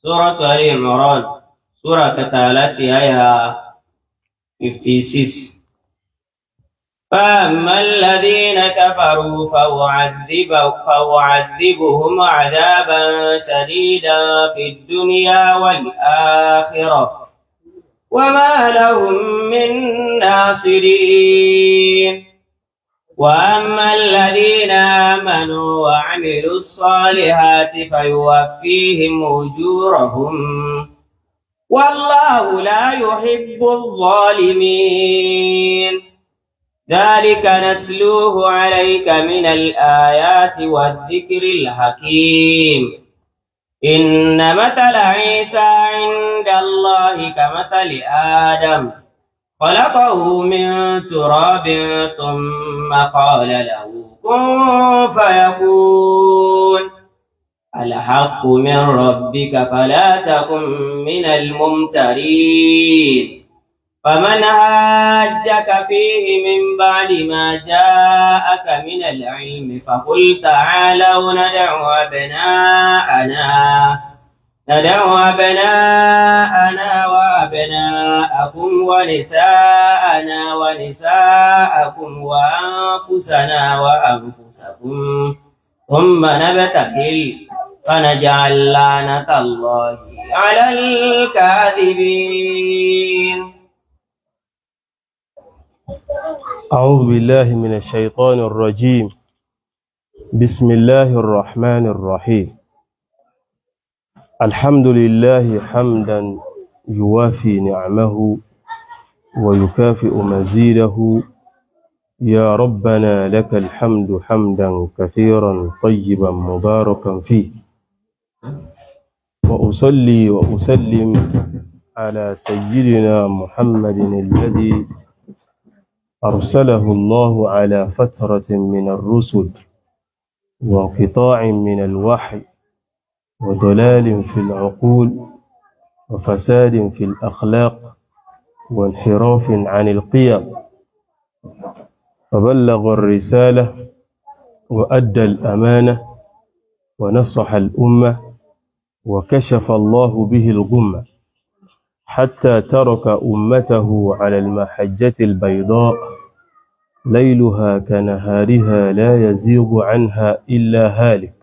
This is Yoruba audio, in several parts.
Surotul Imran, Surah Katalati ayah 56. فأما الذين كفروا فأعذبهم عذابا شديدا في الدنيا والآخرة وما لهم من ناصرين وأما الذين آمنوا وعملوا الصالحات فيوفيهم أجورهم والله لا يحب الظالمين ذلك نتلوه عليك من الآيات والذكر الحكيم إن مثل عيسى عند الله كمثل آدم خلقه من تراب ثم قال له كن فيكون الحق من ربك فلا تكن من الممترين فمن هاجك فيه من بعد ما جاءك من العلم فقل تعالوا ندعو أبناءنا وأبناءكم ونساءنا ونساءكم وأنفسنا وأنفسكم ثم نبتهل فنجعل لعنة الله على الكاذبين. أعوذ بالله من الشيطان الرجيم. بسم الله الرحمن الرحيم. الحمد لله حمدا يوافي نعمه ويكافئ مزيده. يا ربنا لك الحمد حمدا كثيرا طيبا مباركا فيه. وأصلي وأسلم على سيدنا محمد الذي أرسله الله على فترة من الرسل وانقطاع من الوحي وضلال في العقول وفساد في الأخلاق وانحراف عن القيم، فبلغ الرسالة وأدى الأمانة ونصح الأمة وكشف الله به الغمة حتى ترك أمته على المحجة البيضاء ليلها كنهارها لا يزيغ عنها إلا هالك،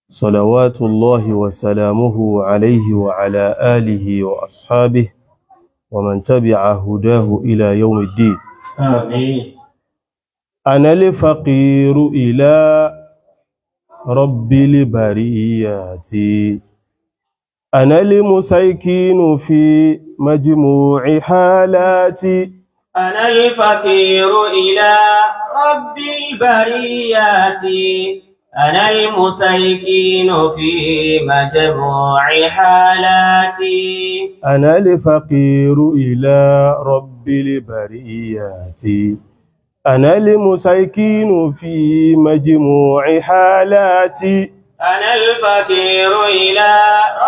صلوات الله وسلامه عليه وعلى آله وأصحابه ومن تبع هداه إلى يوم الدين. آمين. أنا الفقير إلى رب البريات، أنا المسيكين في مجموع حالاتي. أنا الفقير إلى رب البريات، أنا المسيكين في مجموع حالاتي. أنا الفقير إلى رب البريات، أنا المسيكين في مجموع حالاتي. أنا الفقير إلى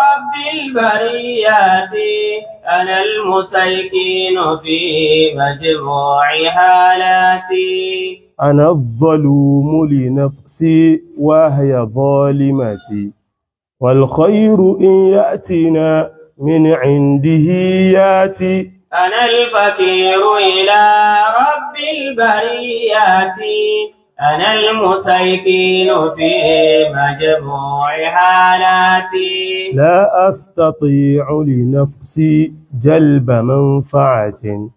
رب البريات، أنا المسيكين في مجموع حالاتي. أنا الظلوم لنفسي وهي ظالمتي، والخير إن يأتنا من عنده ياتي. أنا الفقير إلى رب البريات، أنا المسيكين في مجموع حالاتي. لا أستطيع لنفسي جلب منفعة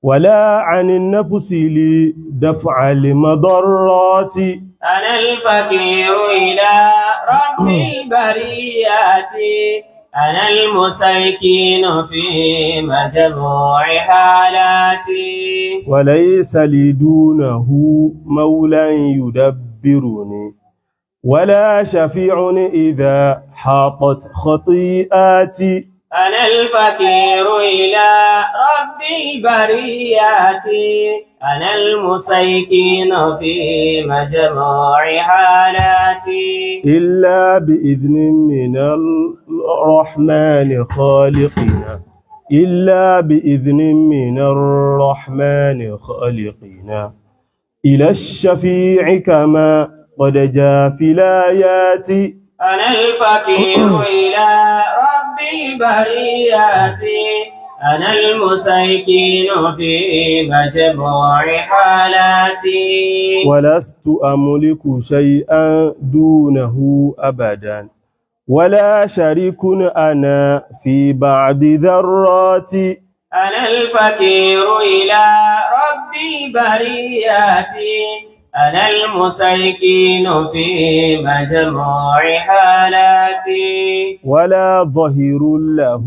ولا عن النفس لدفع المضرات. أنا الفقير إلى رب البريات، أنا المسيكين في مجموع حالاتي. وليس لي دونه مولى يدبرني ولا شفيع إذا حاطت خطيئاتي. أنا الفقير إلى رب البريات، أنا المسيكين في مجموع حالاتي. إلا بإذن من الرحمن خالقنا، إلا بإذن من الرحمن خالقنا، إلى الشفيع كما قد جاء في الآيات. أنا الفقير إلى البريات أنا المسيكين في مجموع حالاتي ولست أملك شيئا دونه أبدا ولا شريك أنا في بعض ذراتي أنا الفقير إلى رب البريات أنا المسيكين في مجموع حالاتي ولا ظهير له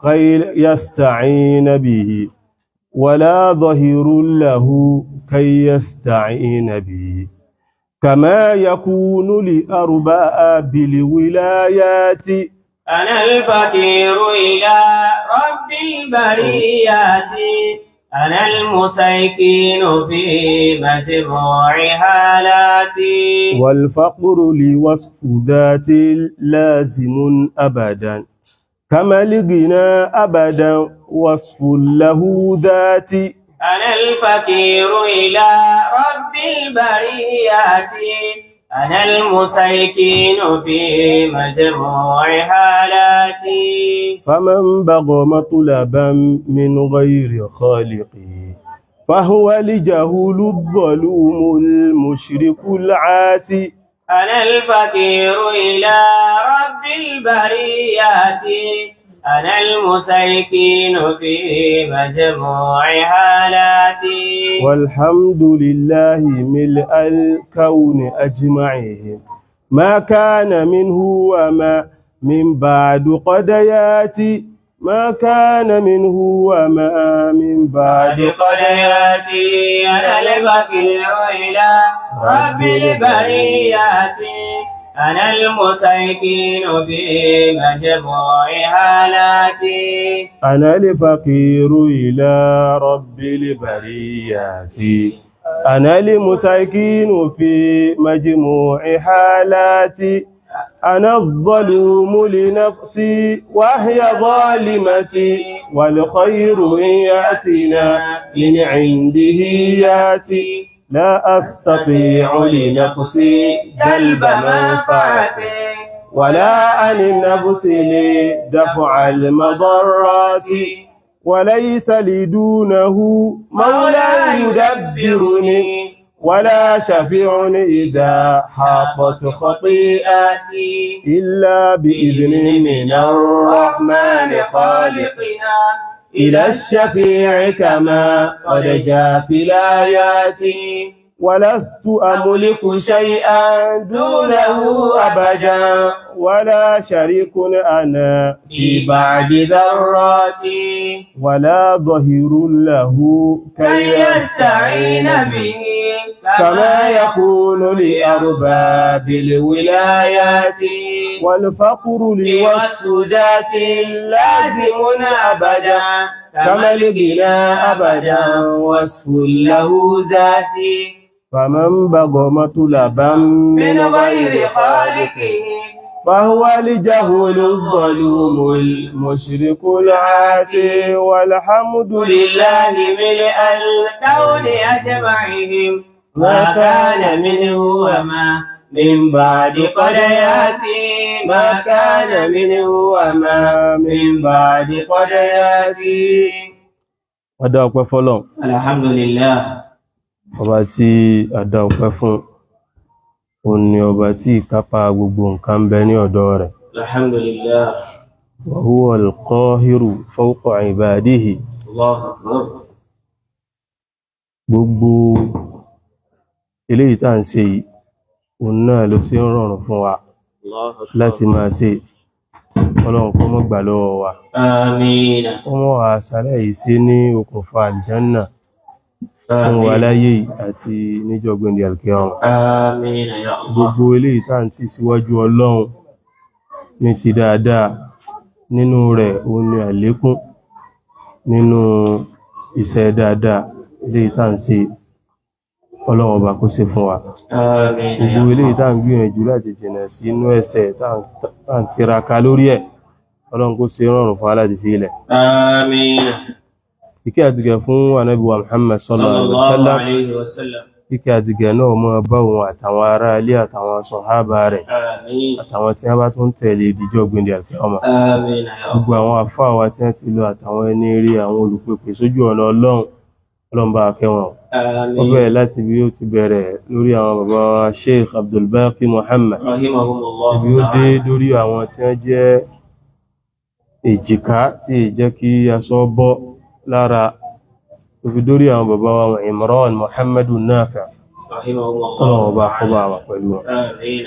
كي يستعين به ولا ظهير له كي يستعين به كما يكون لأرباب الولايات أنا الفقير إلى رب البريات أنا المسيكين في مجموع حالاتي والفقر لوصف ذات لازم أبدا كما الغنى أبدا وصف له ذاتي أنا الفقير إلى رب البريات أنا المسيكين في مجموع حالاتي فمن بغى مطلبا من غير خالقه فهو لجهول الظلوم المشرك العاتي أنا الفقير إلى رب البريات أنا المسيكين في مجموع حالاتي والحمد لله ملء الكون أجمعهم ما كان منه وما من بعد قد ياتي ما كان منه وما من بعد قد ياتي أنا الفقير إلى رب البريات أنا المسيكين في مجموع حالاتي أنا الفقير إلى رب البريات أنا المسيكين في مجموع حالاتي أنا الظلوم لنفسي وهي ظالمتي والخير إن يأتنا من عنده يأتي لا أستطيع لنفسي جلب منفعتي ولا عن النفس لي دفع المضرات وليس لي دونه مولى يدبرني ولا شفيع إذا حاطت خطيئاتي إلا بإذن من الرحمن خالقنا إلى الشفيع كما قد جاء في الآيات ولست أملك شيئا دونه أبدا ولا شريك أنا في بعد ذراتي ولا ظهير له كي يستعين به كما يكون لأرباب الولايات والفقر لوسودات لازم أبدا كما الغنى أبدا وصف له ذاتي فمن بغى مطلبا من غير خالقه فهو لجهول الظلوم المشرك العاسي والحمد لله ملء الكون أجمعهم ما كان منه وما من بعد قد ياتي ما كان منه وما من بعد قد ياتي Adá ọpẹ́ fọ́lọ́run. Alhamdulillah. Ọba tí adá ọpẹ́ fún, òun ni ọba tí ìkápá gbogbo nǹkan ń bẹ ní ọ̀dọ̀ rẹ̀. Alhamdulillah. Wa huwa al-qahiru fawqa ibadihi. Allahu Akbar. Gbogbo eléyìí tá ń ṣe yìí, òun náà ló ṣe ń rọrùn fún wa láti máa ṣe. Ọlọ́run kó mọ́ gbà lọ́wọ́ wa. Àmín. Ọmọ àṣàlẹ̀ yìí sí ní okùnfà àlìjánà fún wa láyé àti níjọ́ gbẹ̀ndẹ̀ alkiyama. Àmín ya Allah. Gbogbo eléyìí tá ń tì síwájú Ọlọ́run ní ti dáadáa, nínú rẹ̀ òun ni àlékún, nínú iṣẹ́ dáadáa eléyìí tá ń ṣe, Ọlọ́run ọba kó ṣe fún wa. Àmín. Gbogbo eléyìí tá ń gbìyànjú láti jìnà sí inú ẹ̀ṣẹ̀ tá ń tiraka lórí ẹ̀, Ọlọ́run kó ṣe rọrùn fún wa láti fi ilẹ̀. Àmín. Ìkẹ́ àti gẹ̀ fún Ànábì wa Muhammad sallallahu alaihi wasallam. Ìkẹ́ àti gẹ̀ náà mọ́ bá òun àtàwọn ará ilé àtàwọn sọ̀hábà rẹ̀ آمين àtàwọn tí wọ́n bá tún tẹ̀lé ìdíjọ́ gbìndì àlùkìyámà. آمين يا Gbogbo الله àwọn àfáà wa tí wọ́n ti lọ àtàwọn ẹni rí àwọn olùpèpè sójú ọ̀nà Ọlọ́run, Ọlọ́run bá kẹ́ wọn. Ó bẹ̀rẹ̀ آمين láti bí ó ti bẹ̀rẹ̀ lórí àwọn bàbá wa Sheikh Abdulbaqi Muhammad, رحمهم الله ibi ó dé تعالى lórí àwọn tí wọ́n jẹ́ èjìká tí ì jẹ́ kí aṣọ bọ́ lára, ó fi dórí àwọn bàbá wa Imran Muhammadu Nafi', رحمهم Ọlọ́run الله bá kó bá تعالى wà pẹ̀lú wọn, آمين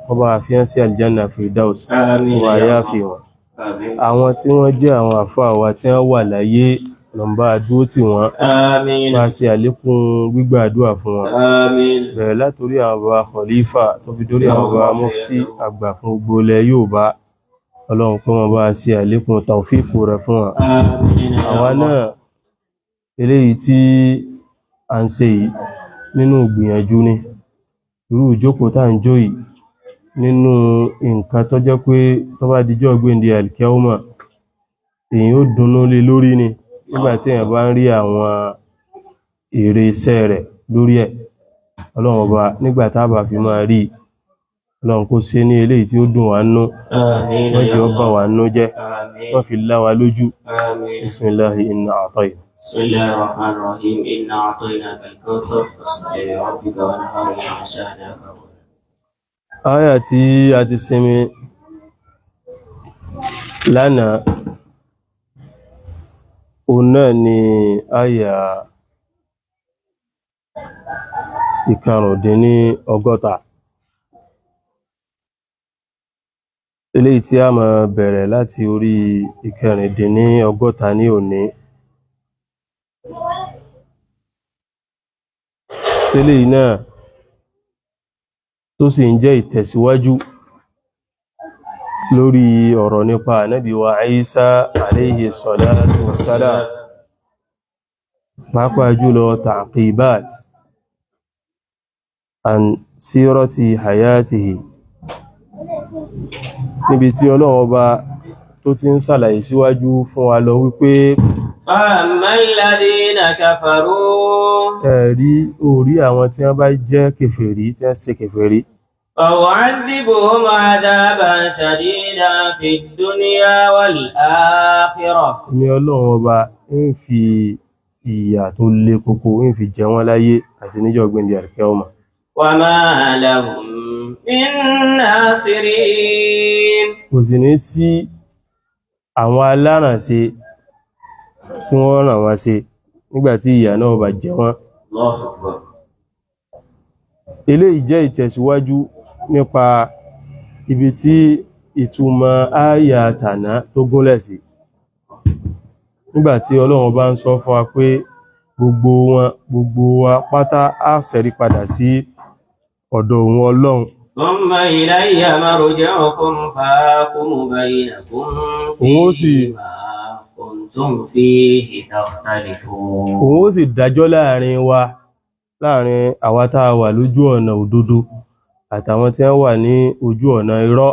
kó bá àfihàn sí aljanna Firdaus, آمين kó bá يا yáfi الله wọn. آمين Àwọn tí wọ́n jẹ́ àwọn àfáà wa tí wọ́n wà láyé, lọ́nbá dúró tì wọ́n, آمين bá ṣe àlékún gbígbà àdúrà fún wọn. آمين Bẹ̀rẹ̀ látorí àwọn bàbá Khalifa tó fi dórí àwọn bàbá Mufti àgbà fún gbogbo ilẹ̀ Yorùbá, Ọlọ́run kó wọn bá ṣe àlékún tawfíìkù rẹ̀ fún wọn. آمين يا Àwa الله náà eléyìí tí à ń ṣe yìí nínú ìgbìyànjú ni, irú ìjókòó tá à ń jó yìí nínú nǹkan tó jẹ́ pé tó bá dijọ́ gbéǹde àlìkíyámà èyàn ó dunnú lé lórí ni, nígbà tí èyàn bá ń rí àwọn èrè iṣẹ́ rẹ̀ lórí ẹ̀. Ọlọ́run ọba nígbà tá bá fi máa rí, Ọlọ́run kó ṣe ní eléyìí tí ó dùn wá nú, آمين wọ́n يا jẹ́ ó bà الله wá nú jẹ́, آمين wọ́n fi lá wa lójú. آمين Bismillahi inna a'tayna. بسم الله الرحمن الرحيم إنا أعطيناك الكوثر فاصل لربك وانحر إن شانئك هو Áyà tí a ti sinmi lánàá, òun náà ni áyà ìkarùndínlọ́gọ́ta. Eléyìí tí a máa bẹ̀rẹ̀ láti orí ìkẹrìndínlọ́gọ́ta ní òní. Eléyìí náà tó sì ń jẹ́ ìtẹ̀síwájú lórí ọ̀rọ̀ nípa Ànábì wa Ìsá alayhi salatu wassalam, pàápàá jùlọ ta'qibat an sírati hayatihi, níbi tí Ọlọ́run ọba tó ti ń ṣàlàyé síwájú fún wa lọ wípé فأما الذين كفروا ẹ̀rí orí àwọn tí wọ́n bá jẹ́ kèfèrí, tí wọ́n ṣe kèfèrí, فأعذبهم عذابا شديدا في الدنيا والآخرة ní Ọlọ́run ọba ń fi ìyà tó le koko ń fi jẹ wọ́n láyé àti níjọ́ gbéǹde àlìkíyámà. وما لهم من ناصرين Kò sì ní sí àwọn alárànṣe tí wọ́n ràn wọ́n ṣe nígbàtí ìyà náà bá jẹ wọ́n. الله أكبر Eléyìí jẹ́ ìtẹ̀síwájú nípa ibi tí ìtumọ̀ áyà tàná tó gúnlẹ̀ sí, nígbàtí Ọlọ́run bá ń sọ fún wa pé gbogbo wa pátá á ṣẹ́rí padà sí ọ̀dọ̀ òun Ọlọ́run. ثم إلي مرجعكم فأحكم بينكم فيما كنتم فيه تختلفون. Òun ó sì dájọ́ láàrin wa, láàrin àwa tá a wà lójú ọ̀nà òdodo àtàwọn tí wọ́n wà ní ojú ọ̀nà irọ́.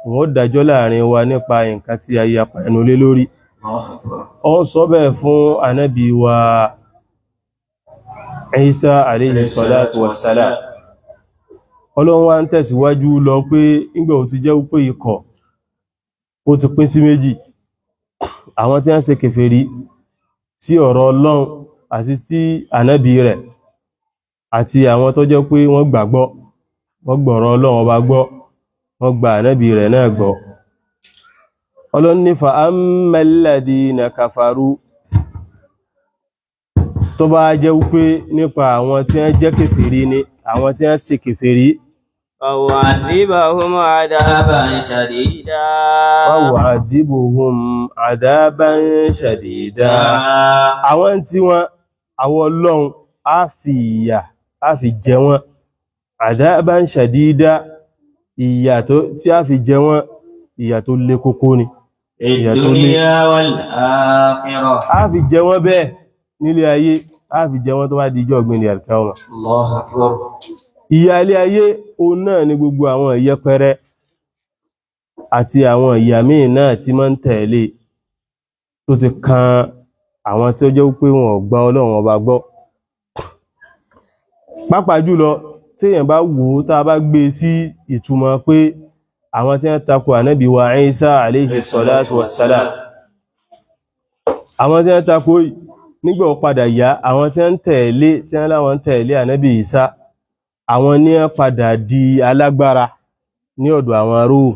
Òun ó dájọ́ láàrin wa nípa nǹkan tí a yapa ẹnu lé lórí. Ó sọ bẹ́ẹ̀ fún Ànábì wa Ìsá alayhi salatu wassalam. Ọlọ́run wá ń tẹ̀síwájú lọ pé nígbà ó ti jẹ́ pé ikọ̀ ó ti pín sí méjì, àwọn tí wọ́n ṣe kèfèrí sí ọ̀rọ̀ Ọlọ́run àti sí ànábì rẹ̀, àti àwọn tó jẹ́ pé wọ́n gbàgbọ́, wọ́n gbọ́rọ̀ Ọlọ́run ọba gbọ́, wọ́n gba ànábì rẹ̀ náà gbọ́. Ọlọ́run ní fa ammal ladina kafaru, tó bá jẹ́ wípé nípa àwọn tí wọ́n jẹ́ kèfèrí ni, àwọn tí wọ́n ṣe kèfèrí, فأعذبهم عذابا شديدا وَيُعَذِّبُهُمْ عَذَابًا شَدِيدًا. Àwọn tí wọ́n, àwọn Ọlọ́run á fi ìyà, á fi jẹ wọ́n, عَذَابًا شَدِيدًا, ìyà tí á fi jẹ wọ́n, ìyà tó le koko ni. الدنيا والآخرة. Á fi jẹ wọ́n bẹ́ẹ̀ nílé ayé, á fi jẹ wọ́n tó bá di ọjọ́ ìgbéǹde àlìkíyámà. الله أكبر. Ìyà ilé ayé òun náà ni gbogbo àwọn ìyẹpẹrẹ àti àwọn ìyà míì náà tí máa ń tẹ̀lé tó ti kan àwọn tí ó jẹ́ wípé wọn ò gba Ọlọ́run ọba gbọ́. Pàápàá jùlọ téèyàn bá wò tá bá gbé sí ìtumọ̀ pé àwọn tí wọ́n tako ànábì wa Ìsá alayhi salatu wassalam àwọn tí wọ́n tako nígbà ó padà yá àwọn tí wọ́n tẹ̀lé tí wọ́n láwọn tẹ̀lé ànábì Ìsá àwọn ní wọ́n padà di alágbára ní ọ̀dọ̀ àwọn Róòmù.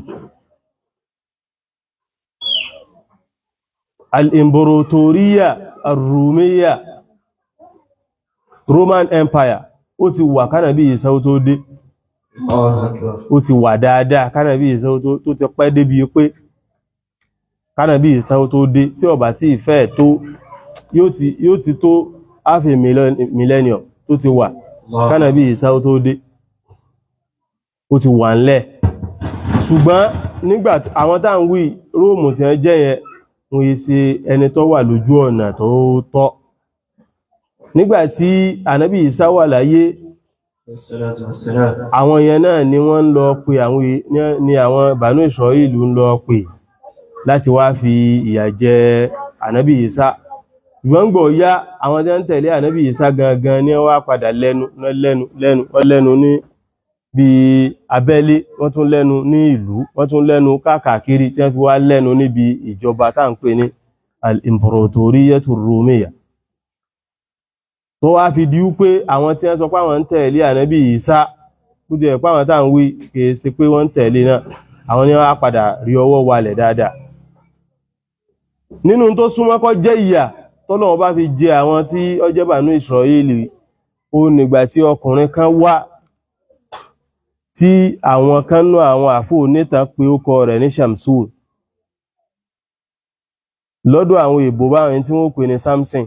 Al-Imbratoriya Ar-Rumiyya Roman Empire ó ti wà kánàbí Ìsá tó dé ó ti wà dáadáa kánàbí Ìsá tó ti pẹ́ débi pé kánàbí Ìsá tó dé tí ó bá tí ìfẹ́ tó yóò ti tó half a millennium tó ti wà kánàbí Ìsá tó dé ó ti wà ńlẹ̀. Ṣùgbọ́n nígbà àwọn tá ń wí Róòmù tí wọ́n jẹ́ yẹn wọ́n yí ṣe ẹni tó wà lójú ọ̀nà tó tọ́. Nígbàtí ànábì Ìsá wà láyé àwọn yẹn náà ni wọ́n ń lọ pé àwọn Banu Israel ń lọ pé láti wá fi ìyà jẹ ànábì Ìsá. Ṣùgbọ́n gbọ́ yá àwọn tí wọ́n tẹ̀lé ànábì Ìsá gangan ni wọ́n padà lẹ́nu ní bí abẹ́lé wọ́n tún lẹ́nu ní ìlú wọ́n tún lẹ́nu káàkiri tí wọ́n fi wá lẹ́nu níbi ìjọba tá ń pè ní al-Imbratoriyyatu Rumiyya tó wá fi di wípé àwọn tí wọ́n sọ pé àwọn ń tẹ̀lé ànábì Ìsá tó jẹ́ pé àwọn tá ń wí kìí ṣe pé wọ́n ń tẹ̀lé náà àwọn ni wọ́n padà rí ọwọ́ walẹ̀ dáadáa. Nínú tó súnmọ́ kó jẹ́ ìyà tọ́lọ́run bá fi jẹ àwọn tí ó jẹ́ Banu Israeli ó nígbà tí ọkùnrin kan wá tí àwọn kan nú àwọn àfò níta pé ó kọ rẹ̀ ní Shamsul lọ́dọ̀ àwọn ìbò báwọn tí wọ́n pè ní Samson.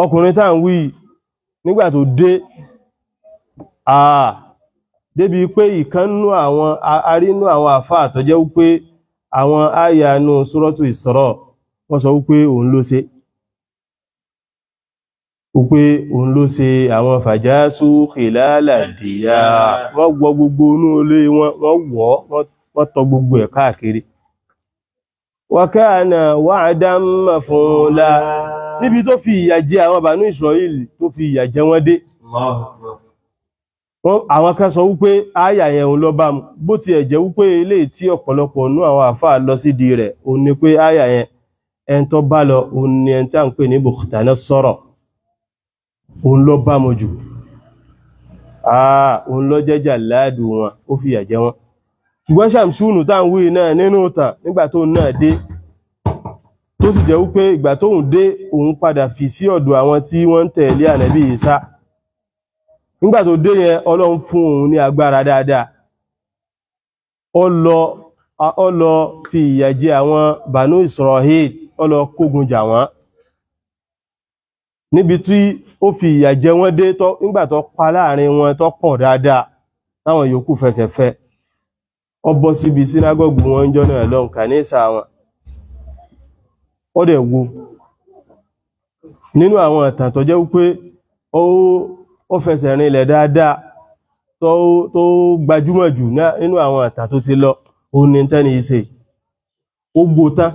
Ọkùnrin tá ń wí nígbà tó dé débi pé ìkánnú àwọn arínú àwọn àfáà tó jẹ́ wípé àwọn áyànú Surotul Isra wọ́n sọ wípé òun ló ṣe àwọn fàjásù khilala dìyà wọ́n wọ gbogbo inú ilé wọ́n tọ gbogbo ẹ̀ káàkiri. Wa kana wa'dan maf'ula níbi tó fi ìyà jẹ àwọn Banu Israel tó fi ìyà jẹ wọ́n dé. Àwọn kan sọ wípé áyà yẹn òun ló bá mu bó ti ẹ̀ jẹ́ wípé ilé tí ọ̀pọ̀lọpọ̀ nú àwọn àfáà lọ sí di rẹ̀ òun ni pé áyà yẹn ẹn tó bá lọ òun ni ẹn tí à ń pè ní Bukhtanasara òun ló bá mu jù òun ló jẹ́jà láàdù wọn ó fi ìyà jẹ wọn. Ṣùgbọ́n Shamsunu tá ń wí náà nínú ìtàn nígbà tó náà dé tó sì jẹ́ wípé ìgbà tóun dé òun padà fi sí ọ̀dọ̀ àwọn tí wọ́n ń tẹ̀lé ànábì Ìsá. Nígbà tó dé yẹn Ọlọ́run fún òun ní agbára dáadáa ó lọ fi ìyà jẹ àwọn Banu Israel ó lọ kógun jà wọ́n níbi tí ó fi ìyà jẹ wọ́n dé nígbà tó pa láàrin wọn tó pọ̀ dáadáa táwọn yòókù fẹsẹ̀ fẹ́ ó bọ́ síbi sínágọ́gù wọn jọ náà lọ́n kànísà wọn ó dẹ̀ wo nínú àwọn ìtàn tó jẹ́ wípé ó fẹsẹ̀ rinlẹ̀ dáadáa tó gbajúmọ̀ jù nínú àwọn ìtàn tó ti lọ òun ni tẹ́ni iṣẹ́ ó gbó tán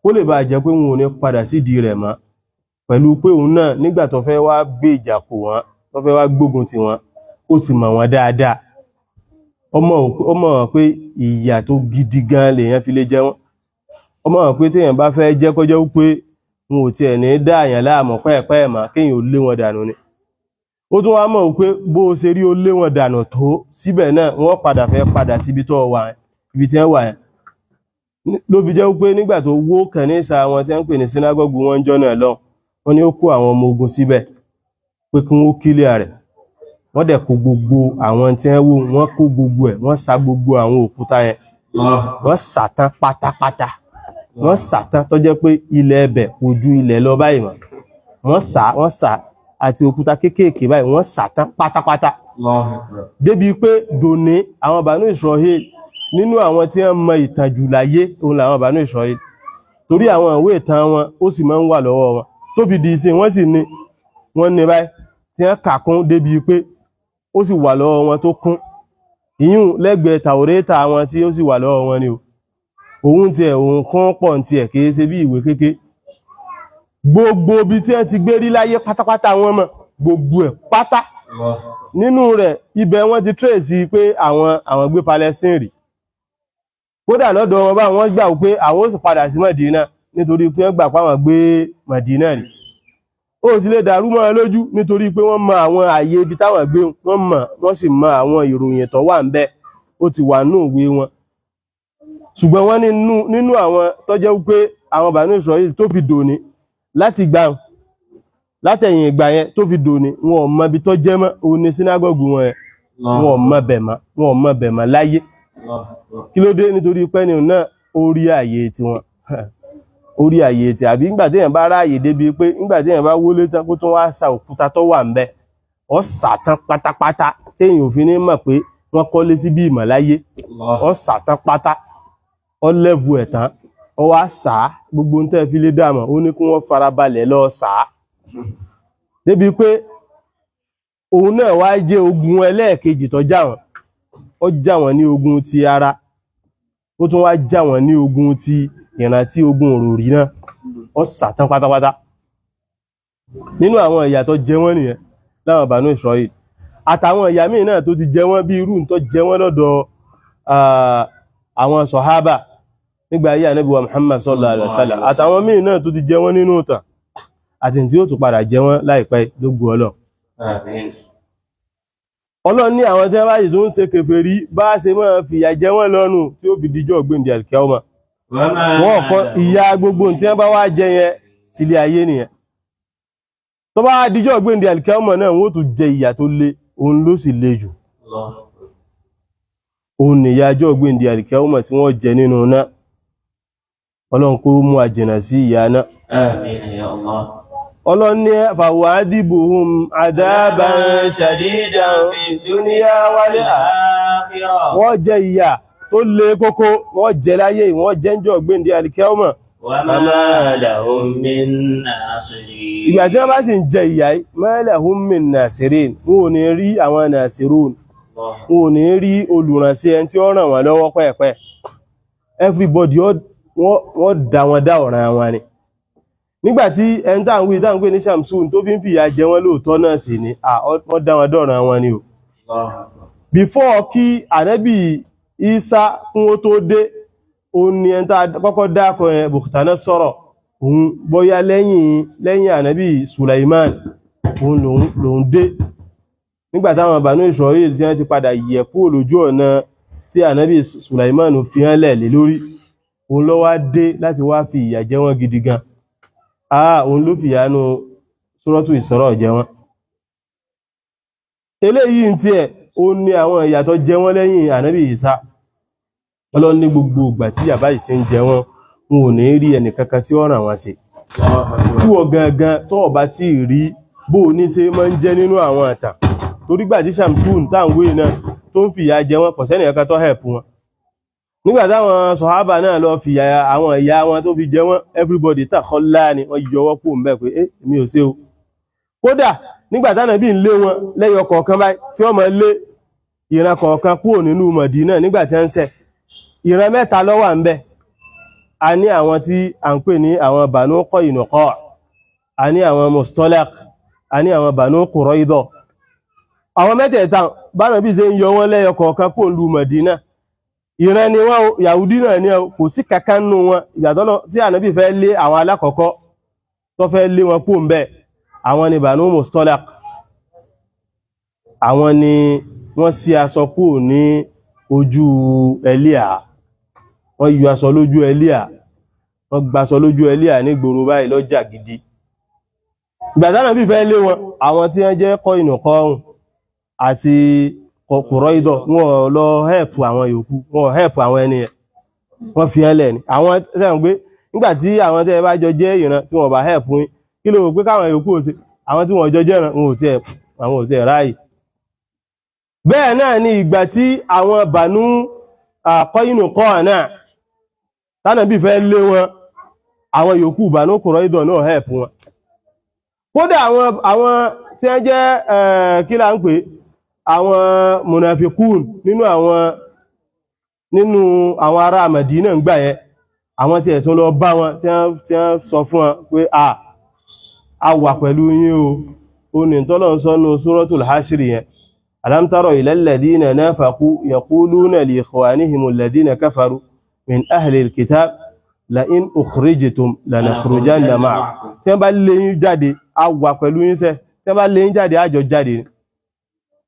kó lè bá jẹ́ pé wọn ò ní padà sídìí rẹ̀ mọ́ pẹ̀lú pé òun náà nígbà tó fẹ́ wá gbé ìjà kò wọ́n tó fẹ́ wá gbógun ti wọn ó ti mọ̀ wọ́n dáadáa ó mọ̀ pé ìyà tó gidi gan lèèyàn fi lè jẹ wọ́n ó mọ̀ pé téèyàn bá fẹ́ jẹ́ kọjọ́ wípé wọn ò tiẹ̀ ní dá àyàn láàmú pẹ́ẹ̀pẹ́ẹ̀ mà kéèyàn ó lé wọn dànù ni ó tún wá mọ̀ pé bó o ṣe rí ó lé wọn dànù tó síbẹ̀ náà wọ́n padà fẹ́ padà síbi tó wà ibi tí wọ́n wà yẹn ló fi jẹ́ wípé nígbà tó wó kànísà wọn tí wọ́n ń pè ní sínágọ́gù wọn jọ náà lọ wọ́n ní ó kó àwọn ọmọ ogun síbẹ̀ pé kí wọ́n kílẹ̀ rẹ̀ wọ́n dẹ̀ kó gbogbo àwọn tí wọ́n wó wọ́n kó gbogbo ẹ̀ wọ́n sa gbogbo àwọn òkúta yẹn wọ́n sàtán pátápátá wọ́n sàtán tó jẹ́ pé ilẹ̀ ẹbẹ̀ ojú ilẹ̀ lọ báyìí mọ́ wọ́n sà àti òkúta kéékèèké báyìí wọ́n sàtán pátápátá débi pé dòní àwọn Banu Israel nínú àwọn tí wọ́n mọ ìtàn jù láyé òun làwọn Banu Israel torí àwọn ìwé ìtàn wọn ó sì máa ń wà lọ́wọ́ wọn tó fi di ìsìn wọ́n sì ní wọ́n ní báyìí tí wọ́n kà kún débi pé ó sì wà lọ́wọ́ wọn tó kún ìyún lẹ́gbẹ̀ẹ́ Tàórátà wọn tí ó sì wà lọ́wọ́ wọn ni òun tiẹ̀ òun kún pọ̀ tiẹ̀ kìí ṣe bí ìwé kéké gbogbo bí tí wọ́n ti gbé rí láyé pátápátá wọn mọ̀ gbogbo ẹ̀ pátá nínú rẹ̀ ibẹ̀ wọ́n ti trace pé àwọn gbé Palestine rí kódà lọ́dọ̀ wọn bá wọ́n gbà pé àwọn ó sì padà sí Mẹdínà nítorí pé wọ́n gbà pé àwọn gbé Mẹdínà rí ó sì lè dàrú mọ́ wọn lójú nítorí pé wọ́n mọ àwọn ààyè ibi táwọn gbé wọ́n sì mọ àwọn ìròyìn tó wà ń bẹ ó ti wà nínú ìwé wọn ṣùgbọ́n wọ́n nínú àwọn tó jẹ́ pé àwọn Banu Israel tó fi dòní láti gbà látẹ̀yìn ìgbà yẹn tó fi dòní wọn ò mọ ibi tó jẹ́ mọ́ òun ní sínágọ́gù wọn yẹn wọn ò mọ bẹ̀ mọ́ láyé kí ló dé nítorí pé ní náà orí ààyè tiwọn orí ààyè tí àbí nígbà téèyàn bá ráàyè débi pé nígbà téèyàn bá wọlé tán kó tún wá sa òkúta tó wà ńbẹ̀ ó sà tán pátápátá téèyàn ò fi ní mọ̀ pé wọ́n kọ́lé sí bí ìmọ̀láyé ó sà tán pátá ó lẹ́bù ẹ̀ tán ó wá sà á gbogbo ń tẹ́ fi lé dàmọ̀ ó ní kí wọ́n farabalẹ̀ lọ sà á débi pé òun náà wá jẹ́ ogun ẹlẹ́ẹ̀kejì tó já wọn ó já wọn ní ogun ti ara ó tún wá já wọn ní ogun ti ìrántí ogun òròrí náà ó sàtán pátápátá nínú àwọn ìyà tó jẹ wọ́n nìyẹn láwọn Banu Israel àtàwọn ìyà míì náà tó ti jẹ wọ́n bí irú tó jẹ wọ́n lọ́dọ̀ àwọn sọ̀hábà nígbà ayé Ànábì wa Muhammad sallallahu alaihi wasallam àtàwọn míì náà tó ti jẹ wọ́n nínú ìtàn àti tí ó tún padà jẹ wọ́n láìpẹ́ lógún Ọlọ́run ní àwọn tí wọ́n bá yìí tó ń ṣe kèfèrí bá ṣe máa fìyà jẹ wọ́n lọ́rùn tí ó fi dijọ́ gbèǹdé àlìkíyámà wọ́n kọ́ ìyà gbogbo tí wọ́n bá wá jẹ yẹn tilé ayé nìyẹn tó bá dijọ́ gbèǹdé àlìkíyámà náà wọ́n tún jẹ ìyà tó le òun ló sì le jù òun nìyà ọjọ́ gbèǹdé àlìkíyámà tí wọ́n jẹ nínú náà Ọlọ́run kó mú àjìnà sí ìyà náà Ọlọ́run ní fàwádìbùhùn àdábàn ṣàdídàn ìdúníyà wal àkhírà wọ́n jẹ ìyà tó lé kókó wọ́n jẹ láyé wọ́n jẹ ńjọ́ gbéǹdé àlìkíyámà ma lahum min nasirin ìgbà tí wọ́n bá sì ń jẹ ìyà ma lahum min nasirin wọn ò ní rí àwọn nasirun wọn ò ní rí olùrànṣẹ́ ẹni tí ó ràn wọ́n lọ́wọ́ pẹ́ẹ̀pẹ́ everybody wọ́n dá wọn dá ọ̀ràn wọn ni nígbàtí ẹni tá ń wí ní Shamsun tó fi ń fìyà jẹ wọ́n lóòótọ́ náà sì ni wọ́n dá wọn dọ̀ràn wọn ni o before kí Ànábì Isa kún ó tó dé òun ni ẹni tá kọ́kọ́ dákọ̀ ẹ̀ bùkútánà sọ̀rọ̀ òun bóyá lẹ́yìn Ànábì Sulaiman òun lòun dé nígbàtí àwọn Banu Israel tí wọ́n ti padà yẹ̀ kúrò lójú ọ̀nà tí Ànábì Sulaiman fi hàn lẹ̀ lé lórí òun ló wá dé láti wá fi ìyà jẹ wọ́n gidi gan òun ló fi yánú Surotul Isra jẹ wọ́n eléyìí ń tiẹ̀ ó ní àwọn ìyàtọ̀ jẹ wọ́n lẹ́yìn Ànábì Isa Ọlọ́run ní gbogbo ìgbà tí yàbá yìí ti ń jẹ wọ́n wọn ò ní rí ẹnìkankan tí ó ràn wọ́n sí tí wọ́n gangan tó ọba tí rí bó ní ṣe máa ń jẹ́ nínú àwọn àtàn torí gbà tí Shamsun táǹwé náà tó ń fìyà jẹ wọ́n kò sẹ́nì kankan tó hẹ̀pù wọn nígbà táwọn sọ̀hábà náà lọ fìyà àwọn ìyá wọn tó fi jẹ wọ́n everybody takhalla ni wọ́n yọwọ́ kó ń bẹ̀ pé èmi ò ṣe o kódà nígbà t'Ànábì ń lé wọn lẹ́yọ kọ̀ọ̀kan báyìí tí wọ́n máa lé ìran kọ̀ọ̀kan kúrò nínú Mádínà nígbà tí wọ́n ń ṣẹ̀ ìran mẹ́ta ló wà ń bẹ̀ a ní àwọn tí à ń pè ní àwọn Banu Qaynuqa a ní àwọn Mustalaq a ní àwọn Banu Qurayza àwọn mẹ́tẹ̀ẹ̀ta b'Ànábì ṣe ń yọ wọ́n lẹ́yọ kọ̀ọ̀kan kúrò nínú Mádínà ìran ni wọ́n Yahudi náà ni kò sí kankan nínú wọn ìgbàtọ́lọ́ tí Ànábì fẹ́ lé àwọn alákọ̀ọ́kọ́ tó fẹ́ lé wọn kúrò ń bẹ̀ àwọn ni Banu Mustalaq àwọn ni wọ́n sí aṣọ kúrò ní ojú ẹlíà wọ́n yọ aṣọ lójú ẹlíà wọ́n gbaṣọ lójú ẹlíà ní gbòòrò báyìí lọ́jà gidi ìgbà tí Ànábì fẹ́ lé wọn àwọn tí wọ́n jẹ́ Qaynuqa àti Qurayza wọ́n lọ hẹ́ẹ̀pù àwọn yòókù wọ́n hẹ́ẹ̀pù àwọn ẹni ẹ̀ wọ́n fi hàn lẹ̀ ní àwọn sẹ́wọ̀n pé nígbàtí àwọn tẹ́ bá jọ jẹ́ ìran tí wọ́n bá hẹ́ẹ̀pù yín kí ló pé káwọn yòókù ó ṣe àwọn tí wọ́n jọ jẹ́ ìran àwọn ò tiẹ̀ ráyè bẹ́ẹ̀ náà ni ìgbà tí àwọn Banu Qaynuqa náà t'Ànábì fẹ́ lé wọn àwọn yòókù Banu Qurayza náà hẹ́ẹ̀pù wọn kódà àwọn tí wọ́n jẹ́ kí là ń pè àwọn munafikun nínú àwọn ará Mádínà ń gbà yẹn àwọn tí ẹ̀tún lọ bá wọn tí wọ́n sọ fún wọn pé a wà pẹ̀lú yín o ó ní tọ́lọ́run sọ nínú Suratul Hashr yẹn alam tara ila alladhina nafaqu yaquluna li ikhwanihim alladhina kafaru min ahli alkitab la in ukhrijtum lanakhrujanna ma'akum tí wọ́n bá lé yín jáde a wà pẹ̀lú yín ṣe tí wọ́n bá lé yín jáde a jọ jáde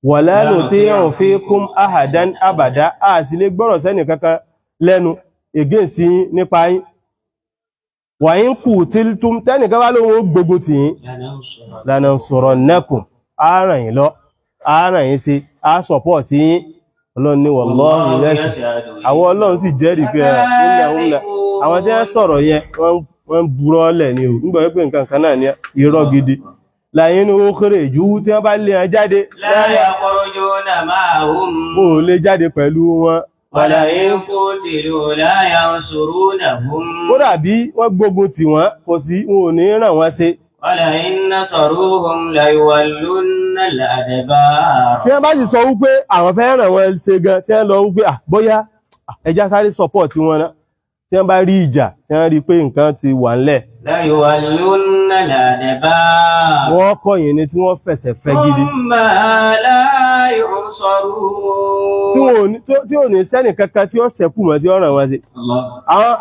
wala nuti'u fikum ahadan abada a sì lè gbọ́rọ̀ sẹ́ni kankan lẹ́nu against yín nípa yín wa in qutiltum tẹ́ni kan bá lóhun ó gbógun tì yín lanansurannakum a ràn yín lọ a ràn yín sí a support yín ọlọ́run ní wallahu yashhadu àwọn ọlọ́run sì jẹ́rìí pé àwọn tí wọ́n sọ̀rọ̀ yẹn wọ́n burọ́lẹ̀ ni o nígbà pé nǹkan kan náà ní irọ́ gidi láyín ní ó kéré jù tí wọ́n bá lé wọn jáde láyà kọrọjọ́ náà máa hùn ó lè jáde pẹ̀lú wọn wàlá in qutilu láyà ṣòro náà hùn ó dàbí wọ́n gbógun tì wọ́n kò sí wọn ò ní ràn wọ́n ṣe wàlá in nasaruhum la yuwallunna al-adbar tí wọ́n bá sì sọ wípé àwọn fẹ́ ràn wọ́n ṣe gan tí wọ́n lọ wípé bóyá ẹjá sáré support wọn náà tí wọ́n bá rí ìjà tí wọ́n rí pé nǹkan ti wà ńlẹ̀ la yuwallunna al-adbar wọ́n kọ̀yìn ni tí wọ́n fẹsẹ̀ fẹ́ gidi thumma la yunsarun tí ò ní sẹ́nì kankan tí ó ṣẹ́kù mọ́ tí ó ràn wọ́n sí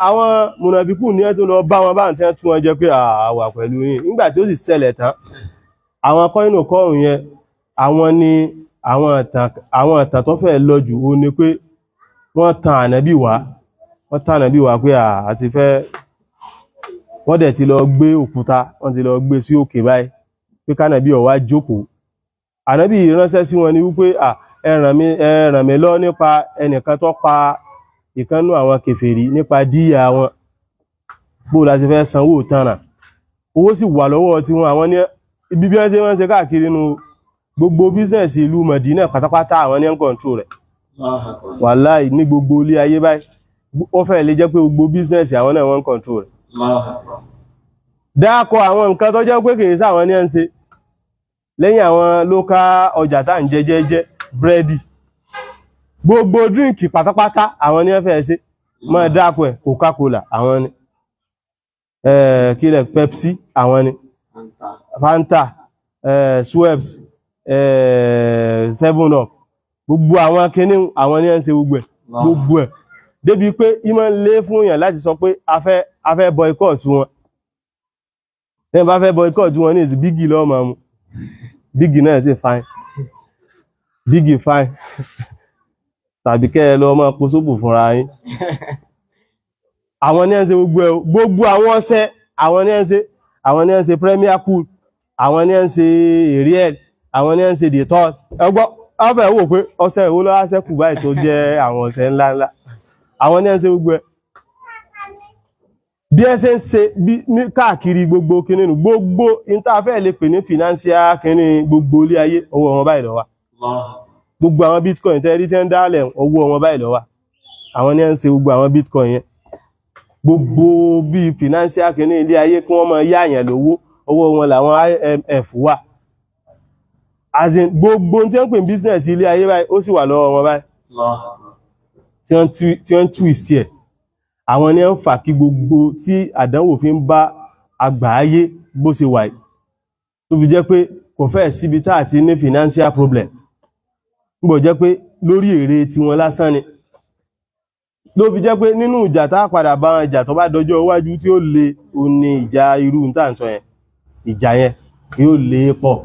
àwọn mùnàbíkù ní ẹ́ tó lọ bá wọn bá tí wọ́n tún wọn jẹ́ pé àwà pẹ̀lú yín nígbà tí ó sì ṣẹlẹ̀ tán àwọn kọ́ínù kọ́rùn yẹn àwọn ni àwọn ìtàn tó fẹ́ lọ jù ó ní pé wọ́n tan ànábì wá pé àti fẹ́ wọ́n dẹ̀ ti lọ gbé òkúta wọ́n ti lọ gbé sí òkè báyìí pé kánàbí ó wá jókòó ànábì ránṣẹ́ sí wọn ni wípé ẹ ràn mí lọ nípa ẹnìkan tó pa ìkánnú àwọn kèfèrí nípa díyà wọn bó la ti fẹ́ sanwó tanràn owó sì wà lọ́wọ́ tí wọn àwọn ní ibi bí wọ́n ṣe káàkiri nínú gbogbo bísẹ̀sì ìlú Mẹdínà pátápátá àwọn ní ń kọ̀ǹtró rẹ̀ wàláì ní gbogbo ilé ayé báyìí ó fẹ́ lè jẹ́ pé gbogbo bísẹ̀sì àwọn náà wọ́n ń kọ̀ǹtró rẹ̀ dákọ̀ àwọn nǹkan tó jẹ́ pé kìí sáwọn ní ẹ̀ ń ṣe lẹ́yìn àwọn lóká ọjà tá ń jẹjẹjẹ búrẹ́dì gbogbo díríǹkì pátápátá àwọn ní ẹ̀fẹ́ ṣe máa dákọ̀ ẹ̀ Coca-Cola àwọn ni kílẹ̀ Pepsi àwọn ni Fanta Schweppes 7up gbogbo àwọn kíní àwọn ní ẹ̀ ń ṣe gbogbo ẹ̀ débi pé ìmọ̀ lé fún èèyàn láti sọ pé a fẹ́ boycott wọn tẹ́yìn bá fẹ́ boycott wọn ní ìsì bígì lọ́mọ mú bígì náà sì fine bígì fine tàbí kẹ́ ẹ lọ máa po sóbò fúnra yín àwọn ní ẹ̀ ń ṣe gbogbo àwọn ọṣẹ àwọn ní ẹ̀ ń ṣe Premier Cool àwọn ní ẹ̀ ń ṣe Ariel àwọn ní ẹ̀ ń ṣe Dettol ẹgbọ́ ọ̀fẹ́ wò pé ọṣẹ ìwó lọ́wọ́ ṣẹ́kù báyìí tó jẹ́ àwọn ọṣẹ ńláńlá àwọn ní ẹ̀ ń ṣe gbogbo ẹ̀ bí ẹ ṣe ń ṣe ní káàkiri gbogbo kìnnìún gbogbo ìntàfẹ́ lè pè ní financial kìnnì gbogbo ilé ayé owó wọn báyìí ló wà gbogbo àwọn bitcoin tẹ́rí tẹ́ ń dálẹ̀ owó wọn báyìí ló wà àwọn ní ẹ̀ ń ṣe gbogbo àwọn bitcoin yẹn gbogbo bí financial kìnnì ilé ayé kí wọ́n máa yáàyàn lówó owó wọn làwọn IMF wà as in gbogbo tí wọ́n pè ní business ilé ayé báyìí ó sì wà lọ́wọ́ wọn báyìí tí wọ́n twist ẹ̀ àwọn ní ń fà kí gbogbo tí àdánwò fi ń bá àgbáyé bó ṣe wà tó fi jẹ́ pé kò fẹ́ síbi tá àti ní financial problem nígbò jẹ́ pé lórí èrè tí wọ́n lásán ni ló fi jẹ́ pé nínú ìjà tá padà bá wọn ìjà tó bá dọjọ́ iwájú tí ó le òní ìjà irú tá ń sọ yẹn ìjà yẹn yóò le pọ̀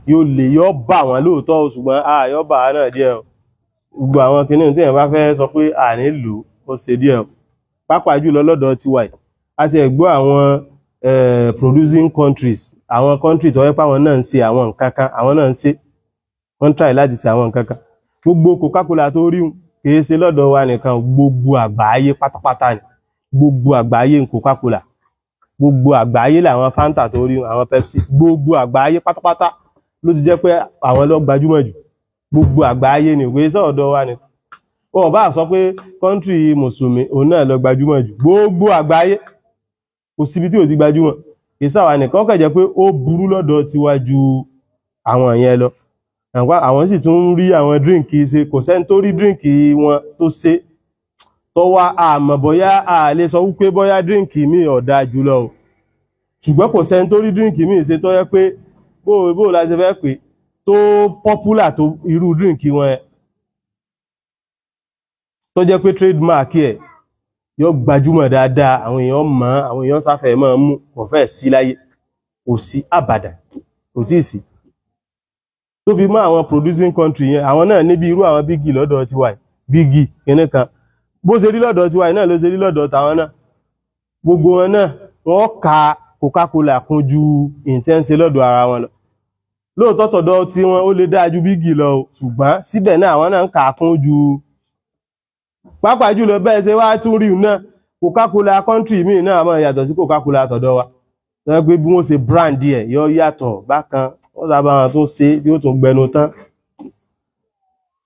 yóò le yóò bà wọ́n lóòótọ́ ṣùgbọ́n yóò bà á náà díẹ̀ gbogbo àwọn kìnnìún tí èèyàn bá fẹ́ sọ pé nílò ó ṣe díẹ̀ pàápàá jùlọ lọ́dọ̀ tiwa yìí àti ẹ̀gbọ́ àwọn producing countries àwọn country tó yẹ pé àwọn náà ń ṣe àwọn nǹkan kan àwọn náà ń ṣe wọ́n try láti ṣe àwọn nǹkan kan gbogbo Coca-Cola tó rí kìí ṣe lọ́dọ̀ wa nìkan gbogbo àgbáyé pátápátá ni gbogbo àgbáyé ń Coca-Cola gbogbo àgbáyé làwọn Fanta tó rí àwọn Pepsi gbogbo àgbáyé pátápátá ló ti jẹ́ pé àwọn ló gbajúmọ̀ jù gbogbo àgbáyé ni kìí ṣe ọ̀dọ̀ wa nìkan wọ́n bá sọ pé kọ́ntrí mùsùlùmí òun náà lọ gbajúmọ̀ jù gbogbo àgbáyé kò síbi tí ò ti gbajúmọ̀ ìsáwà nìkan kàn jẹ́ pé ó burú lọ́dọ̀ tiwa ju àwọn yẹn lọ àwọn sì tún rí àwọn díríǹkì ṣe kò sẹ́ni tó rí díríǹkì wọn tó ṣe tó wá àmọ́ bóyá a lè sọ wípé bóyá díríǹkì míì ọ̀dà jùlọ o ṣùgbọ́n kò sẹ́ni tó rí díríǹkì míì ṣe tó yẹ pé bó la ṣe fẹ́ pé tó popular tó irú drink wọn tó jẹ́ pé trademark ẹ̀ yóò gbajúmọ̀ dáadáa, àwọn èèyàn mọ̀, àwọn èèyàn sáfẹ́ máa mú, kò fẹ́ sí láyé, kò sí àbàdà, kò tí ì sí. Tó fi mọ́ àwọn producing country yẹn, àwọn náà níbi irú àwọn bígì lọ́dọ̀ tiwa, bígì kìíní kan bó ṣe rí lọ́dọ̀ tiwa náà ló ṣe rí lọ́dọ̀ tàwọn náà. Gbogbo wọn náà wọ́n ka Coca-Cola kún ju intense lọ́dọ̀ ara wọn lọ. Lóòótọ́ tọ̀dọ̀ tí wọn ó lè dáa ju bígì lọ, ṣùgbọ́n síbẹ̀ náà àwọn náà ń kà kún ju, pàápàá jùlọ bẹ́ẹ̀ ṣe wá tún rí náà Coca-Cola country míì náà máa yàtọ̀ sí Coca-Cola tọ̀dọ̀ wa. Wọ́n pé bí wọ́n ṣe brand ẹ̀ yọ yàtọ̀ bákan, wọ́n sábà wọn tó ṣe bí ó tún gbẹnu tán.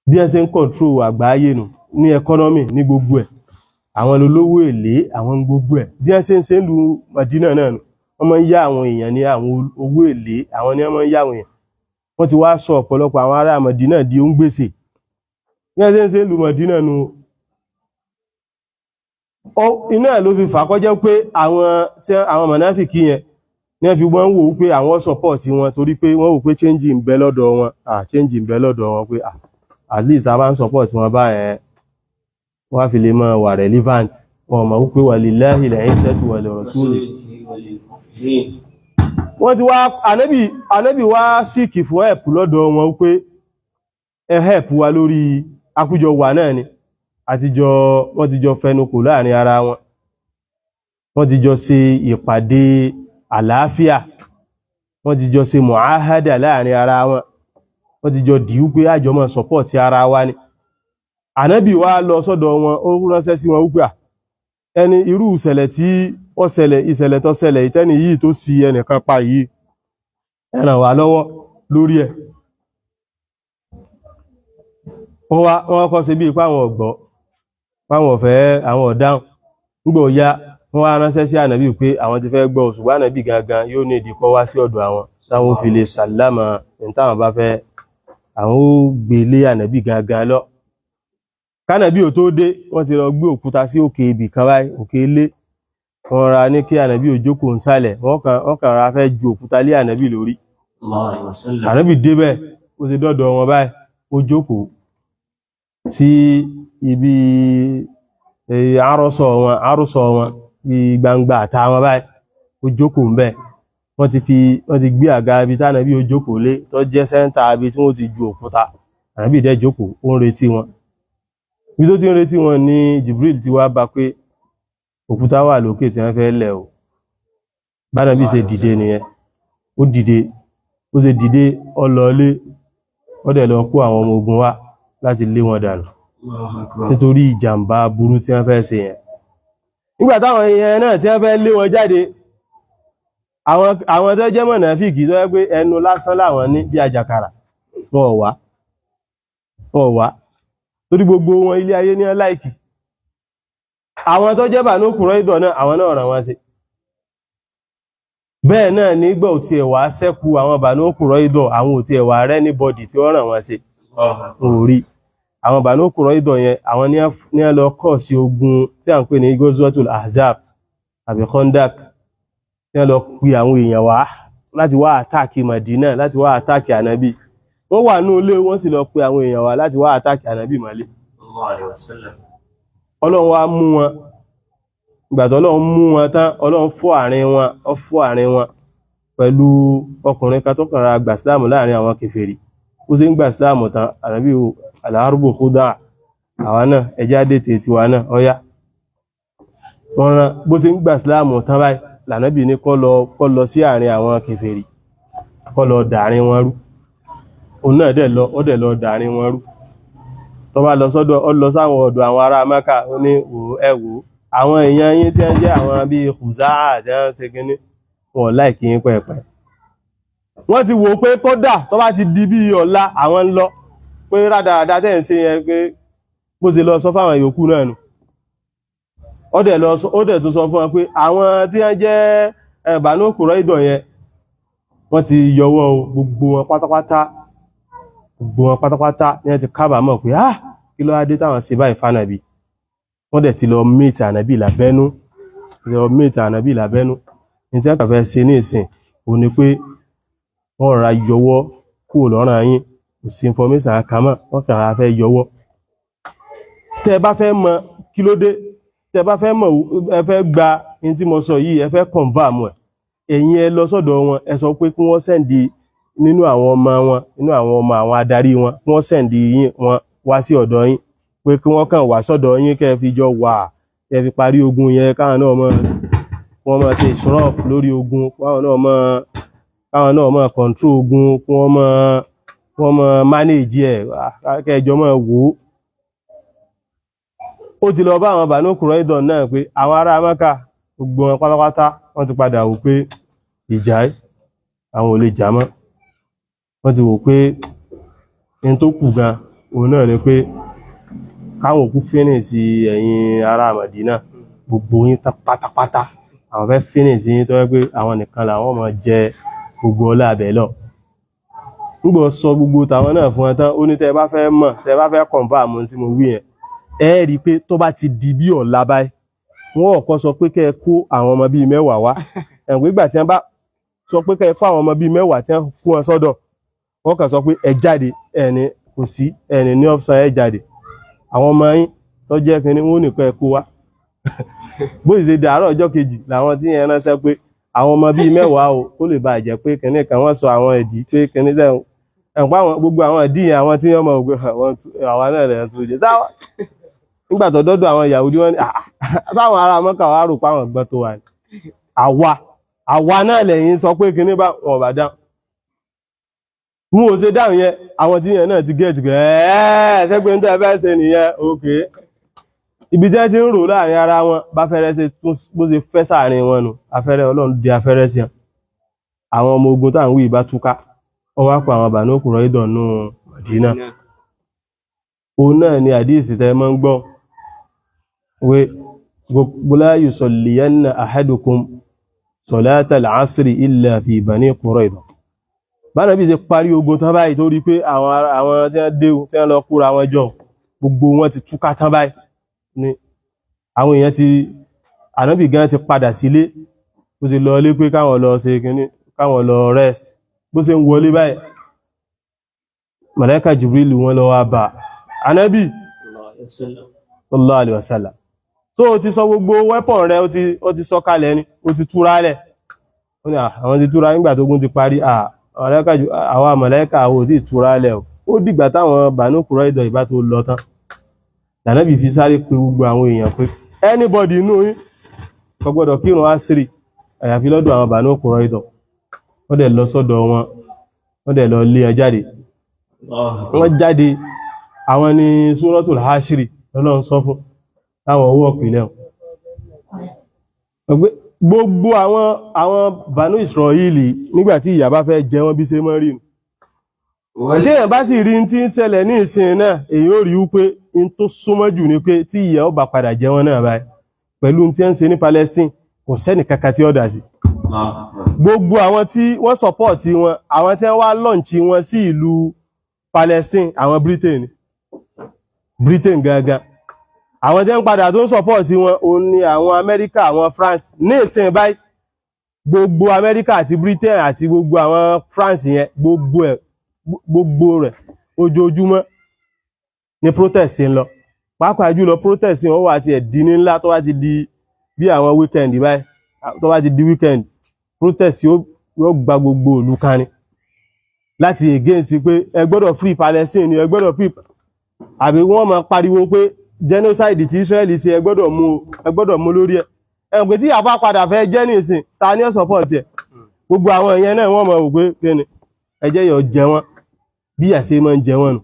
Bí ẹ ṣe ń control àgbáyé nù ní economy ní gbogbo ẹ̀, àwọn olówó èlé àwọn gbogbo ẹ̀, bí ẹ ṣe ń ṣe ń lu Madina náà nù, wọ́n máa ń yá àwọn èèyàn ní àwọn owó èlé, àwọn ni wọ́n máa ń yá àwọn èèyàn. Wọ́n ti wá sọ ọ̀pọ̀lọpọ̀ àwọn ará Madina di òǹgbèsè. Bí ẹ ṣe ń ṣe ń lu Madina nù, iná ló fi fà kọjá pé àwọn mọ̀náfìkì yẹn ní wọ́n fi wọ́n wò pé àwọn support wọn torí pé wọ́n wò pé change ń bẹ lọ́dọ̀ wọn, change ń bẹ lọ́dọ̀ wọn pé at least a bá ń support wọn báyẹn wọ́n á fi lè máa wà relevant, wọn mọ̀ wípé walillahi al-izzatu wa li rasuli. Wọ́n ti wá ànábì wá síkì fún help lọ́dọ̀ wọn wípé ẹ help wa lórí àkójọ wà náà ni, wọ́n ti jọ fẹnukò láàrin ara wọn, wọ́n ti jọ ṣe ìpàdé àlàáfíà, wọ́n ti jọ ṣe muahada láàrin ara wọn, wọ́n ti jọ dìú pé àjọ mọ́ support ara wa ni. Ànábì wá lọ sọ́dọ̀ wọn, ó ránṣẹ́ sí wọn wípé ẹni irú ìṣẹ̀lẹ̀ tí ó ṣẹlẹ̀, ìṣẹ̀lẹ̀ tó ṣẹlẹ̀ ìtẹ́ni yìí tó sì ẹnìkan pa yìí, ẹ ràn wá lọ́wọ́ lórí ẹ̀. Wọ́n kọ́ sí bí ipá àwọn ọ̀gbọ́, páwọn ọ̀fẹ́ àwọn ọ̀dáhùn. Nígbà ó yá, wọ́n wá ránṣẹ́ sí ànábì pé àwọn ti fẹ́ gbọ́, ṣùgbọ́n ànábì gangan yóò ní ìdíkọ́ wá sí ọ̀dọ̀ àwọn táwọn fi lè sàlámà ní táwọn bá fẹ́, àwọn ó gbé lé ànábì gangan lọ. Kánàbí ò tó dé, wọ́n ti lọ gbé òkúta sí òkè ibì kan báyìí, òkè ilé. Wọ́n ra ní kí ànábì ò jókòó nsàlẹ̀, wọ́n kàn ra fẹ́ ju òkúta lé ànábì lórí. Ànábì débẹ̀, ó ti dọ́dọ̀ wọn báyìí, ó jókòó sí ibi àrùsọ wọn bí gbangba àta wọn báyìí, ó jókòó ńbẹ̀. Wọ́n ti gbé àga ibi tánàbí ó jókòó lé tó jẹ́ sẹ́ńtà ibi tí wọ́n ti ju òkúta. Ànábì dẹ̀ jókòó, ó ń retí wọn. Ibi tó ti ń retí wọn ní Jibril ti wá bá pé òkúta wà lókè tí wọ́n fẹ́ lẹ̀ o. Bánàbí ṣe dìde nìyẹn, ó dìde, ó ṣe dìde, ó lọ lé, ó dẹ̀ lọ kó àwọn ọmọ ogun wá láti lé wọn dànù nítorí ìjàmbá burú tí wọ́n fẹ́ ṣe yẹn. Nígbà táwọn èèyàn náà tí wọ́n fẹ́ lé wọn jáde, àwọn tó jẹ́ mọ̀nàfíkì tó yẹ pé ẹnu lásán láwọn ní bí àjàkàrà, wọn ò wá torí gbogbo wọn ilé ayé ní láìkì. Àwọn tó jẹ́ Banu Qurayza náà, àwọn náà ràn wọ́n sí. Bẹ́ẹ̀ náà nígbà ò tiẹ̀ wá ṣẹ́kù àwọn Banu Qurayza, àwọn ò tiẹ̀ wá rẹ́ ní bọ́dì tí ó ràn wọ́n sí. Orí àwọn Banu Qurayza yẹn, àwọn ní a lọ kọ́ sí ogun tí a ń pè ní Ghazwatul Ahzab àbí Khandak, ní a lọ pè àwọn èèyàn wá láti wá àtàkì Madina, láti wá àtàkì ànábì. Wọ́n wà ní ilé, wọ́n sì lọ pè àwọn èèyàn wá láti wá àtàkì ànábì mọ́lé. Ọlọ́run wá mú wọn, ìgbà tí Ọlọ́run mú wọn tán, Ọlọ́run fọ́ àárín wọn pẹ̀lú ọkùnrin kan tó kàn ra gbà sílámù láàrin àwọn kèfèrí. Ó sì ń gbà sílámù tán, ànábì al-harbu khuda', àwọn náà ẹjá dètè tiwa náà ọyá. Wọ́n rán bó sì ń gbà sílámù tán báyìí, lànábì ní kó lọ sí àárín àwọn kèfèrí, kó lọ dàárín wọn rú. Òun náà dẹ̀ lọ dàárín wọn rú. Tó bá lọ sọ́dọ̀, ó lọ sáwọn ọ̀dọ̀ àwọn ará Mákà, ó ní ẹ wò àwọn èèyàn yín tí wọ́n jẹ́ àwọn bíi Khuza'a tí wọ́n ṣe kíní, wọn láìkí yín pẹ́ẹ̀pẹ́. Wọ́n ti wò pé kódà tó bá ti di bí ọ̀la àwọn ń lọ, pé rádaràdá tẹ́ ń ṣe yẹn pé bó ṣe lọ sọ fáwọn yòókù náà nù. Ó dẹ̀ tún sọ fún wọn pé àwọn tí wọ́n jẹ́ Banu Qurayza yẹn, wọ́n ti yọwọ́ gbogbo wọn pátápátá ní wọ́n ti kábàámọ̀ pé kí ló dé táwọn ṣe báyìí fánàbí. Wọ́n dẹ̀ ti lọ mẹ́tì ànábì lábẹ́nú, ní tí wọ́n kàn fẹ́ ṣe ní ìsìn ò ní pé wọ́n ra yọwọ́ kúrò lọ́rùn yín kò sí information àkámọ́ wọ́n kàn ra fẹ́ yọwọ́. Tẹ́ bá fẹ́ mọ̀ kí ló dé, tẹ́ bá fẹ́ mọ̀ ẹ fẹ́ gba in tí mo sọ yìí, ẹ fẹ́ confirm ẹ̀, ẹ̀yin ẹ lọ sọ́dọ̀ wọn, ẹ sọ pé kí wọ́n sẹ́ndì nínú àwọn ọmọ wọn, nínú àwọn ọmọ àwọn adarí wọn, kí wọ́n sẹ́ndì yín wọn wá sí ọ̀dọ̀ yín, pé kí wọ́n kàn wá sọ́dọ̀ yín kẹ́ fi jọ wà, kẹ́ fi parí ogun yẹn, káwọn náà wọ́n máa ṣe ìṣúrọ̀f lórí ogun, káwọn náà máa control ogun, kí wọ́n máa manage ẹ̀, kẹjọ máa wò ó. Ó ti lọ bá àwọn Banu Qurayza náà pé àwọn ará Mákà gbogbo wọn pátápátá wọ́n ti padà wò pé ìjà àwọn ò lè jà mọ́. Wọ́n ti wò pé in tó kù gan òun náà ni pé káwọn òkú finish ẹ̀yin ará Mádínà gbogbo yín pátápátá, àwọn fẹ́ finish yín tó yẹ pé àwọn nìkan làwọn máa jẹ gbogbo ọlá abẹ lọ. Nígbà sọ gbogbo tàwọn náà fún wọn tán, ó ní tẹ́ bá fẹ́ mọ̀, tẹ́ bá fẹ́ confirm tí mo wí yẹn, ẹ rí pé tó bá ti di bí ọ̀la báyìí wọ́n ọ̀kọ́ sọ pé kẹ́ kó àwọn ọmọ bíi 10 wá. Ẹ̀wọ̀n ìgbà tí wọ́n bá sọ pé kẹ́ kó àwọn ọmọ bíi 10 tí wọ́n kó wọn sọ́dọ̀, wọ́n kàn sọ pé ẹ jáde, ẹni kò sí ẹni ní option ẹ jáde, àwọn ọmọ yín tó jẹ́ kínní wọ́n ní kẹ́ kó wá. Bó ṣe dàárọ̀ ọjọ́ kejì làwọn tí yẹn ránṣẹ́ pé àwọn ọmọ bíi 10 o, kó lè bàa jẹ́ pé kínní kan wọ́n sọ àwọn ìdí pé kínní sẹ́wọ̀n ẹ̀pọ̀ àwọn gbogbo àwọn ìdí yẹn àwọn tí wọ́n mọ̀ ògbé àwọn náà rẹ̀ tó jẹ́ sáwọ́. Nígbà tó dọ́dọ̀ àwọn Yahudi wọ́n ní táwọn ará Mọ́kà wá rò páwọn gbọ́n tó wà ní àwa náà lẹ́yìn sọ pé kínní bá wọn bá dáhùn. Mú ò ṣe dáhùn yẹn àwọn tí yẹn náà ti gẹ́ẹ̀tì pé ṣẹ́gbẹ́ ń tẹ́ fẹ́ ṣe nìyẹn, òkè. Ibi tí wọ́n ti ń rò láàrin ara wọn bá fẹ́rẹ́ ṣe bó ṣe fẹ́ sáàrin wọn nù, afẹ́rẹ́ Ọlọ́run di afẹ́rẹ́ sí wọn. Àwọn ọmọ ogun táwọn wí ìbá túká, ó wá pa àwọn Banu Qurayza nù Mádínà. Òun náà ni àdíìsì tẹ́ mọ́ ń gbọ́ wé la yusalliyanna ahadukum salata al-asri illa fi Bani Qurayza. Bára bí ṣe parí ogun tán báyìí tó rí pé àwọn tí wọ́n dé tí wọ́n lọ kóra wọn jọ gbogbo wọn ti túká tán báyìí ni àwọn èèyàn ti Ànábì gan ti padà sílé, ó ti lọ lé pé káwọn lọ ṣe kíní, káwọn lọ rest. Bó ṣe ń wọlé báyìí Màláíkà Jibril wọn lọ wá bá Ànábì sallallahu alaihi wasallam. So ó ti sọ gbogbo weapon rẹ̀ ó ti sọ kalẹ̀ ni, ó ti túra lẹ̀. Ó ní àwọn ti túra nígbà tó gún ti parí, àwọn Màláíkà àwọn ò tí túra lẹ̀ o. Ó dìgbà táwọn Banu Qurayza ìbá tó lọ tán. Ànábì fi sáré pé gbogbo àwọn èèyàn pé anybody inú yín kò gbọdọ̀ kírun àsírì àyàfi lọ́dọ̀ àwọn Banu Qurayza. Wọ́n dẹ̀ lọ sọ́dọ̀ wọn, wọ́n dẹ̀ lọ lé wọn jáde. Wọ́n jáde, àwọn ni Surotul Hashri Ọlọ́run sọ fún láwọn owó ọ̀pìnlẹ̀. Gbogbo àwọn Banu Israeli nígbàtí ìyà bá fẹ́ jẹ wọ́n bí ṣe mọ́ rí nù. Tí èyàn bá sì rí tí ń ṣẹlẹ̀ ní ìsìn náà, èyí ó rí wípé in tó súnmọ́ jù ní pé tí ìyà ó bá padà jẹ wọ́n náà báyìí pẹ̀lú tí ń ṣe ní Palestine kò sẹ́ni kankan tí ó dá sí. Gbogbo àwọn tí wọ́n sọpọ́ọ̀tì wọn, àwọn tí wọ́n wá lọ́ǹchì wọn sí ìlú Palestine, àwọn Britain gangan. Àwọn tí wọ́n padà tó ń sọpọ́ọ̀tì wọn ó ní àwọn Amẹ́ríkà, àwọn France. Ní ìsìn báyìí gbogbo Amẹ́ríkà àti Britain àti gbogbo àwọn France yẹn gbogbo rẹ̀ ojoojúmọ́ ni protest ń lọ. Pàápàá jùlọ protest wọn wà ti ẹ̀dí ní ńlá tó bá ti di bí àwọn weekend báyìí, tó bá ti di weekend protest yóò gba gbogbo ìlú kan ni láti against pé ẹ gbọ́dọ̀ free Palestine ni, ẹ gbọ́dọ̀ free, àbí wọ́n máa pariwo pé genocide tí Israeli ṣe ẹ gbọ́dọ̀ mú lórí ẹ̀. Ẹ̀wọ̀n pé tí àbá padà fẹ́ jẹ́ ní ìsìn ta ní ó support ẹ̀, gbogbo àwọn èèyàn náà wọ́n máa wò pé kíni ẹjẹ́ yọ jẹ wọ́n bí ìyà ṣe máa ń jẹ wọ́n nù.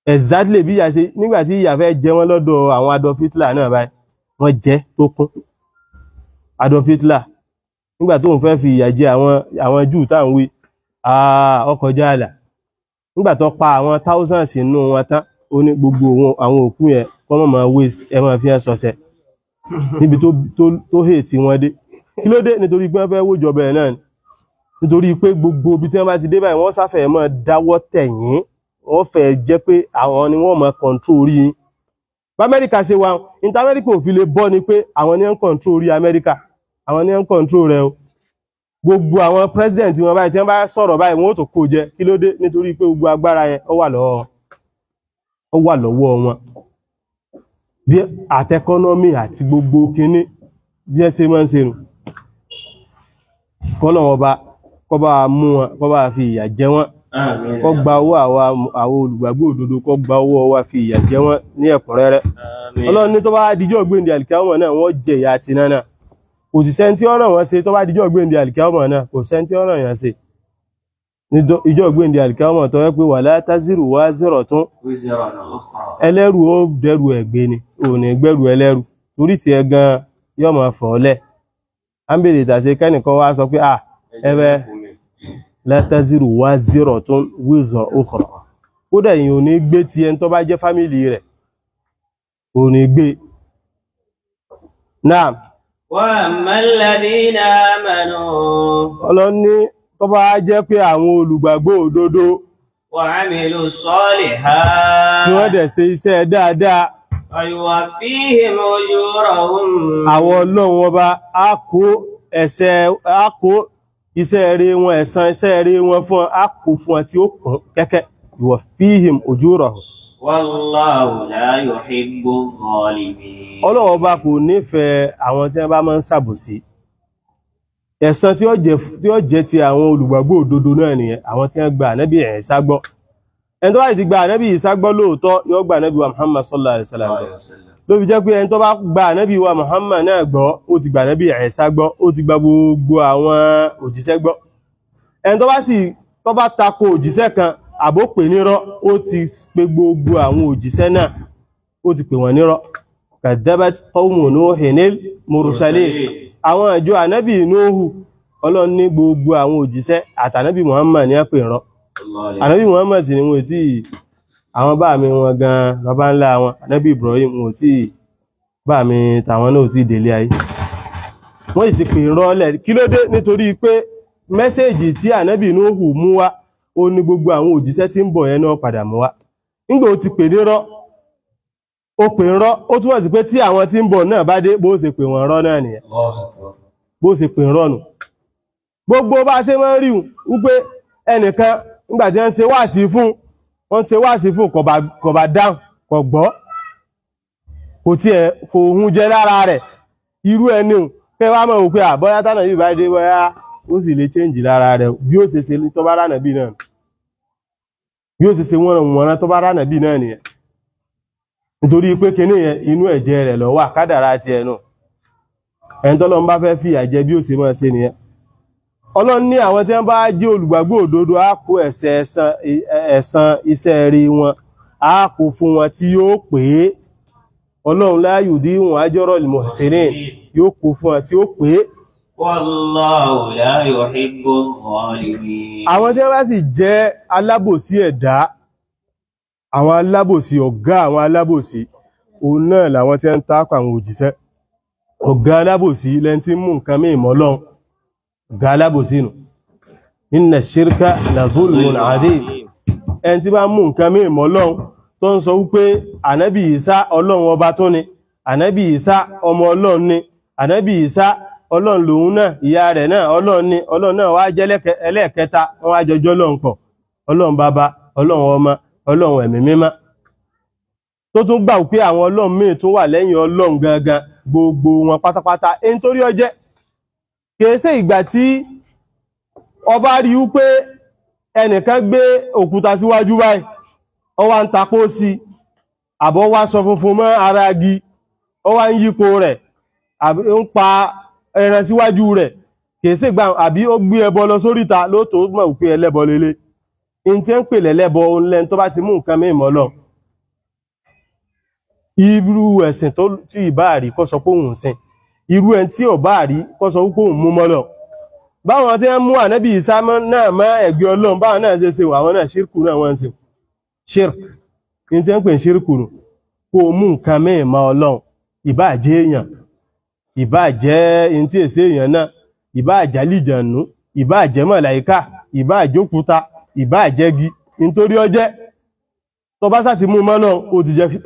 Exactly bí ìyà ṣe nígbàtí ìyà fẹ́ jẹ wọ́n lọ́dọ̀ àwọn Adolf Hitler náà báyìí wọ́n jẹ́ tó kún. Adolf Hitler nígbà tó ń fẹ́ fi ìyà jẹ àwọn Júù táwọn wí ọkọ̀ jáàlà, nígbà tó pa àwọn thousands nínú wọn tán ó ní gbogbo àwọn òkú yẹn kọ́ mọ̀ waste ẹ máa fi ẹ́ sọ̀sẹ̀ níbi tó hate wọn dé. Kí ló dé? Nítorí pé wọ́n fẹ́ wó jọba ẹ̀ náà ni, nítorí pé gbogbo ibi tí wọ́n bá ti dé báyìí wọ́n sáfẹ́ mọ́ dáwọ́ tẹ̀yìn, wọ́n fẹ́ jẹ́ pé àwọn ni wọ́n mọ̀ control orí yín. Bá Amẹ́ríkà ṣe wà ní Amẹ́ríkà ò fi lè bọ́ ni pé àwọn ni wọ́n control orí Amẹ́ríkà, àwọn ni wọ́n control rẹ̀ o. gbogbo àwọn president wọn báyìí tí wọ́n bá sọ̀rọ̀ báyìí wọ́n ó tó kó jẹ kí ló dé nítorí pé gbogbo agbára yẹn ó wà lọ́wọ́ wọn bí àtẹkọ́nọ́mì àti gbogbo kinní bí ẹ ṣe máa ń ṣe nù kọ́lọ̀wọ́n bá kọ́ bá mú wọn kọ́ bá fi ìyà jẹ wọ́n kọ́ gba owó àwọn olùgbàgbọ́ òdodo kọ́ gba owó wa fi ìyà jẹ wọ́n ní ẹ̀kúnrẹ́rẹ́ Ọlọ́run ní tó bá dijọ́ gbéǹde àlìkíyámọ̀ náà wọ́n jẹ ìyà àti náà kò sì sẹ́ni tí ó ràn wọ́n ṣe tó bá dijọ́ gbéǹde àlìkíyámọ̀ náà kò sẹ́ni tí ó ràn yàn ṣe ní ìjọ́ gbéǹde àlìkíyámọ̀ tó yẹ pé wala taziru waziratun ẹlẹ́rù ó dẹrù ẹ̀gbẹ́ ni ò ní gbẹ́rù ẹlẹ́rù torí ti ẹ gan yóò máa fọ̀ ọ́ lẹ̀ ámbèlè tàṣe kẹ́nìkan wá sọ pé ẹbẹ́ la taziru waziratun wizra ukhra kódà èyàn ò ní gbé ti ẹni tó bá jẹ́ fámìlì rẹ̀ ò ní gbé náà wa ammal ladina amanu ọlọ́ni tó bá jẹ́ pé àwọn olùgbàgbọ́ òdodo wa amilu salihat tí wọ́n dẹ̀ ṣe iṣẹ́ dáadáa ayuwaffihim ujurahum àwọn ọlọ́run ọba á kó iṣẹ́ rere wọn ẹ̀san iṣẹ́ rere wọn fún á kó fún wọn tí ó kún kẹ́kẹ́ yuwaffihim ujurahum wallahu la yuhibbu zalimin ọlọ́run ọba kò nífẹ̀ẹ́ àwọn tí wọ́n bá máa ń ṣàbòsí ẹ̀san tí ó jẹ́ ti àwọn olùgbàgbọ́ òdodo náà nìyẹn àwọn tí wọ́n gba ànábì Ìsá gbọ́ ẹni tó bá ti gba ànábì Ìsá gbọ́ lóòótọ́ yóò gba ànábì wa Muhammad sallallahu alaihi wasallam ló fi jẹ́ pé ẹni tó bá gba ànábì wa Muhammad náà gbọ́ ó ti gba ànábì Ìsá gbọ́ ó ti gba gbogbo àwọn òjíṣẹ́ gbọ́ ẹni tó bá tako òjíṣẹ́ kan àbó pè nírọ́ ó ti pe gbogbo àwọn òjíṣẹ́ náà ó ti pè wọ́n nírọ́ kadhabat qawmu Nuhinil mursalin àwọn ìjọ ànábì Nuhu Ọlọ́run ní gbogbo àwọn òjíṣẹ́ àtànábì Muhammad ní á pè rán ànábì Muhammad sì ni wọ́n tí àwọn bá mi wọn gan bàbá ńlá wọn ànábì Ibrahim wọ́n tí bá mi tàwọn náà tí délé ayé wọ́n sì ti pè rọ́lẹ̀ kí ló dé nítorí pé mẹ́sẹ̀jì tí ànábì Nuhu mú wá ó ní gbogbo àwọn òjíṣẹ́ tí ń bọ̀ yẹn náà padà mú wá nígbà ó ti pè ní rọ́ ó pè ń rọ́ ó túnmọ̀ sí pé tí àwọn tí ń bọ̀ náà bá dé bó ṣe pè wọ́n rọ́ náà nìyẹn bó ṣe pè ń rọ́nu gbogbo bá ṣe máa ń rí wípé ẹnìkan nígbà tí wọ́n ṣe wáàsí fún kò bá dáhùn kò gbọ́ kò tiẹ̀ kò hun jẹ lára rẹ̀ irú ẹni pé wá mọ̀ wípé àbọ́yá tánà yìí bá dé bọ́yá ó sì lè change lára rẹ̀ bí ó ṣe ṣe tó bá ránà bí náà bí ó ṣe ṣe wọ́n tó bá ránà bí náà nìyẹn nítorí pé kíní yẹn inú ẹ̀jẹ̀ rẹ̀ ló wà kádàrá ti ẹnu ẹni tọ́lọ́run bá fẹ́ fìyà jẹ bí ó ṣe máa ṣe nìyẹn Ọlọ́run ní àwọn tí wọ́n bá jẹ́ olùgbàgbọ́ òdodo á kó ẹ̀san iṣẹ́ rí wọn á kó fún wọn tí yóò pé Ọlọ́run la yudi'u ajral muhsinin yóò kó fún wọn tí ó pé wallahu la yuhibbu zalimin àwọn tí wọ́n bá sì jẹ́ alábòsí ẹ̀dá àwọn alábòsí ọ̀gá àwọn alábòsí òun náà làwọn tí ń tako àwọn òjíṣẹ́ ọ̀gá alábòsí lẹ́ni tí mú nǹkan mí ìmọ̀ Ọlọ́run ọ̀gá alábòsí nù inna shirka la zulmun adhim ẹni tí bá mú nǹkan mí ìmọ̀ Ọlọ́run tó ń sọ wípé ànábì Ìsá Ọlọ́run ọba tó ni ànábì Ìsá ọmọ Ọlọ́run ni ànábì Ìsá Ọlọ́run lòun náà ìyá rẹ̀ náà Ọlọ́run ni Ọlọ́run náà wá jẹ́ ẹlẹ́ẹ̀kẹta wọ́n wá jọjọ́ Ọlọ́run pọ̀ Ọlọ́run bàbá Ọlọ́run ọmọ Ọlọ́run ẹ̀mí mímọ́ tó tún gbà pé àwọn Ọlọ́run míì tún wà lẹ́yìn Ọlọ́run gangan gbogbo wọn pátápátá èyí torí ọjẹ́ kèése ìgbà tí ọba rí wípé ẹnìkan gbé òkúta síwájú báyìí ó wá ń tapó sí àbọ̀ wá sọ funfun mọ́ ara igi ó wá ń yípo rẹ̀ àbí ń pa ẹran síwájú rẹ̀ kèése ìgbà àbí ó gbé ẹbọ lọ sóríta ló tó mọ̀ wípé ẹlẹ́bọ lélẹ̀ in tí ń pè lẹ́lẹ́bọ onílẹ̀ tó bá ti mú nǹkan mí mọ́ lọ irú ẹ̀sìn tí ìbá rí kó sọ pé òun sìn irú ẹni tí ò bá rí kó sọ pé òun mú mọ́ lọ báwọn tí wọ́n mú ànábì Ìsá náà mọ́ ẹ̀gbẹ́ Ọlọ́run báwọn náà ṣe àwọn náà ṣírkù náà wọ́n ṣe ṣírk in tí ń pè ṣírkù nù kó mú nǹkan mí mọ́ Ọlọ́run ìbá jẹ́ èèyàn ìbá jẹ́ in tí èsè èèyàn náà ìbá àjálìjànú ìbá jẹ́ màláíkà ìbá àjókúta ìbá àjẹ́gi nítorí ọjẹ́ tó bá sáti mú mọ́nà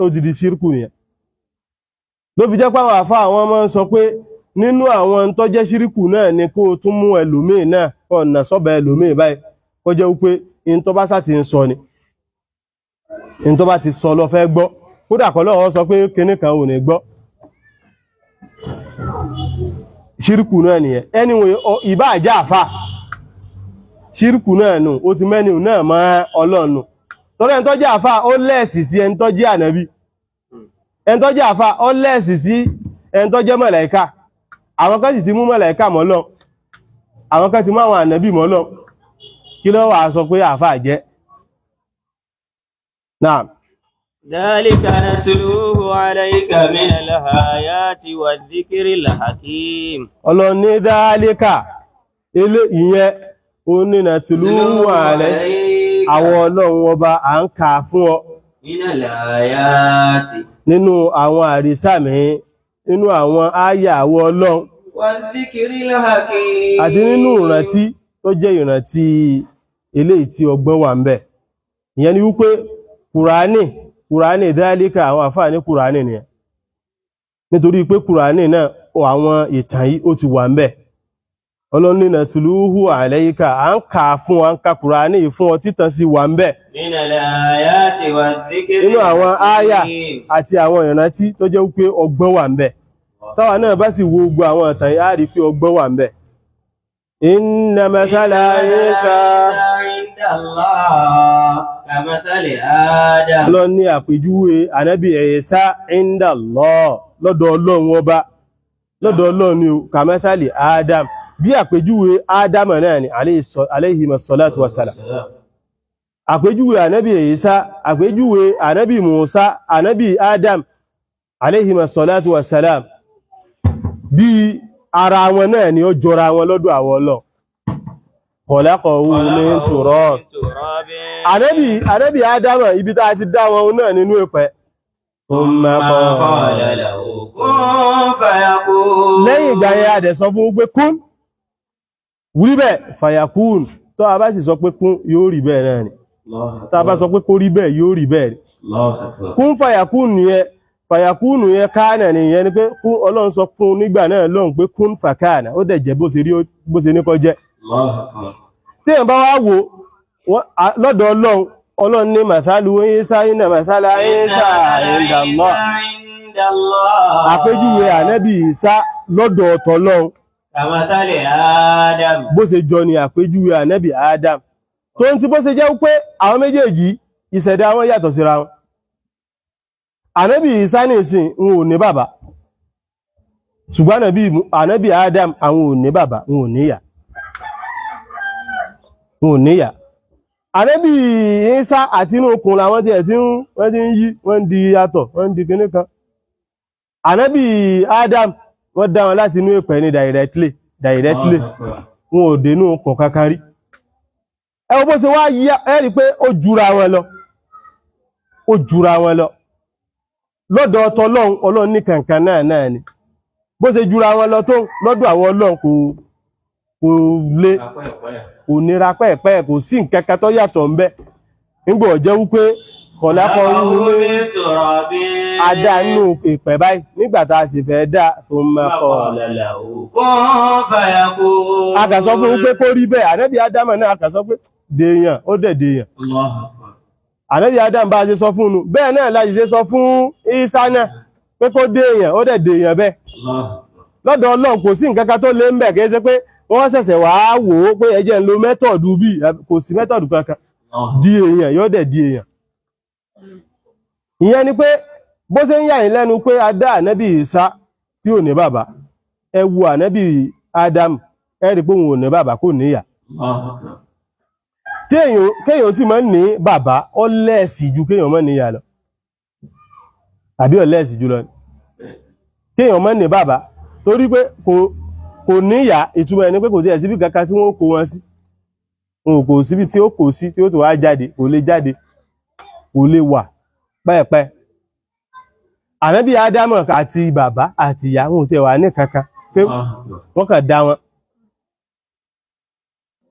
ó ti di ṣírkù nìyẹn ló fi jẹ́ pàwọn àfá àwọn ọmọ ń sọ pé nínú àwọn tó jẹ́ ṣíríkù náà ni kó tún mú ẹlòmíì náà ọ̀nà sọ́bẹ̀ ẹlòmíì báyìí kó jẹ́ wípé in tó bá sá ti ń sọ ni in tó bá ti sọ lọ fẹ́ gbọ́ kódà kọ́ lọ́wọ́ sọ pé kinní kan ò ní gbọ́ ṣíríkù náà nìyẹn anyway ìbá àjá àfà ṣíríkù náà nù ó ti mẹ́ni náà mọ́ ọlọ́nu torí ẹni tó jẹ́ àfà ó lẹ́ẹ̀sì sí ẹni tó jẹ́ ànábì ẹni tó jẹ́ àfà ó lẹ́ẹ̀sì sí ẹni tó jẹ́ màláíkà àwọn kan sì ti mú màláíkà mọ́lọ́ àwọn kan ti mú àwọn ànábì mọ́lọ́ kí ló wà sọ pé àfà jẹ́ náà ذلك نتلوه عليك من الآيات والذكر الحكيم Ọlọ́run ní dáálíkà ilé ìyẹn onínà tìlú wà lẹ́ àwọn Ọlọ́run ọba à ń kà fún ọ من الآيات nínú àwọn àrísàmì nínú àwọn áyà àwọ Ọlọ́run والذكر الحكيم àti nínú ìrántí tó jẹ́ ìrántí eléyìí tí ọgbọ́n wà ń bẹ̀ ìyẹn ni wípé Kùránì dáálíkà àwọn àfáà ní Kùránì nìyẹn nítorí pé Kùránì náà àwọn ìtàn yìí ó ti wà ń bẹ̀ Ọlọ́run ní natluhu alayka à ń kà fún wa ń ka Kùránì fún ọ títàn sí wà ń bẹ̀ من الآيات والذكر nínú àwọn áyà àti àwọn ìrántí tó jẹ́ wípé ọgbọ́n wà ń bẹ̀ táwa náà bá sì wo gbogbo àwọn ìtàn yìí á rí pé ọgbọ́n wà ń bẹ̀ inna mathala Isa عند الله كمثل آدم Ọlọ́run ní àpèjúwe ànábì Ìsá inda Allah lọ́dọ̀ Ọlọ́run ọba lọ́dọ̀ Ọlọ́run ni kàmẹ́sàlì Adam bí àpèjúwe Adam náà ni alayhi salatu wassalam àpèjúwe ànábì Ìsá àpèjúwe ànábì Musa ànábì Adam alayhi salatu wassalam bí ara wọn náà ni ó jọra wọn lọ́dọ̀ àwọn Ọlọ́run khalaqahu min turab ànábì Adam ibi tá ti dá wọn náà nínú ẹ̀pẹ̀ lẹ́yìn ìgbà yẹn a dẹ̀ sọ fún pé kún wí bẹ́ẹ̀ fàyàkún tó a bá sì sọ pé kún yóò rí bẹ́ẹ̀ náà ni tó a bá sọ pé kó rí bẹ́ẹ̀ yóò rí bẹ́ẹ̀ kún fàyàkún yẹn káànà nìyẹn ni pé kún Ọlọ́run sọ fún nígbà náà lọ́hùn pé kún fàkáànà ó dẹ̀ jẹ́ bó ṣe ní kó jẹ́ tí èèyàn bá wá wò lọ́dọ̀ Ọlọ́run ní màsálù Ìsá iná màsálà Ìsá inda Allah àpèjúwe ànábì Ìsá lọ́dọ̀ ọ̀tọ̀lọ́run kàmátàlẹ̀ Adam bó ṣe jọ ni àpèjúwe ànábì Adam tó ń ti bó ṣe jẹ́ pé àwọn méjèèjì ìṣẹ̀dá wọn yàtọ̀ síra wọn ànábì Ìsá nìsìn wọn ò ní bàbá ṣùgbọ́n ànábì Adam àwọn ò ní bàbá wọn ò níyà ànábì Ìsá àti inú okùn làwọn tí ẹ̀ tí wọ́n ti ń yí wọ́n di yàtọ̀ wọ́n di kinní kan ànábì Adam wọ́n dá wọn láti inú ẹ̀pẹ̀ ní directly wọn ò dénú okùn kankan rí ẹ wo bó ṣe wá yá ẹ rí pé ó jura wọn lọ lọ́dọ̀ ọ̀tọ̀ Ọlọ́run ní kankan náà ni bó ṣe jura wọn lọ tó lọ́dọ̀ àwọn Ọlọ́run kò lé kò nira pẹ́ẹ̀pẹ́ kò sí nǹkankan tó yàtọ̀ ń bẹ nígbà ọjọ́ wípé kọ̀lákọ̀ adá nínú ìpẹ̀ báyìí nígbà tá a sì fẹ́ dá tó mẹ́kọ̀ akàsọ́ fún wípé kó rí bẹ́ẹ̀ ànábì Ádámù náà akàsọ́ pé dèèyàn ó dẹ̀ dèèyàn ànábì Ádámù bá ṣe sọ fún un bẹ́ẹ̀ náà láti ṣe sọ fún Ìsá náà pé kó dèèyàn ó dẹ̀ dèèyàn bẹ́ẹ̀ lọ́dọ̀ Ọlọ́run kò sí nǹkankan tó lé ń bẹ̀ kì í ṣe pé wọ́n ṣẹ̀ṣẹ̀ wá wò ó pé ẹjẹ́ ń lo mẹ́tọ̀dù bí kò sí mẹ́tọ̀dù kankan di èèyàn yóò dẹ̀ di èèyàn ìyẹn ni pé bó ṣe ń yà yín lẹ́nu pé a dá ànábì Ìsá tí ò ní bàbá ẹ wo ànábì Ádámù ẹ rí pé òun ò ní bàbá kò níyà kéèyàn sì máa ń ní bàbá ó lẹ́ẹ̀sì ju kéèyàn máa níyà lọ àbí ó lẹ́ẹ̀sì jù lọ kéèyàn máa ní bàbá torí pé kò níyà ìtumọ̀ ẹni pé kò sí ẹ̀síbí kankan tí wọ́n kó wọn sí wọn kò síbi tí ó kò sí tí ó tó wá jáde kò lè wà pẹ́ẹ̀pẹ́ ànábì Ádámù àti bàbá àti ìyá wọn tí wà ní kankan pé wọ́n kàn dá wọn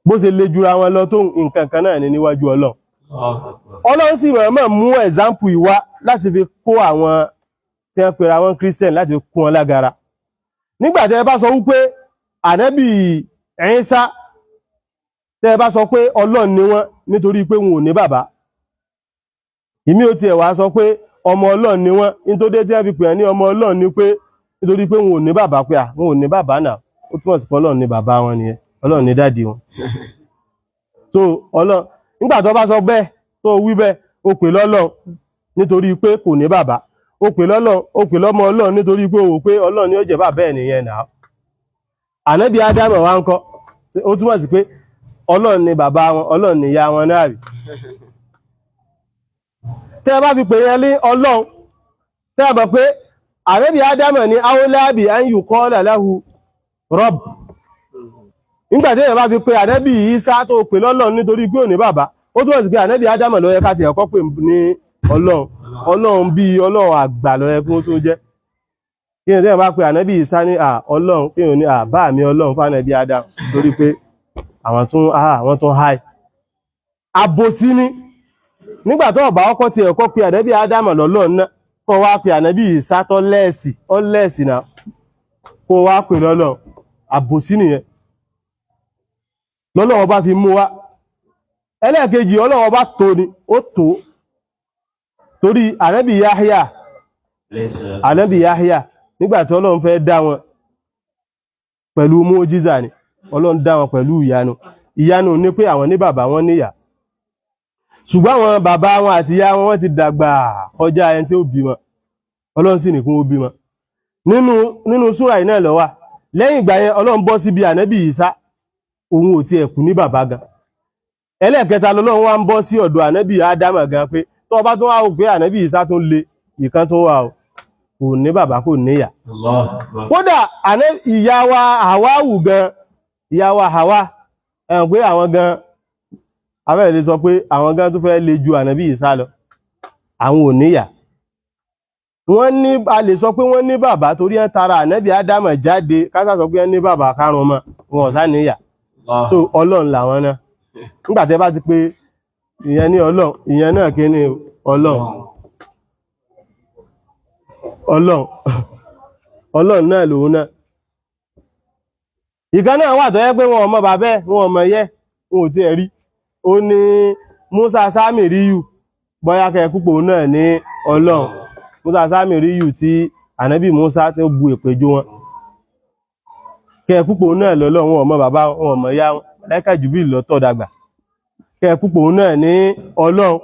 bó ṣe lè jura wọn lọ tó nǹkan kan náà ní níwájú Ọlọ́run sì mọ̀ọ́mọ̀ mú ẹ̀zámpù ìwá láti fi kó àwọn tí wọ́n pera wọn Christian láti fi kó wọn lágara nígbà tẹ́ bá sọ wípé ànábì Ìsá tẹ́ bá sọ pé Ọlọ́run ni wọ́n nítorí pé wọn ò ní bàbá, ìmí ò tiẹ̀ wá sọ pé ọmọ Ọlọ́run ni wọ́n nítorí tí wọ́n fi pè ní ọmọ Ọlọ́run ni pé nítorí pé wọn ò ní bàbá, pé wọn ò ní bàbá náà, ó túmọ̀ sí pé Ọlọ́run ni bàbá wọn nìyẹn, Ọlọ́run ni dádì wọn. So Ọlọ́run nígbà tó bá sọ bẹ́ẹ̀ tó wí bẹ́ẹ̀ ó pè lọ́lọ́run nítorí pé kò ní bàbá, ó pè lọ́lọ́run ó pè lọ́mọ Ọlọ́run nítorí pé ó wò pé Ọlọ́run ni ó jẹ́ bàbá ẹ̀ nìyẹn náà. Ànábì Ádámù wá ń kọ́, ó túmọ̀ sí pé Ọlọ́run ni bàbá wọn, Ọlọ́run ni ìyá wọn náà rí. Tẹ́ bá fi pè yẹn lé Ọlọ́run, tẹ́ bá pé ànábì Ádámù ní awolabi an yuqala lahu Rabb. Nígbà tí èèyàn bá fi pè ànábì Ìsá tó pè lọ́lọ́run nítorí pé ò ní bàbá, ó túmọ̀ sí pé ànábì Ádámù ló yẹ ká ti ẹ̀kọ́ pè ní Ọlọ́run, Ọlọ́run bí Ọlọ́run àgbà ló yẹ kó tó jẹ́. Kí ni tí èèyàn bá pè ànábì Ìsá ní Ọlọ́run, kí ni ní bá mi Ọlọ́run fún ànábì Ádámù torí pé àwọn tún háì. Àbòsí ni nígbà tó bá ọkọ̀ ti ẹ̀kọ́ pè ànábì Ádámù lọ́lọ́run náà, kó wá pè ànábì Ìsá tó lẹ́ẹ̀sì náà, kó wá pè lọ́lọ́run. Àbòsí nìyẹn lọ́lọ́run bá fi mú wá. Ẹlẹ́ẹ̀kejì Ọlọ́run bá tó ni, ó tó torí ànábì Yahya nígbà tí Ọlọ́run fẹ́ dá wọn pẹ̀lú mójízà ni, Ọlọ́run dá wọn pẹ̀lú ìyanu ní pé àwọn ní bàbá wọn níyà, ṣùgbọ́n àwọn bàbá wọn àti ìyá wọn ti dàgbà kọjá ẹni tí ó bímọ, Ọlọ́run sì ní kún ó bímọ. Nínú súrà yìí náà ló wà. Lẹ́yìn ìgbà yẹn Ọlọ́run bọ́ síbi ànábì Ìsá, òun ò tiẹ̀ kú ní bàbá gan. Ẹlẹ́ẹ̀kẹta lọ́lọ́run wá ń bọ́ sí ọ̀dọ̀ ànábì Ádámù gan pé tó bá tún wá wò pé ànábì Ìsá tún le ìkan tó wà o, kò ní bàbá kò níyà. Kódà ìyá wa Hàwáwù gan, ìyá wa Hàwá ẹ̀hùn pé àwọn gan afẹ́ lè sọ pé àwọn gan tó fẹ́ le ju ànábì Ìsá lọ, àwọn ò níyà. A lè sọ pé wọ́n ní bàbá torí ẹ̀ tara ànábì Ádámù jáde, kásà sọ pé wọ́n ní bàbá karùn-ún mọ́, wọn ò sá níyà. So Ọlọ́run làwọn náà. Nígbà tẹ́ bá ti pé ìyẹn ní Ọlọ́run, ìyẹn náà kí ní Ọlọ́run náà lòun náà. Ìkan náà wà tó yẹ pé wọn ò mọ bàbá ẹ̀, wọn ò mọ yẹ́, wọn ò tí ẹ̀ rí. Ó ní Musa Sámìríyù, bóyá kẹ́ púpọ̀ náà ní Ọlọ́run. Musa Sámìríyù tí ànábì Musa tí ó bu èpèjọ wọn. Kẹ́ púpọ̀ náà lọ́lọ́run, wọn ò mọ bàbá wọn ò mọ yá wọn, láìka jùbí lọ́tọ̀ dàgbà. Kẹ́ púpọ̀ náà ní Ọlọ́run.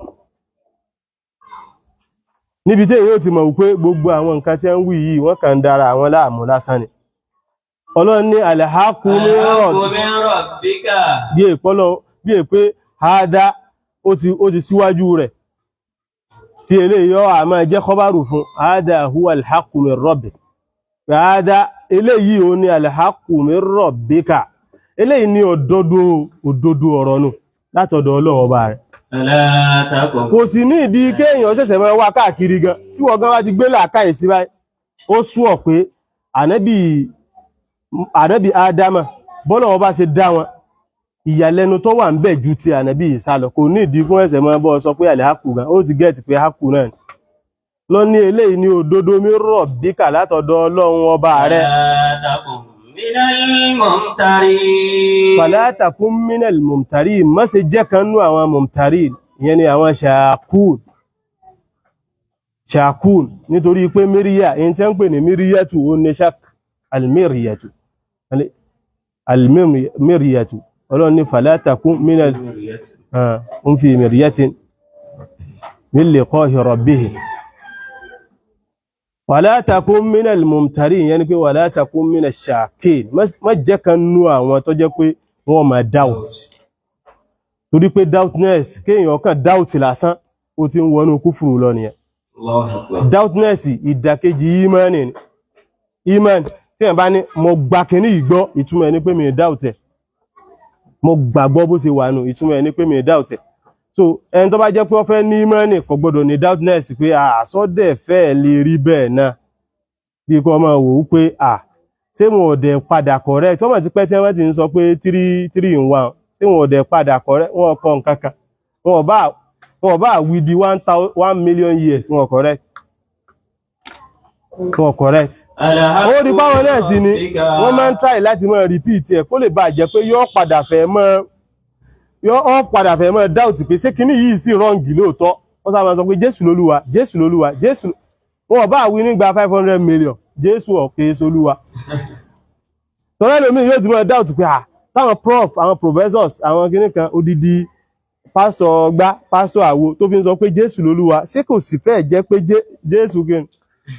Níbi tí èyí ó ti mọ̀ wípé gbogbo àwọn nǹkan tí ń wí yìí wọ́n kàn dára àwọn láàmú lásán ni. Ọlọ́run ní al-haqqu min rabbika, bí è pé hádá ó ti síwájú rẹ̀, tí eléyìí yọ́ àmá jẹ́ khabaru fún hádá huwa al-haqqu min rabbika. Hádá eléyìí ó ní al-haqqu min rabbika, eléyìí ní òdodo ọ̀rọ̀ nù látọ̀dọ̀ Ọlọ́run ọba rẹ̀. Kò sì ní ìdí kéèyàn ṣẹ̀ṣẹ̀ máa wá káàkiri gan, tí wọ́n gan wá ti gbé làákàyè sí báyìí. Ó súọ̀ pé ànábì Ádámù bọ́lọ̀ wọn bá ṣe dá wọn, ìyàlẹ́nu tó wà ń bẹ ju ti ànábì Ìsá lọ. Kò ní ìdí fún ẹ̀ṣẹ̀ máa bọ́ sọ pé àlẹ́hàkù gan, ó ti gẹ́ẹ̀tì pé hákù náà lọ ní eléyìí ní òdodo min rabbika látọ̀dọ̀ Ọlọ́run ọba rẹ̀. Fala takun minal mumtarin, má ṣe jẹ́ kan nú àwọn mumtarin, ìyẹn ni àwọn ṣàkún, nítorí pé míríyà, èyí tí ń pè ní míríyàtù ó ní ṣak almíríyàtù. Ọlọ́run ní fala takun minal fi miryatin min liqa'i rabbih. Wala takun minal mumtarin, yẹni pé wala takun minash shakin, má jẹ́ kan nú àwọn tó jẹ́ pé wọ́n máa doubt. Torí pé doubtness, kéèyàn kàn doubt lásán, ó ti ń wọnú kúfùrù lọ nìyẹn. Doubtness ìdàkejì imani ni. Imani tí ẹ̀ bá ní mo gbà kíní ìgbọ́, ìtumọ̀ ẹni pé mi doubt ẹ̀. Mo gbàgbọ́ bó ṣe wà nù, ìtumọ̀ ẹni pé mi doubt ẹ̀. So ẹni tó bá jẹ́ pé ó fẹ́ ní imani kò gbọdọ̀ ní doubtness pé àsọdẹ̀ fẹ́ lè rí bẹ́ẹ̀ náà. Bí kò máa wò ó pé ṣé wọn ò dẹ̀ padà correct, wọ́n mọ̀ ti pẹ́ tí wọ́n ti ń sọ pé 3 in 1, ṣé wọn ò dẹ̀ padà correct, wọn kọ nǹkan kan. Wọn bá wí di 1 million years wọn correct. wọn correct ó rí báwọn náà sí ni wọ́n máa ń try láti máa repeat ẹ̀ kó lè bá jẹ́ pé yóò padà fẹ́ mọ́ doubt pé ṣé kíní yìí sí wrong lóòótọ́ wọ́n sábà sọ pé Jésù lolúwa Jésù lolúwa Jésù wọn bá wí nígbà 500 million Jésù ọ̀kẹ́ solúwa tọ́lá lómi yóò ti máa doubt pé táwọn prof àwọn professors àwọn kíní kan odidi pásítọ̀ gbá pásítọ̀ àwo tó fi ń sọ pé Jésù lolúwa ṣé kò sì fẹ́ jẹ́ pé Jésù kí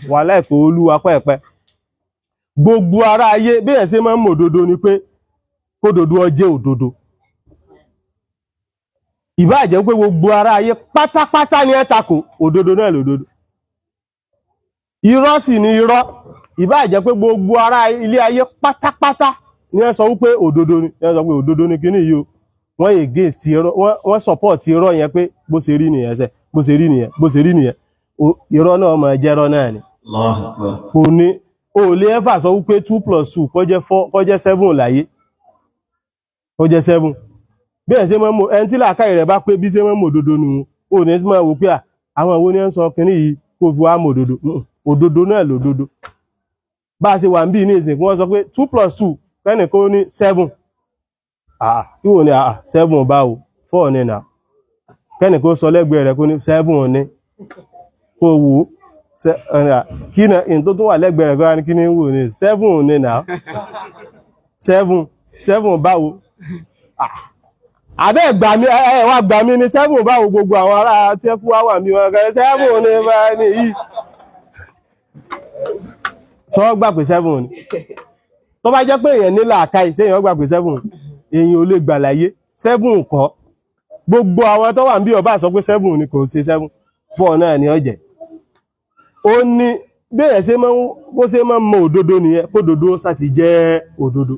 wà láìpẹ́ olúwa pẹ́ẹ̀pẹ́ gbogbo ara ayé bí ẹ̀ ṣe máa ń mọ̀ òdodo ni pé kódodo ó jẹ́ òdodo ìbá jẹ́ pé gbogbo ara ayé pátápátá ni ẹ takò òdodo náà lòdodo irọ́ sì ni irọ́ ìbá jẹ́ pé gbogbo ara ilé ayé pátápátá ni ẹ sọ wípé òdodo ni ẹ sọ pé òdodo ni kíní yìí o wọ́n against irọ́ wọ́n support irọ́ yẹn pé bó ṣe rí nìyẹn ṣe bó ṣe rí nìyẹn bó ṣe rí nìyẹn irọ́ náà máa jẹ́rọ́ náà ni kò ní o lè ẹ́fà sọ wípé 2 + 2 kó jẹ́ 4 kó jẹ́ 7 láyé kó jẹ́ 7 bí ẹ̀ ṣe máa mọ̀ ẹni tí làákàyè rẹ̀ bá pé bí ṣe máa mọ̀ òdodo nù o ní máa wò pé àwọn ìwọ ni ẹ ń sọ kíní yìí kó fi wá mọ̀ òdodo òdodo náà lòdodo bá a ṣe wà ń bí ní ìsìn wọ́n sọ pé 2 + 2 kẹ́nìkan ó ní 7 kí wò ní 7 báwo 4 ní nà kẹ́nìkan ó sọ lẹ́gbẹ̀ẹ́ rẹ̀ kó ní 7 ní kó wò kí ní in tó tún wà lẹ́gbẹ̀ẹ́ rẹ̀ kí ní wò ní 7 ní nà 7 báwo àbẹ́ ẹ̀wà gbà mí ní 7 báwo gbogbo àwọn ará tí ẹ kú wà mí wọn kẹ́ 7 ní bá ní yìí sọ gbà pé 7 ní tó bá jẹ́ pé èèyàn ní làákàyè ṣé èèyàn gbà pé 7 èèyàn ò lè gbà láyé 7 kọ́ gbogbo àwọn tó wà ń bí ọba sọ pé 7 ní kò ṣe 7 4 náà ni ó jẹ́ ó ní bẹ́ẹ̀ ṣe máa ń mọ òdodo nìyẹn kó òdodo sá ti jẹ́ òdodo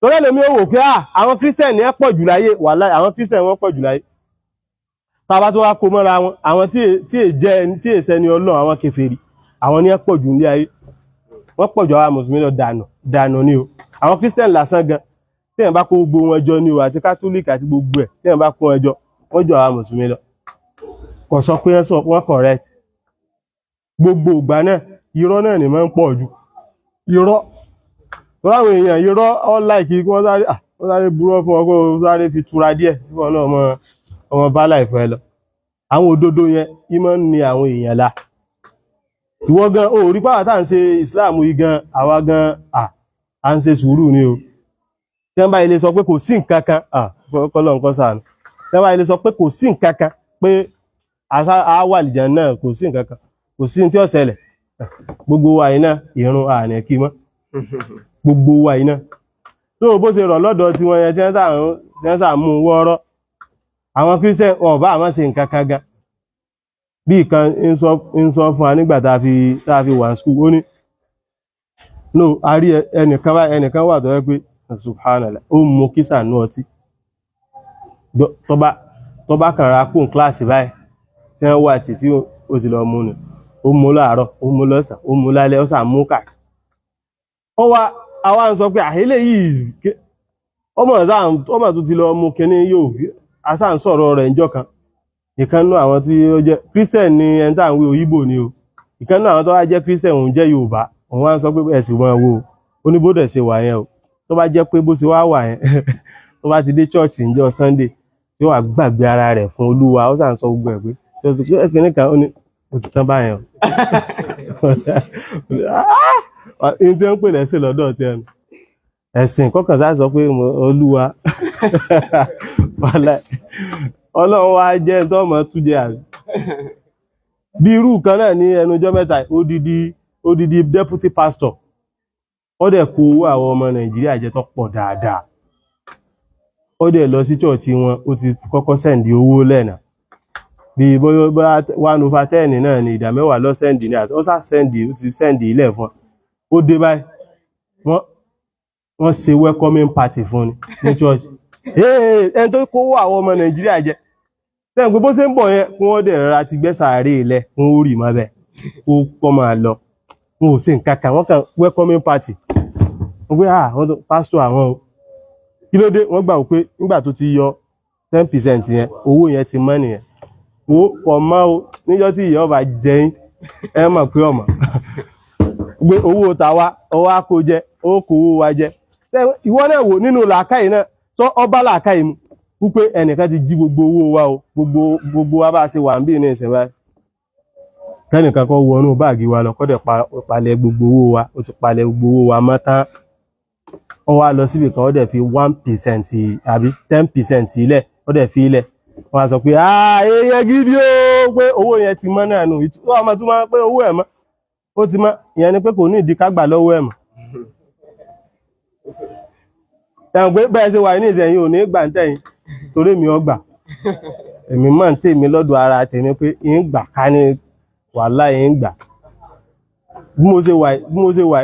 torí ẹlòmí ó wò pé àwọn Christian ní ẹ pọ̀ jù láyé wàláhì àwọn Christian wọ́n pọ̀ jù láyé tàbá tó wá kó mọ́ra wọn àwọn tí èsẹ́ ni Ọlọ́run àwọn kèfèrí àwọn ní ẹ pọ̀ jù ní ayé wọ́n pọ̀ jù àwọn mùsùlùmí lọ dànù ní o àwọn Christian lásán gan tí ẹ̀ bá kó gbogbo wọn jọ ní o àti Catholic àti gbogbo ẹ̀ tí ẹ̀ bá kó wọn jọ wọ́n jọ àwọn mùsùlùmí lọ kò sọ pé wọ́n correct gbogbo ìgbà náà irọ́ náà ni máa ń pọ̀ jù irọ́ láwọn èèyàn irọ́ ọ́láìkì kí wọ́n sáré burú fún ọkọ̀ sáré fi túra díẹ̀ fún ọ̀nà ọmọ bá láìfẹ́ lọ àwọn òdodo yẹn ìmọ̀ ní àwọn èèyàn lá ìwọ gan o rí pàwà tá ń ṣe Islam yìí gan àwa gan à ń ṣe sùúrù ni o tí wọ́n bá ilé sọ pé kò sí nǹkan kan kọ́lọ̀ nǹkan sàánù tí wọ́n bá ilé sọ pé kò sí nǹkan kan pé àwàlìjà náà kò sí nǹkan kan kò sí tí ó ṣẹlẹ̀ gbogbo wa iná ìrun àní kí mọ́ gbogbo wa iná tó bó ṣe rọ̀ lọ́dọ̀ tí wọ́n yẹn tí wọ́n sà mú wọ́ọ́rọ́ àwọn Christian ọ̀bá àmọ́ ṣe nǹkan kan gan bí ìkan ń sọ fún wa nígbà tá a fi wà ní school ó ní no a rí ẹnìkan wà tó yẹ pé subhanallah ó mú kísà ní ọtí tó bá kàn ra kún kíláàsì báyìí tí wọ́n wà tí ó ti lọ mú ni ó mú láàárọ̀ ó mú lọ́sàn ó mú lálẹ́ ó sà mú káàkiri àwa ń sọ pé àhílẹ̀ yìí ọmọ tó ti lọ mú kíní yóò asá ń sọ̀rọ̀ rẹ̀ ìjọ kan ìkan náà àwọn tí ó jẹ́ Christian ní ẹni tá à ń wí Òyìnbó ni o ìkan náà àwọn tó wá jẹ́ Christian òun jẹ́ Yorùbá òun wá ń sọ pé ẹ̀sìn wọn wo oníbódẹ̀ ṣe wà yẹn o tó bá jẹ́ pé bó ṣe wà yẹn tó bá ti dé church ìjọ Sunday tí ó wà gbàgbé ara rẹ̀ fún Olúwa ó sà ń sọ gbogbo ẹ̀ pé ẹ̀sìn nìkan ó ní òtítàn báyẹn o ní tí wọ́n pè lẹ́sìn lọ́dọ̀ tí ẹnu ẹ̀sìn kọ́kàn sá sọ pé Olúwa Ọlọ́run wá jẹ́ tó mọ̀ túnjẹ àrí bí irú kan náà ní ẹnujọ́ mẹ́ta odidi deputy pastor ó dẹ̀ kó owó àwọn ọmọ Nàìjíríà jẹ tó pọ̀ dáadáa ó dẹ̀ lọ sí chọ́ọ̀chì wọn ó ti kọ́kọ́ sẹ́ndì owó lẹ́nà bí bóyá 1/10 náà ni ìdá mẹ́wàá lọ sẹ́ndì ní àti ó sá sẹ́ndì ó ti sẹ́ndì ilẹ̀ fún ó dé báyìí wọ́n ṣe welcoming party fún ní church ẹni tó kó àwọn ọmọ Nàìjíríà jẹ tẹ́yìn pé bó ṣe ń bọ̀ yẹn kí wọ́n dẹ̀ rọra ti gbẹ́ sàárè ilẹ̀ fún orí mọ́ bẹ́ẹ̀ ó pọ́ máa lọ wọn ò ṣe nǹkan kan wọ́n kàn welcoming party wọ́n pé wọ́n tó pásítọ̀ àwọn o kí ló dé wọ́n gbà pé nígbà tó ti yọ 10% yẹn owó yẹn ti mọ́ nìyẹn wo ọmọ o níjọ́ tí ìyá ọba jẹyìn ẹ mọ̀ pé ọmọ gbé owó tàwa ọwọ́ á kó jẹ ó kó owó wa jẹ ìwọ náà wò nínú làákàyè náà tó ọba làákàyè mu wípé ẹnìkan ti jí gbogbo owó wa o gbogbo wa bá ṣe wà ń bí ní ìsìn báyìí kẹ́nìkan kọ́ wọnú báàgì wa lọ kọ́dẹ̀ palẹ̀ gbogbo owó wa ó ti palẹ̀ gbogbo owó wa mọ́ tán ó wá lọ síbì kan ó dẹ̀ fi 1% àbí 10% ilẹ̀ ó dẹ̀ fi ilẹ̀ wọ́n á sọ pé èèyàn gidi ó pé owó yẹn ti mọ́ náà nù ọmọ tó máa pé owó ẹ̀ mọ́ ó ti mọ́ ìyẹn ni pé kò ní ìdí ká gbà lọ́wọ́ ẹ̀ mọ́ ẹ̀hùn pé bẹ́ẹ̀ ṣe wà ní ìsẹ̀yìn ò ní gbà ń tẹ̀yìn torí mi ó gbà èmi mọ̀ ń tèmi lọ́dọ̀ ara tèmi pé ń gbà ká ní wàhálà ń gbà bí mo ṣe wà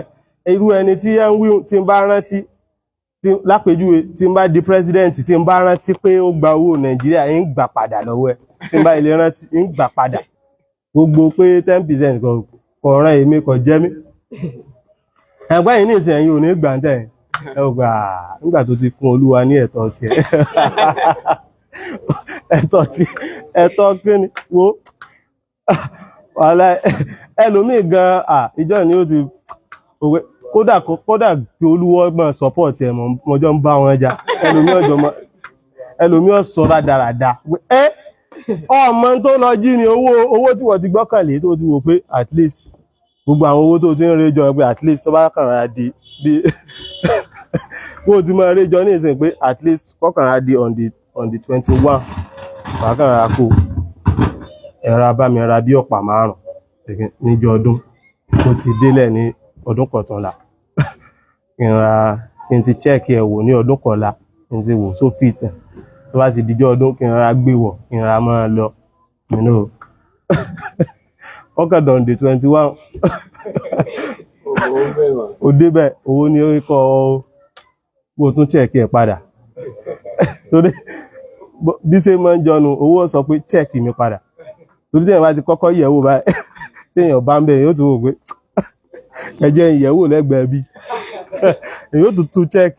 irú ẹni tí ẹ ń wí tí ń bá rántí lápèjúwe tí ń bá di president tí ń bá rántí pé ó gba owó Nàìjíríà ń gbà padà lọ́wọ́ ẹ̀ tí ń bá ilé rántí ń gbà padà gbogbo pé 10% kò ràn èmi kò jẹ́ mi ẹgbẹ́ yìí ní ìsẹ̀yìn ò ní gbà ń tẹ̀yìn ẹgbà nígbà tó ti fún Olúwa ní ẹ̀tọ́ tiẹ̀ ẹ̀tọ́ kí ni wo wàhálà ẹlòmíì gan ìjọ ni ó ti òwe kódà pé Olúwa mọ̀ support ẹ̀ mọ́jọ́ ń bá wọn jà ẹlòmíì ọ̀sọ̀ rádaràda ọmọ tó lọ jí ni owó tí wọ́n ti gbọ́kànlé tó ti wò pé at least gbogbo àwọn owó tó ti ń réjọ pé at least tó bá kànrà di bí bó ti máa réjọ ní ìsìn pé at least kọ́kànrà di on the 21 wàkànrà kó ẹ̀rọ abámẹ́ra bí ọ̀pá 5 níjọ ọdún tó ti délẹ̀ ní ọdún kọ̀tọ̀lá kí n ti check ẹ̀ wò ní ọdún kọ̀lá kí n ti wò tó fit ẹ̀ tó bá ti dijọ́ ọdún kí n ra gbé wọ̀ kí n ra máa lọ ọkọ̀dọ̀ on the 21 ó débẹ̀ owó ní orí kọ́ bó tún check ẹ̀ padà torí bí ṣe máa ń jọnu owó sọ pé check mi padà torí tẹ́yìn bá ti kọ́kọ́ yẹ̀wò báyìí tẹ́yìn bá ń bẹ̀ yóò tún wò pé ẹjẹ́ ìyẹ̀wò lẹ́gbẹ̀ẹ́ bí yóò tún check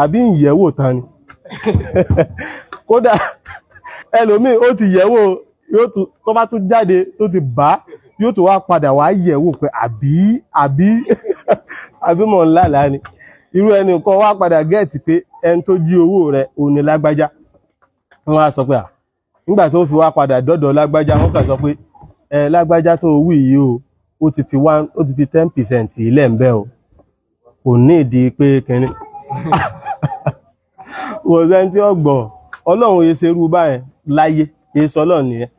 àbí ìyẹ̀wò tán ni kódà ẹlòmíì ó ti yẹ̀wò yóò tún tó bá tún jáde tó ti bá yóò tún wá padà wá yẹ̀wò pé àbí mọ̀ ńlá là ni irú ẹni kan wá padà gẹ́ẹ̀tì pé ẹni tó jí owó rẹ̀ òun ni lágbájá wọ́n á sọ pé nígbà tó fi wá padà dọ́dọ̀ lágbájá wọ́n kàn sọ pé lágbájá tó wí yìí ó ti fi 10% ilẹ̀ ń bẹ́ o kò ní ìdí pé kìíní wò sẹ́ni tí ó gbọ́ ọlọ́run yẹ ṣerú báyẹn láyé yẹ sọ ọlọ́run nìyẹn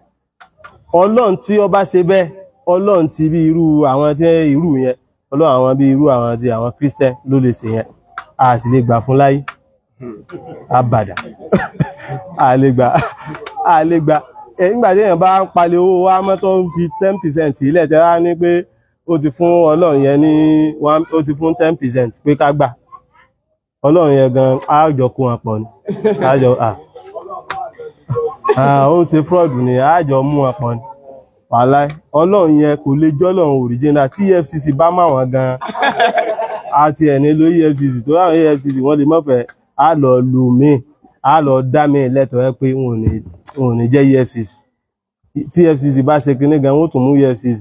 ọlọ́run tí ó bá ṣe bẹ́ẹ̀ ọlọ́run ti bí irú àwọn tí irú yẹn ọlọ́run àwọn bí irú àwọn tí àwọn Christian ló lè ṣe yẹn a sì lè gbà fún láyé àbàdà a lè gbà nígbà tí èèyàn bá ń palẹ̀ owó wa mọ́ tó ń fi 10% ilẹ̀ tẹ́lá ní pé ó ti fún ọlọ́run yẹn ní ó ti fún 10% pé ká gbà ọlọ́run yẹn gan àjọ kó wọn pọ̀ ní àjọ ó ń ṣe fraud ní àjọ mú wọn pọ̀ ní wàláì ọlọ́run yẹn kò lè jọ́lọ́run original tí EFCC bá má wọn gan àti ẹni ló EFCC tó láwọn EFCC wọ́n lè mọ́fẹ́ á lọ lù mí á lọ dá mi lẹ́tọ̀ọ́ pé wọn ò ní jẹ́ EFCC tí EFCC bá ṣe kinní gan wọ́n tún mú EFCC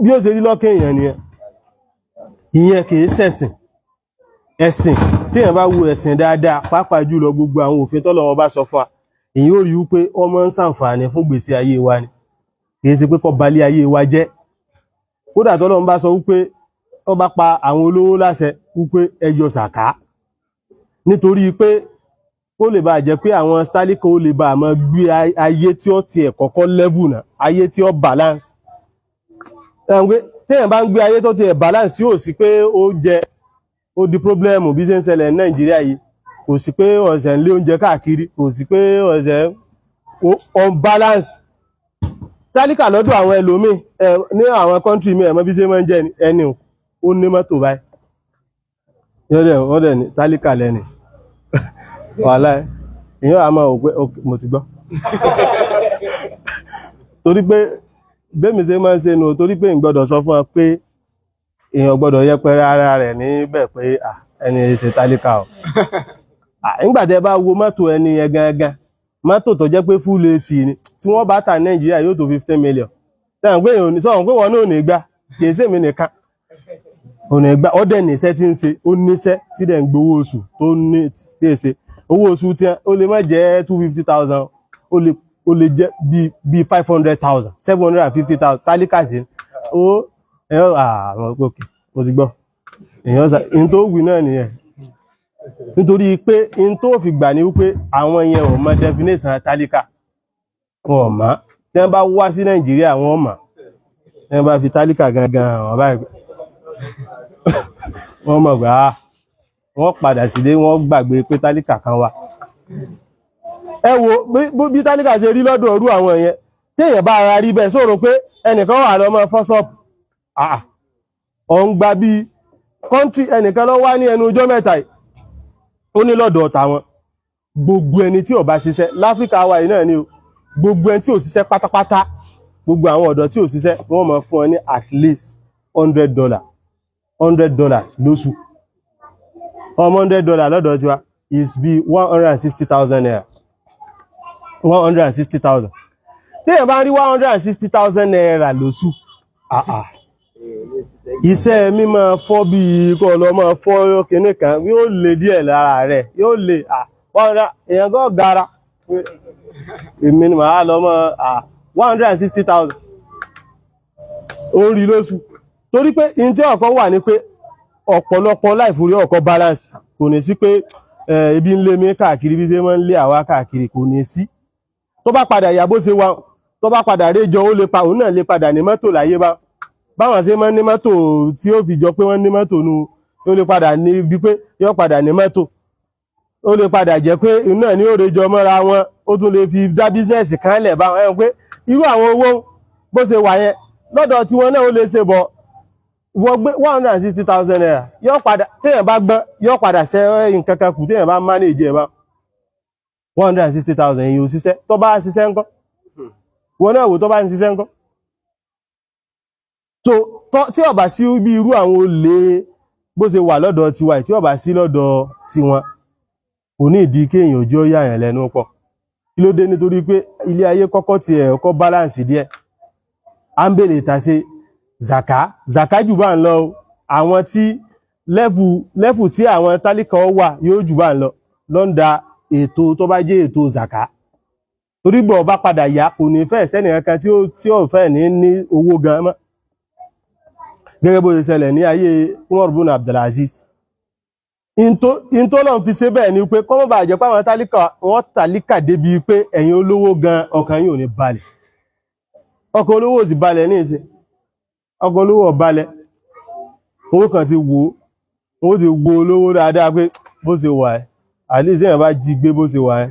bí ó ṣe rí lọ́kàn èèyàn nìyẹn ìyẹn kì í ṣẹ̀sìn ẹ̀sìn tí èèyàn bá wo ẹ̀sìn dáadáa pàápàá jùlọ gbogbo àwọn òfin tọ́lọ́run bá sọ fún wa èyí ó rí wípé ọmọ ń ṣàǹfààní fún gbèsè ayé wa ni kì í ṣe pé kó balẹ̀ ayé wa jẹ́ kódà tọ́lọ́run bá sọ wípé ó bá pa àwọn olówó láṣẹ wípé ẹ yọ sàká nítorí pé ó lè bá jẹ́ pé àwọn stálíkà ó lè bá máa gbé ayé tí ó tiẹ̀ kọ́kọ́ level náà ayé tí ó balance téèyàn bá ń gbé ayé tó tiẹ̀ balance yóò sí pé ó jẹ ó di pọ́blẹ́mù bí ṣe ń ṣẹlẹ̀ ní Nàìjíríà yìí kò sí pé ọ̀sẹ̀ ń lé oúnjẹ káàkiri kò sí pé ọ̀sẹ̀ unbalance tálíkà lọ́dọ̀ àwọn ẹlòmíì ní àwọn kọ́ńtírì mi ẹ̀mọ́ bí ṣe máa ń jẹ́ ẹni ó ní mọ́tò báyìí wọ́n dẹ̀ ní tálíkà lẹ́ni wàhálà èèyàn àmọ́ ò pé mo ti gbọ́ torí pé bẹ́mi ṣe máa ń ṣe nù torí pé ìgbọ́dọ̀ sọ fún ọ pé èèyàn gbọ́dọ̀ yẹpẹrẹ ara rẹ̀ níbẹ̀ pé ẹni ṣe tálíkà ọ̀ nígbà tẹ́ bá wo mọ́tò ẹni yẹn gangan mọ́tò tó jẹ́ pé full AC ni tí wọ́n bá tà Nàìjíríà yóò tó 15 million tẹ́wọ̀n pé òní sọ̀rọ̀ pé wọn náà ò ní gbà kìí sèmi nìkan ò ní gbà ó dẹ̀ níṣẹ́ tí ń ṣe ó níṣẹ́ tí dẹ̀ ń gbowó oṣù tó ní tí è ṣe owó oṣù tí ó lè má jẹ́ 250,000 ó lè jẹ́ bí 500,000 750,000 tálíkà sí ó ẹ̀yọ́ àwọn òkè mo ti gbọ́ èèyàn in tó wù náà nìyẹn nítorí pé in tó fi gbà ní wípé àwọn yẹn ò mọ definition tálíkà wọn ò mọ̀ tí wọ́n bá wá sí Nàìjíríà wọn ò mọ̀ tí wọ́n bá fi tálíkà gangan àwọn báyìí wọ́n mọ̀ gbà wọ́n padà sílé wọ́n gbàgbé pé tálíkà kan wà ẹ wo bí tálíkà ṣe rí lọ́dọ̀ orú àwọn yẹn tí èèyàn bá ara rí bẹ́ẹ̀ sọ̀rọ̀ pé ẹnìkan wà lọ́mọ fọ́sọ́ọ̀pù ọ̀n gba bí kọ́ńtì ẹnìkan lọ wá ní ẹnu ọjọ́ mẹ́ta ó ní lọ́dọ̀ tàwọn gbogbo ẹni tí ò bá ṣiṣẹ́ láfíríkà wà yìí náà ni o gbogbo ẹni tí ò ṣiṣẹ́ pátápátá gbogbo àwọn ọ̀dọ́ tí ò ṣiṣẹ́ wọ́n máa fún ọ ní at least $100 lóṣù ọmọ $100 lọ́dọ̀ tiwa is bí 160,000 naira 160,000 tí èèyàn bá rí 160,000 naira lóṣù iṣẹ́ mímọ́ fọ́ bí kọ́ lọ mọ́ fọ́ kìíní kan yóò lè díẹ̀ lára rẹ̀ yóò lè èèyàn gọ́ gara èmi ni màá lọ mọ́ 160,000 ó rí lóṣù torí pé in tí ọ̀kọ́ wà ní pé ọ̀pọ̀lọpọ̀ láìfò rí ọ̀kọ́ balance kò ní sí pé ibi ń lé mi káàkiri bí ṣe máa ń lé àwa káàkiri kò ní sí tó bá padà yà bó ṣe wà tó bá padà réjọ ó lè pa òun náà lè padà ní mọ́tò láyé báwọn ṣe máa ń ní mọ́tò tí ó fi jọ pé wọ́n ní mọ́tò nu ó lè padà ní bí pé yóò padà ní mọ́tò ó lè padà jẹ́ pé òun náà ní ó réjọ mọ́ra wọn ó tún lè fi dá bísínẹ́sì kan lẹ̀ báwọn ẹ̀hún pé irú àwọn owó bó ṣe wà yẹn lọ́dọ̀ tí wọ́n náà ó lè ṣe bọ̀ wọ́n gbé 160,000 naira yóò padà téèyàn bá gbọ́n yóò padà ṣe nǹkan kan kù téèyàn bá manage ẹ̀ bá 160,000 èyí ò ṣiṣẹ́ tó bá ṣiṣẹ́ ńkọ́ wọn náà wò tó bá ń ṣiṣẹ́ ńkọ́ so tí ó bá sí bí irú àwọn olè bó ṣe wà lọ́dọ̀ tiwa tí ó bá sí lọ́dọ̀ tiwọn kò ní ìdí kéèyàn ojú yà yàn lẹ́nu pọ̀ kí ló dé nítorí pé ilé ayé kọ́kọ́ ti ẹ̀ kọ́ balance díẹ̀ à ń bèèrè ìtàṣe zaka jù bá ń lọ àwọn tí lẹ́fù tí àwọn tálíkà wà yóò jù bá ń lọ lọ́ndà ètò tó bá jẹ́ ètò zaka torí bọ̀ bá padà yá kò ní fẹ́ sẹ́nì kankan tí ó fẹ́ ní owó gan mọ́ gẹ́gẹ́ bó ṣe ṣẹlẹ̀ ní ayé Umar bin Abdulaziz in tó lọ́n fi ṣe bẹ́ẹ̀ ni pé kọ́mọ́ bá jẹ́ pé àwọn tálíkà wọ́n tálíkà débi pé ẹ̀yin olówó gan ọkàn yín ò ní balẹ̀ ọkàn olówó ò sì balẹ̀ ní ìṣe ọkàn olówó ò balẹ̀ owó kan ti wo olówó dáadáa pé bó ṣe wà ẹ́ àlíṣẹ́ èèyàn bá jí gbé bó ṣe wà ẹ́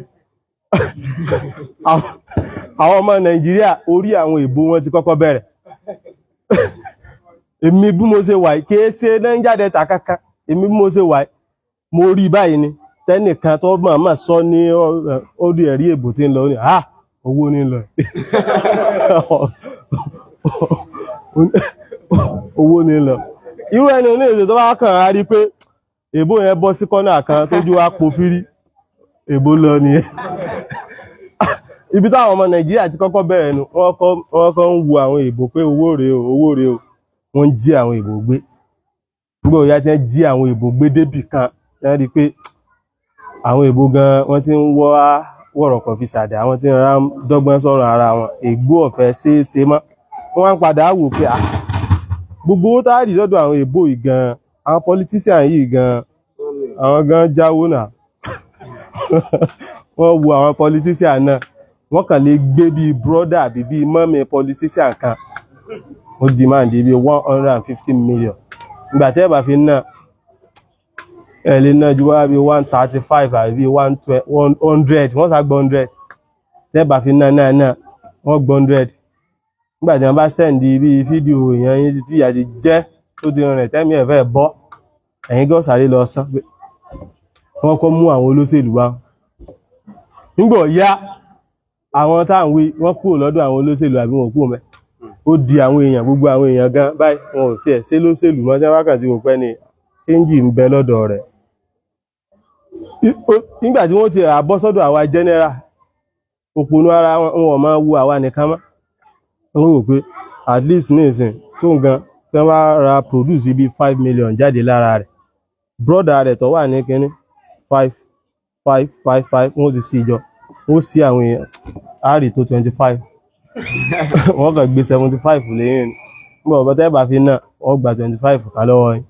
àwọn ọmọ Nàìjíríà orí àwọn èbó wọn ti kọ́kọ́ bẹ̀rẹ̀ èmi bí mo ṣe wà kìí ṣe Niger Delta kankan èmi bí mo ṣe wà mo rí báyìí ni tẹ́nìkan tó máa sọ ní orí ẹ̀rí èbò tí ń lọ ní owó ní lọ owó ní lọ irú ẹni ní èdè tó bá kàn á rí pé èbó yẹn bọ́ sí kọ́nà kan tójú wá po fírí èbó lọ nìyẹn ibi táwọn ọmọ Nàìjíríà ti kọ́kọ́ bẹ̀rẹ̀ nu wọ́n kọ́ ń wo àwọn èbó pé owó rèé o wọ́n ń jí àwọn èbó gbé nígbà òyà tí wọ́n jí àwọn èbó gbé débì kan wọ́n rí pé àwọn èbó gan wọ́n ti ń wọ̀rọ̀kọ̀ fi ṣàdé àwọn tí ń ra dọ́gbọ́n sọ̀rọ̀ ara wọn ègbó ọ̀fẹ́ ṣeéṣe mọ́ wọ́n wá ń padà wò pé gbogbo owó táàdì lọ́dọ̀ àwọn èbó yìí gan àwọn politician yìí gan àwọn gan jáwó náà wọ́n wo àwọn politician náà wọ́n kàn lè gbé bíi brother àbí bíi mọ́mí politician kan ó demand bí 150 million nígbà tẹ́ bá fi ná ẹ̀lẹ́ náà ju wá bí 135 àbí 100 wọ́n sá gbọ́ 100 tẹ́ bá fi ná wọ́n gbọ́ 100 nígbà tí wọ́n bá sẹ́ndì bí fídíò èèyàn yín tí ìyà ti jẹ́ tó ti rìn tẹ́mí ẹ̀fẹ́ bọ́ ẹ̀yìn gọ́ sáré lọ sán pé wọ́n kọ́ mú àwọn olóṣèlú wá nígbà yá àwọn táwọn wí wọ́n kúrò lọ́dọ̀ àwọn olóṣèlú àbí wọn kúrò mẹ́ ó di àwọn èèyàn gbogbo àwọn èèyàn gan báyìí wọn ò tiẹ̀ ṣe lóṣèlú mọ́ jẹ́ wákàtí wò pẹ́ ni ṣéǹjì ń bẹ lọ́dọ̀ rẹ̀ nígbà tí wọ́n ti àbọ́ sọ́dọ̀ àwa general òpònú ara wọn máa wo àwa nìkan mọ́ wọ́n wò pé at least ní ìsìn tó nǹkan tí wọ́n bá ra produce bí 5 million jáde lára rẹ̀ brother rẹ̀ tó wà ní kíní 5 wọ́n ti sí ìjọ ó sí àwọn èèyàn àárí tó 25 wọ́n kàn gbé 75 lẹ́yìn nígbà ọ̀bọ̀ tẹ́ bá fi náà wọ́n gba 25 kan lọ́wọ́ yín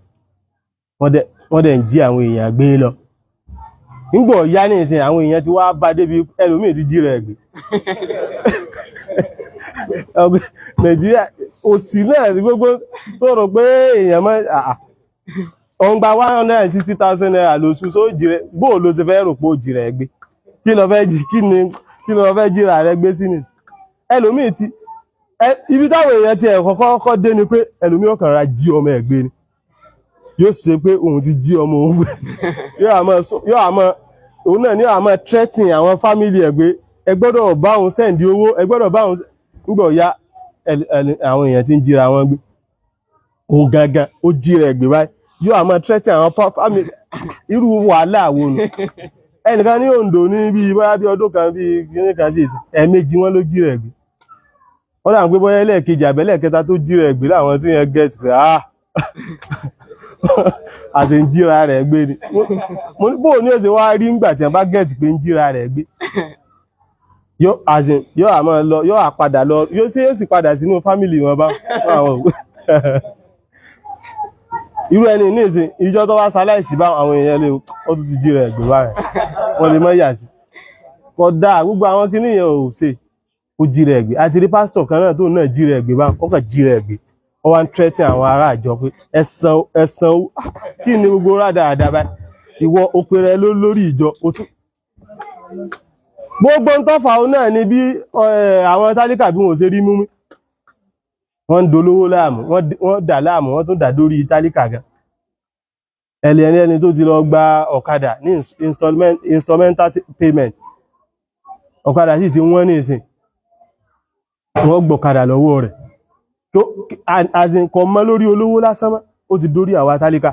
wọ́n dẹ̀ ń jí àwọn èèyàn gbé lọ nígbà ọ̀yá ní ìsìn àwọn èèyàn ti wá bá débi ẹlòmíì ti jí rẹ̀ gbé Nàìjíríà òsì náà ti gbogbo tó rò pé èèyàn mọ́ ọ̀ngbà 160,000 naira lóṣù só jí rẹ̀ bóò ló ti fẹ́ rò pé ó jí rẹ̀ gbé kí ló fẹ́ jíra rẹ̀ gbé sí ni ẹlòmíì ti ibi táwọn èèyàn ti ẹ̀kọ́ kọ́kọ́ dé ni pé ẹlòmíì ọkàn ra jí ọmọ ẹ̀ gbé ni yóò ṣe pé òun ti jí ọmọ òun gbé yóò àmọ́ òun náà ní àmọ́ threatening àwọn family ẹ̀ gbé ẹ gbọ́dọ̀ bá òun send owó ẹ gbọ́dọ̀ bá òun nígbà ọ̀yá àwọn èèyàn ti ń jíra wọn gbé òun gangan ó jí rẹ̀ gbé báyìí yóò àmọ́ threatening àwọn family irú wàhálà wo nù ẹnìkan ní Oǹdó ní bí bóyá bí ọdún kan bí kíní kan sí ìsìn ẹ̀ẹ̀mejì wọn ló jí rẹ̀ gbé wọ́n dà ń pé bóyá ẹlẹ́ẹ̀kejì àbẹ́lẹ́ẹ̀kẹta tó jí rẹ̀ gbé láwọn tí yẹn get pé àti ń jíra rẹ̀ gbé ni mo ní bóò ní èsè wá rí ńgbà tí wọ́n bá get pé ń jíra rẹ̀ gbé yóò àmọ́ lọ yóò àpadà lọ yóò sì padà sínú fámìlì wọn bá àwọn irú ẹni ní ìsìn ìjọ tó wá ṣaláìsí bá àwọn èèyàn lè ó tún ti jí rẹ̀ gbé báyìí wọ́n lè mọ́ yà sí kódà gbogbo àwọn kinní yẹn ò ṣe ó jí rẹ̀ gbé àti rí pásítọ̀ kan náà tó náà jí rẹ̀ gbé báyìí ó kàn jí rẹ̀ gbé ó wá ń tẹ́tí àwọn ará àjọ pé ẹ̀sán kí ni gbogbo rádaràda báyìí ìwọ òpè rẹ lórí ìjọ ó tún gbogbo ń tọ́fà ó náà ni bí àwọn tálíkà bí wọ́n ṣe rí múmú wọ́n ń dolówó láàmú wọ́n dà láàmú wọ́n tún dà lórí tálíkà gan ẹni tó ti lọ gba ọ̀kadà ní installmental payment ọ̀kadà sì ti wọ́n ní ìsìn wọ́n gbọ̀kadà lọ́wọ́ rẹ̀ tó àzìnkọ̀ mọ́ lórí olówó lásán mọ́ ó ti dórí àwa tálíkà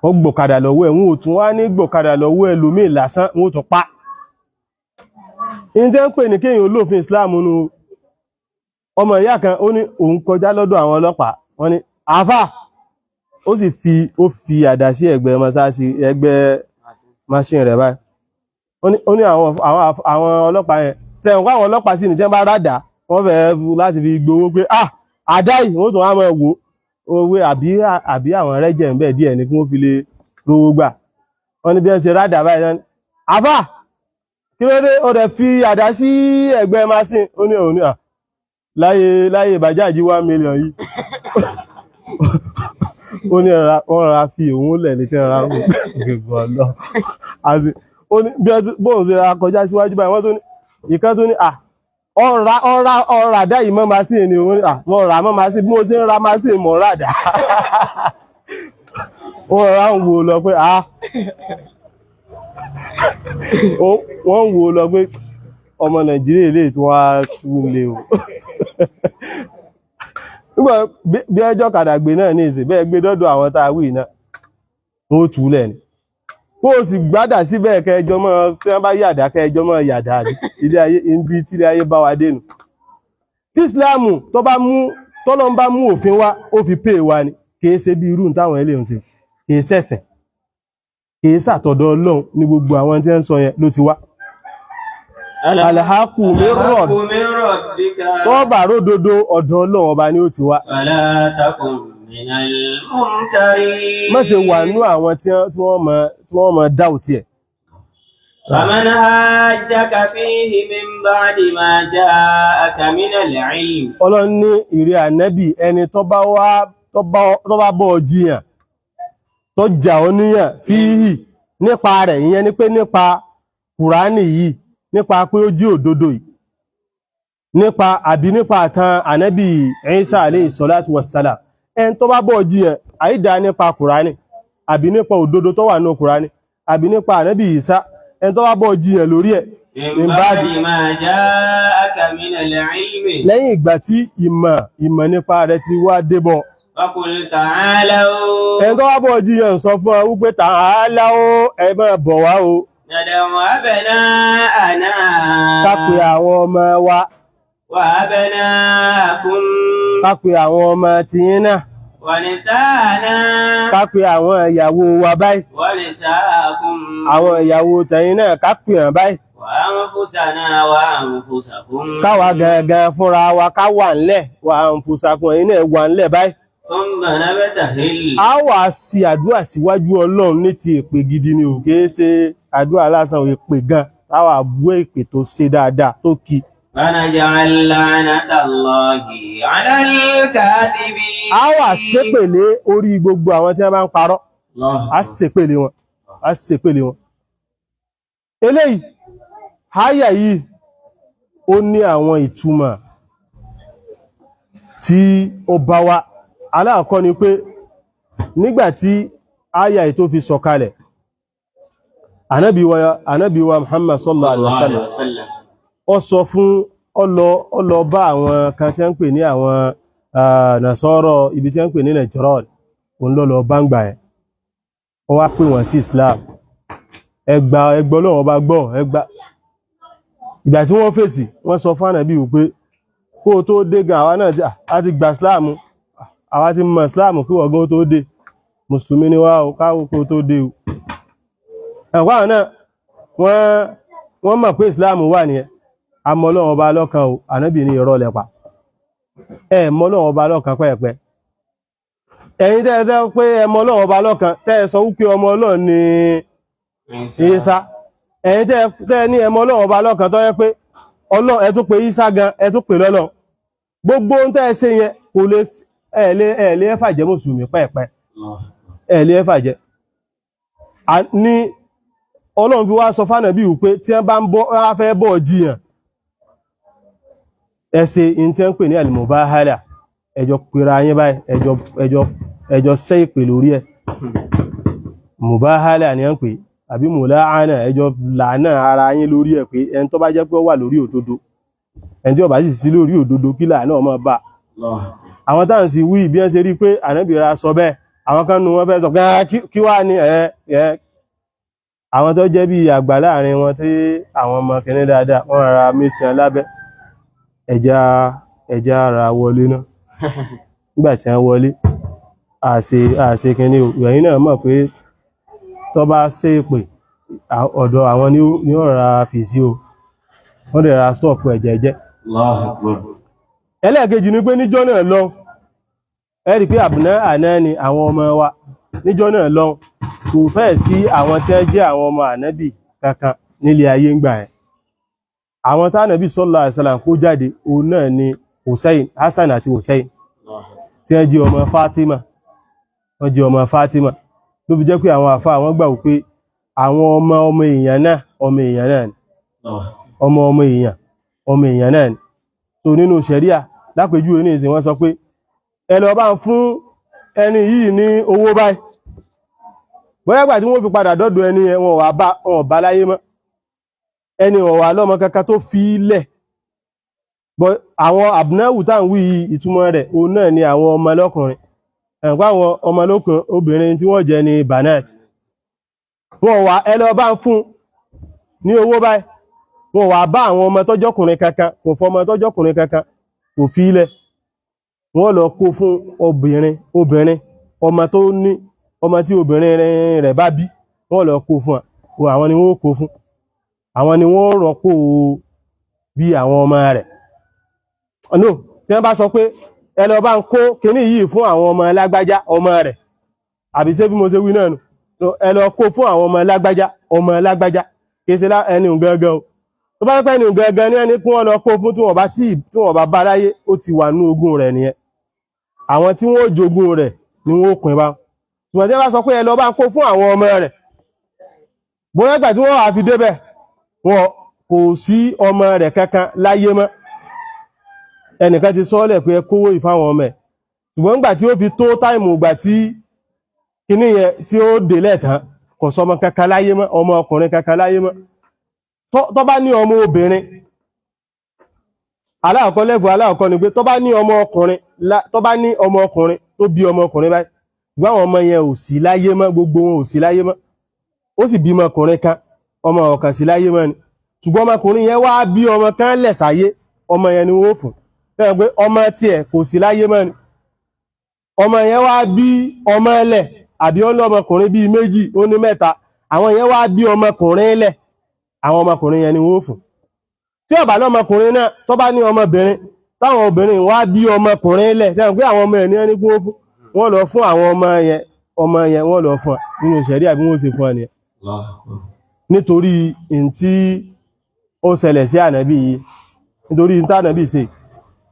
wọ́n gbọ̀kadà lọ́wọ́ ẹ̀ wọ́n ò tún wá ní gbọ̀kadà lọ́wọ́ ẹlòmíì lásán wọ́n tún pa ìjẹ́ ń pè ní kéèyàn olófin Islam nù ọmọ ìyá kan ó ní òun kọjá lọ́dọ̀ àwọn ọlọ́pàá wọ́n ní àfà ó sì fi àdá sí ẹ̀gbẹ́ mọ́sáàsì ẹgbẹ́ machine rẹ̀ báyìí ó ní àwọn ọlọ́pàá yẹn tẹ̀wọ̀n kó àwọn ọlọ́pàá sí ní tẹ́ bá rádà wọ́n fẹ́ láti fi gbowó pé àdá yìí wọ́n tún wá mọ́ wò owó àbí àwọn rẹ́jẹ̀ ń bẹ̀ díẹ̀ ní kí wọ́n fi lè rówó gbà wọ́n ní bí wọ́n ṣe rádà báyìí àfà kí ló dé ó dẹ̀ fi àdá sí ẹ̀gbẹ́ machine ó ní òun ní láyé bàjáàjì 1 million yìí ó ní wọ́n ra fi òun lẹ̀ ní tẹ́ra gbogbo ọ̀lọ́ ó ní bí bóun ṣe ra kọjá síwájú báyìí wọ́n tó ní ìkan tó ní ọ̀rà dá yìí mọ́ machine ni òun mọ́ ra mọ́ machine bí mo ṣe ń ra machine mọ́ rà dá wọ́n ra ń wo lọ pé wọ́n ń wo lọ pé ọmọ Nàìjíríà lè tí wọ́n kú lé o nígbà bí ẹjọ́ kàdàgbé náà ní ìsìn bẹ́ẹ̀ gbé dọ́dọ̀ àwọn tá a wí náà wọ́n túlẹ̀ ni kó o sì gbádà síbẹ̀ kẹjọ mọ́ tí wọ́n bá yàdá kẹjọ mọ́ yàdá ilé ayé ibi tí ilé ayé bá wa dénú tí Ìsìláàmù tọ́lọ́ ń bá mú òfin wá ó fi pè wá ni kìí ṣe bí irú táwọn ilé ń ṣe kìí ṣẹ̀sìn kìí ṣàtọ̀dọ̀ Ọlọ́run ní gbogbo àwọn tí wọ́n ń sọ yẹn ló ti wá alhaku min rabbika tó bá ródodo ọ̀dọ̀ Ọlọ́run ọba ni ó ti wá wala takun minal mumtarin má ṣe wà nínú àwọn tí wọ́n mọ̀ dáùtì ẹ̀ faman hajjaka fihi min ba'di ma ja'aka minal ilm Ọlọ́run ní ìrẹ́ ànábì ẹni tó bá bọ́ jiyàn tó jà ọ́ níyàn fíhì nípa rẹ̀ ìyẹn ni pé nípa Kùránì yìí nípa pé ó jí òdodo yìí nípa àtàn ànábì Ìsá alayhi salatu wassalam ẹn tó bá bọ́ jiyàn àìdá nípa Kùránì àbí nípa òdodo tó wà ní Kùránì àbí nípa ànábì Ìsá ẹn tó bá bọ́ jiyàn lórí ẹ̀ lẹ́yìn ìgbà tí ìmọ̀ nípa rẹ̀ ti wá débọ̀ ẹn tó bá bọ́ jiyàn sọ fún ọ wípé ta'alaw ẹ máa bọ̀ wá o Nàdàmù àbẹ̀nà àná. Kápẹ́ àwọn ọmọ wa. Wà àbẹ̀nà àkún ká pe àwọn ọmọ tiyín náà ونساءنا ká pe àwọn ìyàwó wa báyìí ونساءكم àwọn ìyàwó tẹ̀yin náà ká pè hàn báyìí وأنفسنا وأنفسكم káwa gangan fúnra wa ká wà ńlẹ̀ wa àǹfùsàkùn ẹ̀yin náà wà ńlẹ̀ báyìí ثم نبتهل a wà sí àdúrà síwájú Ọlọ́run ní ti èpè gidi ni ò kìí ṣe àdúrà lásán èpè gan táwa bú èpè tó ṣe dáadáa tó kí فنجعل لعنة الله على الكاذبين a wà ṣépèlé orí gbogbo àwọn tí wọ́n bá ń parọ́ a ṣépèlé wọn a ṣépèlé wọn eléyìí háyà yìí ó ní àwọn ìtumọ̀ tí ó bá wá aláàkọ́ ni pé nígbàtí háyà yìí tó fi sọ̀kalẹ̀ ànábì wa Muhammad sallallahu alaihi wasallam ó sọ fún ọlọ bá àwọn kan tí wọ́n ń pè ní àwọn nàṣọ́rọ̀ ibi tí wọ́n ń pè ní Nàìjíríà òun lọ́lọ́ báńgbà ẹ̀ ó wá pè wọ́n sí Islam ẹgbọ́ lọ́wọ́ bá gbọ́ ìgbà tí wọ́n fèsì wọ́n sọ fún Ànábì wípé kó tó dé gan àwa náà a ti gba Islam àwa ti mọ̀ Islam kí wọ́n gan tó dé mùsùlùmí ni wá o káwó kó tó dé o ẹ̀kọ́ náà wọ́n mọ̀ pé Islam wà nìyẹn àmọ́ Ọlọ́run ọba lọ́kan o Ànábì ní irọ́ lẹ́pa mọ̀ Ọlọ́run ọba lọ́kan pẹ́ẹ̀pẹ́ ẹ̀yin tẹ́ pé mọ̀ Ọlọ́run ọba lọ́kan tẹ́ sọ wípé ọmọ Ọlọ́run ni Ìsá ẹ̀yin tẹ́ ní mọ̀ Ọlọ́run ọba lọ́kan tó yẹ pé Ọlọ́run ẹ tún pé Ìsá gan ẹ tún pè lọ́lọ́run gbogbo ohun tẹ́ ṣe yẹn kò lè ẹ̀lẹ́ ẹ̀fà jẹ́ mùsùlùmí pẹ́ẹ̀pẹ́ ẹ̀lẹ́ ẹ̀fà jẹ́ ní Ọlọ́run fi wá sọ fánàbí wípé tí wọ́n bá ń fẹ́ bọ́ jiyàn ẹsẹ̀ in tí wọ́n pè ní al-mubahala ẹjọ́ pèrà yín báyìí ẹjọ́ sẹ́ ìpè lórí ẹ̀ mubahala ni wọ́n pè àbí mùláàánà ẹjọ́ làánà ara yín lórí ẹ̀ pé ẹni tó bá jẹ́ pé ó wà lórí òdodo ẹni tí ó bá sì sí lórí òdodo kí làánà ọmọ bá àwọn táwọn sì wí bí wọ́n ṣe rí pé Ànábì ra sọ bẹ́ẹ̀ àwọn kan nu wọn fẹ́ sọ pé kí wá ní àwọn tó jẹ́ bí àgbà láàrin wọn tí àwọn ọmọ kìíní dáadáa wọ́n rárá mẹ́sàn lábẹ́ ẹja ara wọlé náà nígbàtí wọ́n wọlé àṣẹ kìíní ìròyìn náà mọ̀ pé tó bá ṣe pè ọ̀dọ̀ àwọn ní ó rárá fi sí o wọ́n dẹ̀ ra stọ́ọ̀pù ẹ̀jẹ̀jẹ́ ẹlẹ́ẹ̀kejì ni pé níjọ́ náà lọ ẹ̀rí pé àbùná àná ni àwọn ọmọ wa níjọ́ náà lọ kò fẹ́ sí àwọn tí wọ́n jẹ́ àwọn ọmọ ànábì kankan nílé ayé ń gbà ẹ̀ àwọn tí ànábì sallallahu alaihi wasallam kó jáde òun náà ni Hassan àti Hussein tí wọ́n jẹ́ ọmọ Fatima ló fi jẹ́ pé àwọn àfá àwọn gbà wípé àwọn ọmọ èèyàn náà ni ọmọ èèyàn náà ni so nínú ṣẹ̀ríà lápèjúwe ní ìsìn wọ́n sọ pé ẹ lọ bá ń fún ẹni yìí ní owó báyìí bóyágbà tí wọ́n fi padà dọ́dọ̀ ẹni yẹn wọn bá láyé mọ́ ẹni ọ̀wà lọ́mọ kankan tó fi lẹ̀ àwọn àbúnáwù tá ń wí ìtumọ̀ rẹ̀ òun náà ni àwọn ọmọ lọ́kùnrin ẹ̀kọ́ àwọn ọmọ lọ́kùnrin obìnrin tí wọ́n jẹ́ ní banat wọ́n wà ẹ lọ bá ń fún ní owó báyìí wọ́n wà bá àwọn ọmọ tọ́jọ́kùnrin kankan kò fọmọ tọ́jọ́kùnrin kankan kò fi lẹ̀ wọ́n lọ kó fún obìnrin ọmọ tí obìnrin rẹ̀ bá bí wọ́n lọ kó fún àwọn ni wọ́n kó fún àwọn ni wọ́n rọ́pò bí àwọn ọmọ rẹ̀ no tí wọ́n bá sọ pé ẹ lọ bá ń kó kíní yìí fún àwọn ọmọ lágbájá ọmọ rẹ̀ àbí ṣé bí mo ṣe wí náà nù ẹ lọ kó fún àwọn ọmọ lágbájá kìí ṣe ẹni gangan o tó bá pẹ́ ẹni gangan ní ẹni kí wọ́n lọ kó fún tí wọ́n bá bá láyé ó ti wà ní ogún rẹ̀ nìyẹn àwọn tí wọ́n jogún rẹ̀ ni wọ́n pín bá ṣùgbọ́n tí wọ́n bá sọ pé ẹ lọ bá ń kó fún àwọn ọmọ rẹ̀ bóyá gbà tí wọ́n wà fi débẹ̀ wọn kò sí ọmọ rẹ̀ kankan láyé mọ́ ẹnìkan ti sọ́ọ́lẹ̀ pé kówó ìfáwọn ọmọ ẹ̀ ṣùgbọ́n gbà tí ó fi tó táìmù gbà tí kíní yẹn tí ó dé lẹ́tàn kò sọmọ kankan láyé mọ́ ọmọ ọkùnrin kankan láyé mọ́ tó bá ní ọmọ obìnrin aláàkọ́ ni pé tó bá ní ọmọ ọkùnrin tó bí ọmọ ọkùnrin báyìí ṣùgbọ́n àwọn ọmọ yẹn ò sí láyé mọ́ gbogbo wọn ò sí láyé mọ́ ó sì bímọ ọkùnrin kan ọmọ ọ̀kan sí láyé mọ́ ni ṣùgbọ́n ọmọkùnrin yẹn wá bí ọmọ kan lẹ̀ sáyé ọmọ yẹn ni wọ́n fún tẹ́lẹ̀ pé ọmọ tiẹ̀ kò sí láyé mọ́ ni ọmọ yẹn wá bí ọmọ ẹlẹ̀ àbí ó lọ́mọkùnrin bíi méjì ó ní mẹ́ta àwọn yẹn wá bí ọmọkùnrin ẹlẹ̀ àwọn ọmọkùnrin yẹn ni wọ́n fún tí ó bá lọ́mọkùnrin náà tó bá ní ọmọbìnrin táwọn obìnrin wá bí ọmọkùnrin ẹlẹ̀ tẹ́lẹ̀ pé àwọn ọmọ ẹ̀ ní ẹni kún fún wọ́n lọ fún àwọn ọmọ yẹn wọ́n lọ fún nínú ìṣẹ̀rí àbí wọ́n ṣe fún ẹni nítorí in tí ó ṣẹlẹ̀ sí ànábì yìí nítorí in tí ànábì ṣe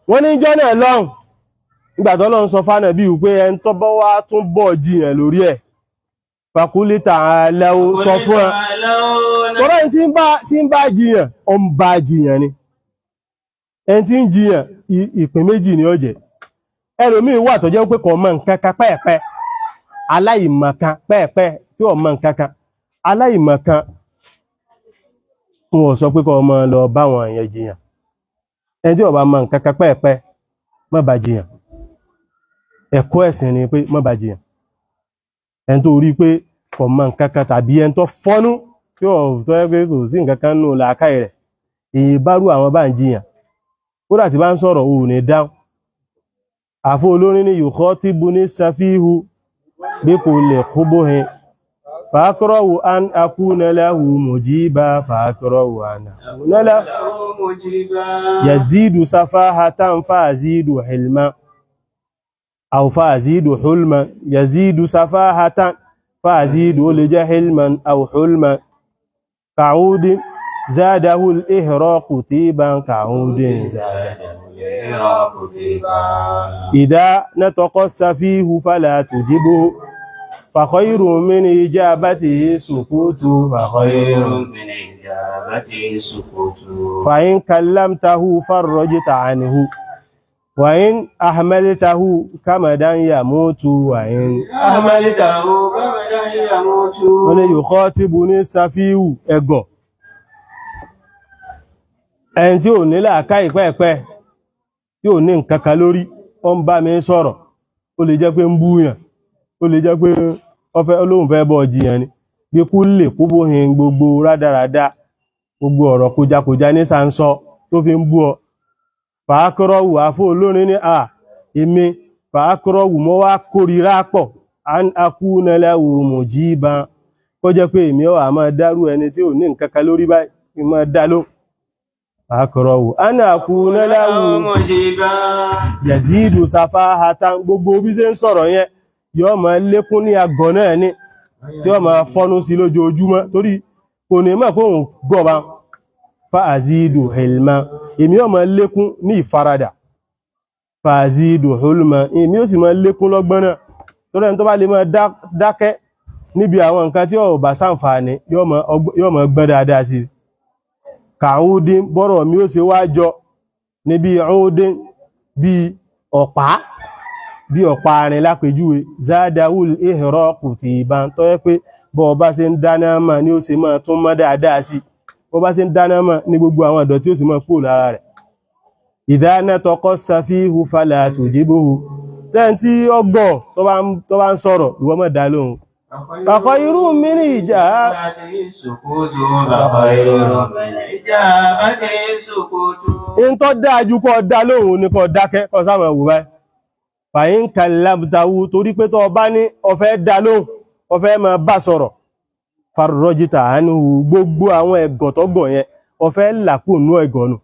wọ́n ní jọ́ náà lọ́hùn nígbà tó lọ́n sọ fánàbí wípé ẹni tó bọ́ wá tún bọ̀ jiyàn lórí ẹ̀ fàkúlítà aláwọ̀ sọ fún ẹ tọ́rọ ẹni tí ń bá jiyàn ọ ń bá jiyàn ni ẹni tí ń jiyàn ìpín méjì ni ó jẹ́ ẹlòmíì wà tó jẹ́ pé kò mọ̀ nǹkankan pẹ́ẹ̀pẹ́ aláìmọ̀kan pẹ́ẹ̀pẹ́ tí ó mọ̀ nǹkankan aláìmọ̀kan wọn sọ pé kó mọ̀ lọ bá wọn yẹn jiyàn ẹni tí ó bá mọ̀ nǹkankan pẹ́ẹ̀pẹ́ má bá jiyàn ẹ̀kọ́ ẹ̀sìn ni pé má bá jiyàn ẹni tó rí pé kò mọ̀ nǹkankan tàbí ẹni tó fọ́nú tí ó tọ́ ẹ́ pé kò sí nǹkankan nù làákàyè rẹ̀ èyí bá rú àwọn bá ń jiyàn kódà tí bá ń sọ̀rọ̀ ò ní dáhùn àfó olórin ní yukhatibuni safihu bí kò lè khubuhin fàákọ́rọ̀wò an akúnà lahu mujiba fàákọ́rọ̀wò an akúnà lahu mujiba yazidu safahatan fa'azidu hilma aw fa'azidu hulma yazidu safahatan fa'azidu lè jẹ́ hilman aw hulma ka'udin zadahu al-ihraqu tiban ka'udin zadahu إذا نطق السفيه فلا تجبه فخير من إجابته سكوت فخير من إجابته سكوت فإن كلمته فرجت عنه وإن أهملته كمدا يموت وإن أهملته كمدا يموت ولا يخاطبني السفيه ẹgọ̀ ẹni tí ò ní làákàyè pẹ́ẹ̀pẹ́ tí ò ní nǹkankan lórí ó ń bá mi sọ̀rọ̀ ó lè jẹ́ pé ń búyàn ó lè jẹ́ pé olóhùn fẹ́ bọ́ jiyàn ni bí kú lè kú bóhin gbogbo rádaràdá gbogbo ọ̀rọ̀ kójakójá ní sáńsọ tó fi ń bú ọ fàákọ́rọ̀wù àfó olórin ní èmi fàákọ́rọ̀wù mọ́ wá kórìíra pọ̀ an akúnà lahu mujiban kó jẹ́ pé èmi ó máa dárú ẹni tí ò ní nǹkankan lórí báyìí máa dá lóhùn akọrọwù ana kúnà lahu mujiba yazidu safahatan gbogbo bí ṣe ń sọ̀rọ̀ yẹn yóò máa lékún ní agọ̀ náà ní tí ó máa fọ́nú sí lójoojúmọ́ torí kò ní mọ̀ fóhun gọ́ba fa'azidu hilma èmi ó máa lékún ní ìfaradà fa'azidu hulma èmi ó sì máa lékún lọ́gbọ́n náà torí ẹni tó bá lè máa dákẹ́ níbi àwọn nǹkan tí ó bá ṣàǹfààní yóò máa gbọ́n dáadáa sí kàúdín bọ́rọ̀ mi ó ṣe wá jọ níbi ọdín bí ọ̀pá rìn lápèjúwe zádàúl ihraqu tìbá tó yẹ pé bọ́ bá ṣe ń dáná mà ní ó ṣe máa tún mọ́ dáadáa sí bọ́ bá ṣe ń dáná mà ní gbogbo àwọn ìdọ̀tí ó sì máa kúrò lára rẹ̀ idha nataqa safihu fala tujibuhu tẹ́n tí ọgbọ̀ tó bá ń sọ̀rọ̀ ìwọ má dá lóhùn Bàkọ̀ irú mìírí ìjà in tó dájú kọ́ dá lóhùn ní kọ́ dákẹ́ kọ́ sáàmà wù báyìí. Fàyín kàlábùtàwù torí pé tó bá ní ọfẹ́ dá lóhùn, ọfẹ́ máa bá sọ̀rọ̀. Farrọ́jítà ánúhù gbogbo àwọn ẹ̀gọ̀ tọ́gọ̀ yẹn, ọfẹ́ làkó nú ẹ̀gọ̀ nù.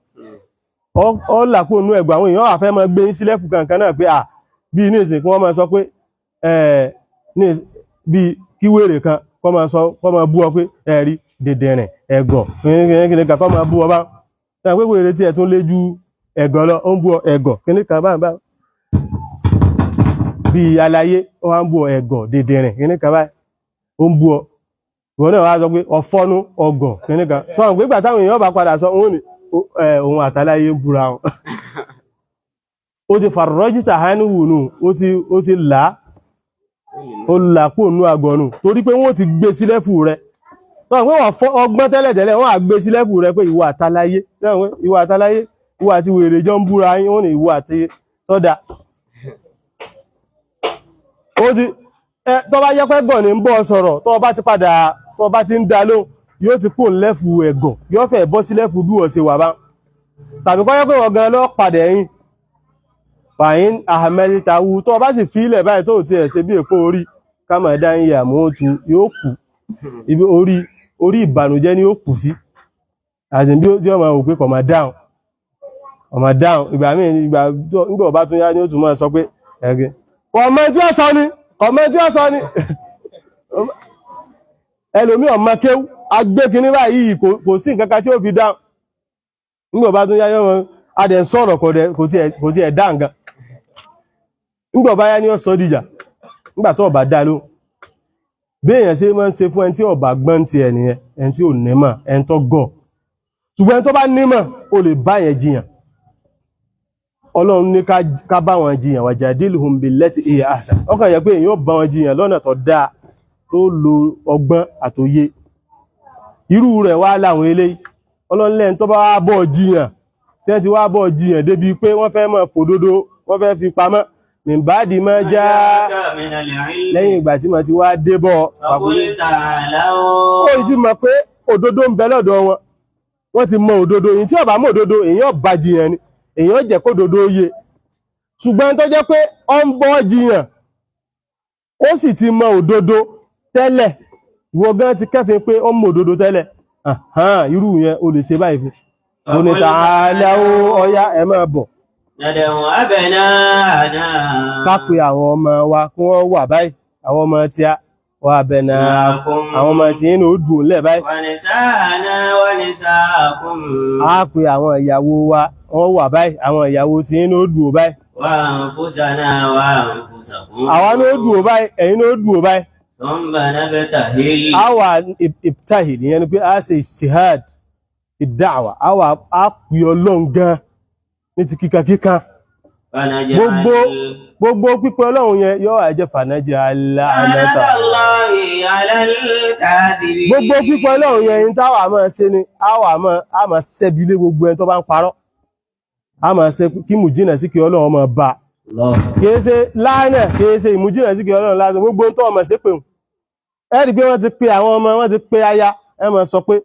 Ọ làkó nú ẹ̀gọ̀ àwọn èèyàn àfẹ́ máa gbé sílẹ̀ fún kankan náà pé bí ní ìsìn kí wọ́n máa sọ pé bí kíwèrè kan kọ́ máa bú ọ pé ẹ̀rí dèdèrìn ẹ̀gọ̀ kìnnìkan kọ́ máa bú ọ bá náà pé wèrè tí ẹ̀ tún lé ju ẹ̀gọ̀ lọ ó ń bú ọ ẹ̀gọ̀ kìnnìkan bá bí aláyé ó wá ń bú ọ ẹ̀gọ̀ dèdèrìn kìnnìkan bá ó ń bú ọ ìwọ̀n náà wá sọ pé ọfọ́nú ọgọ̀ kìnnìkan sọ́run pé gbà táwọn èèyàn bá padà sọ òun ni òun àtàláyé ń búra wọn ó ti fàrọ́jítà hánúwù nù ó ti là ó làpò nú àgọ̀nù torí pé wọ́n ti gbé sí lẹ́fù rẹ̀ ọgbọ́n tẹ́lẹ̀tẹ́lẹ̀ wọ́n á gbé sí lẹ́fù rẹ̀ pé ìwọ àtàláyé ìwọ àti wèrè jọ ń búra yín wọ́n ní ìwọ àti tọ́dà tó bá jẹ́ pé gọ̀ ní ń bọ́ sọ̀rọ̀ tó bá ti ń dá lóhùn yóò ti kó lẹ́fù ẹ̀gọ̀ yóò fẹ́ bọ́ sí lẹ́fù bí wọ́n ṣe wà bá tàbí kọ́ jẹ́ pé wọ́n gan lọ́ padà ẹ̀yìn fàyín ahmeditawu tó bá sì fílẹ̀ báyìí tó ti ẹ̀ ṣe bí èkó orí kámọ̀ dá ń yà mọ́ tu yóò kù ibi orí ìbànújẹ́ ni ó kù sí àti bí tí ọmọ òpé kọ̀mọ̀ dáhùn ìgbà míì nígbà ọba tún yá ní ó tún máa sọ pé ẹgbẹ́ kọ̀mọ̀ tí ó sọ ni ẹlòmí ọmọ kéwú agbékiní báyìí kò sí nǹkan kan tí ó fi dáhùn nígbà ọba tún yá ní ọmọ adẹ̀ ń sọ̀rọ̀ kò tí ẹ̀ dá nǹkan nígbà ọba yá ní ó sọ dìjà nígbà tó ọba dá ló bí èèyàn ṣe máa ń ṣe fún ẹni tí ọba gbọ́n ti ẹ̀ nìyẹn ẹni tí ò nímọ̀ ẹni tó gọ̀ ṣùgbọ́n ẹni tó bá nímọ̀ ó lè bá yẹn jiyàn ọlọ́run ní ká bá wọn jiyàn wajadilhum billati hiya ahsan ọkàn yẹ pé èèyàn bá wọn jiyàn lọ́nà tó dáa tó lo ọgbọ́n àtòye irú rẹ̀ wá láwọn eléyìí ọlọ́run lẹ́yìn tó bá wá bọ́ jiyàn tí wọ́n ti wá bọ́ jiyàn débi pé wọ́n fẹ́ mọ̀ fòdodo wọ́n fẹ́ fi pamọ́ mìbáàdì máa já lẹ́yìn ìgbà tí wọ́n ti wá débọ̀ ó ti mọ̀ pé òdodo ń bẹ lọ́dọ̀ wọn wọ́n ti mọ òdodo yìí tí ó bá mọ òdodo èèyàn bá jiyàn ni èèyàn jẹ́ kó òdodo yé ṣùgbọ́n tó jẹ́ pé ó ń bọ́ jiyàn ó sì ti mọ òdodo tẹ́lẹ̀ ìwọ gan ti kẹ́fin pé ó mọ òdodo tẹ́lẹ̀ irú yẹn o lè ṣe báyìí fún o ní tààlà ọya ẹ máa bọ̀ ká pe àwọn ọmọ wa kí wọ́n wà báyìí àwọn ọmọ tí a wà bẹ̀nà àwọn ọmọ tí inú dùn lẹ̀ báyìí a pe àwọn ìyàwó wa wọ́n wà báyìí àwọn ìyàwó tí inú dùn báyìí àwọn ní ó dùn báyìí ẹ̀yin ní ó dùn báyìí a wà ibtahil ìyẹn ni pé a ṣe ijtihad ìdáwà a pè Ọlọ́run gan ní ti kíkankíkan gbogbo pípẹ́ Ọlọ́run yẹn yóò àjẹ́ fànájẹ́ aláàlẹ́ta gbogbo pípẹ́ Ọlọ́run yẹn ní táwà máa ṣe ni a máa ṣẹ́bílé gbogbo ẹni tó bá ń parọ́ a máa ṣe kí mù jìnà sí kí Ọlọ́run máa bá kìí ṣe láàánẹ̀ kìí ṣe ìmú jìnà sí kí Ọlọ́run lásán gbogbo tó ọmọ sí pé ẹ̀rì pé wọ́n ti pe àwọn ọmọ wọ́n ti pe aya ẹ máa sọ pé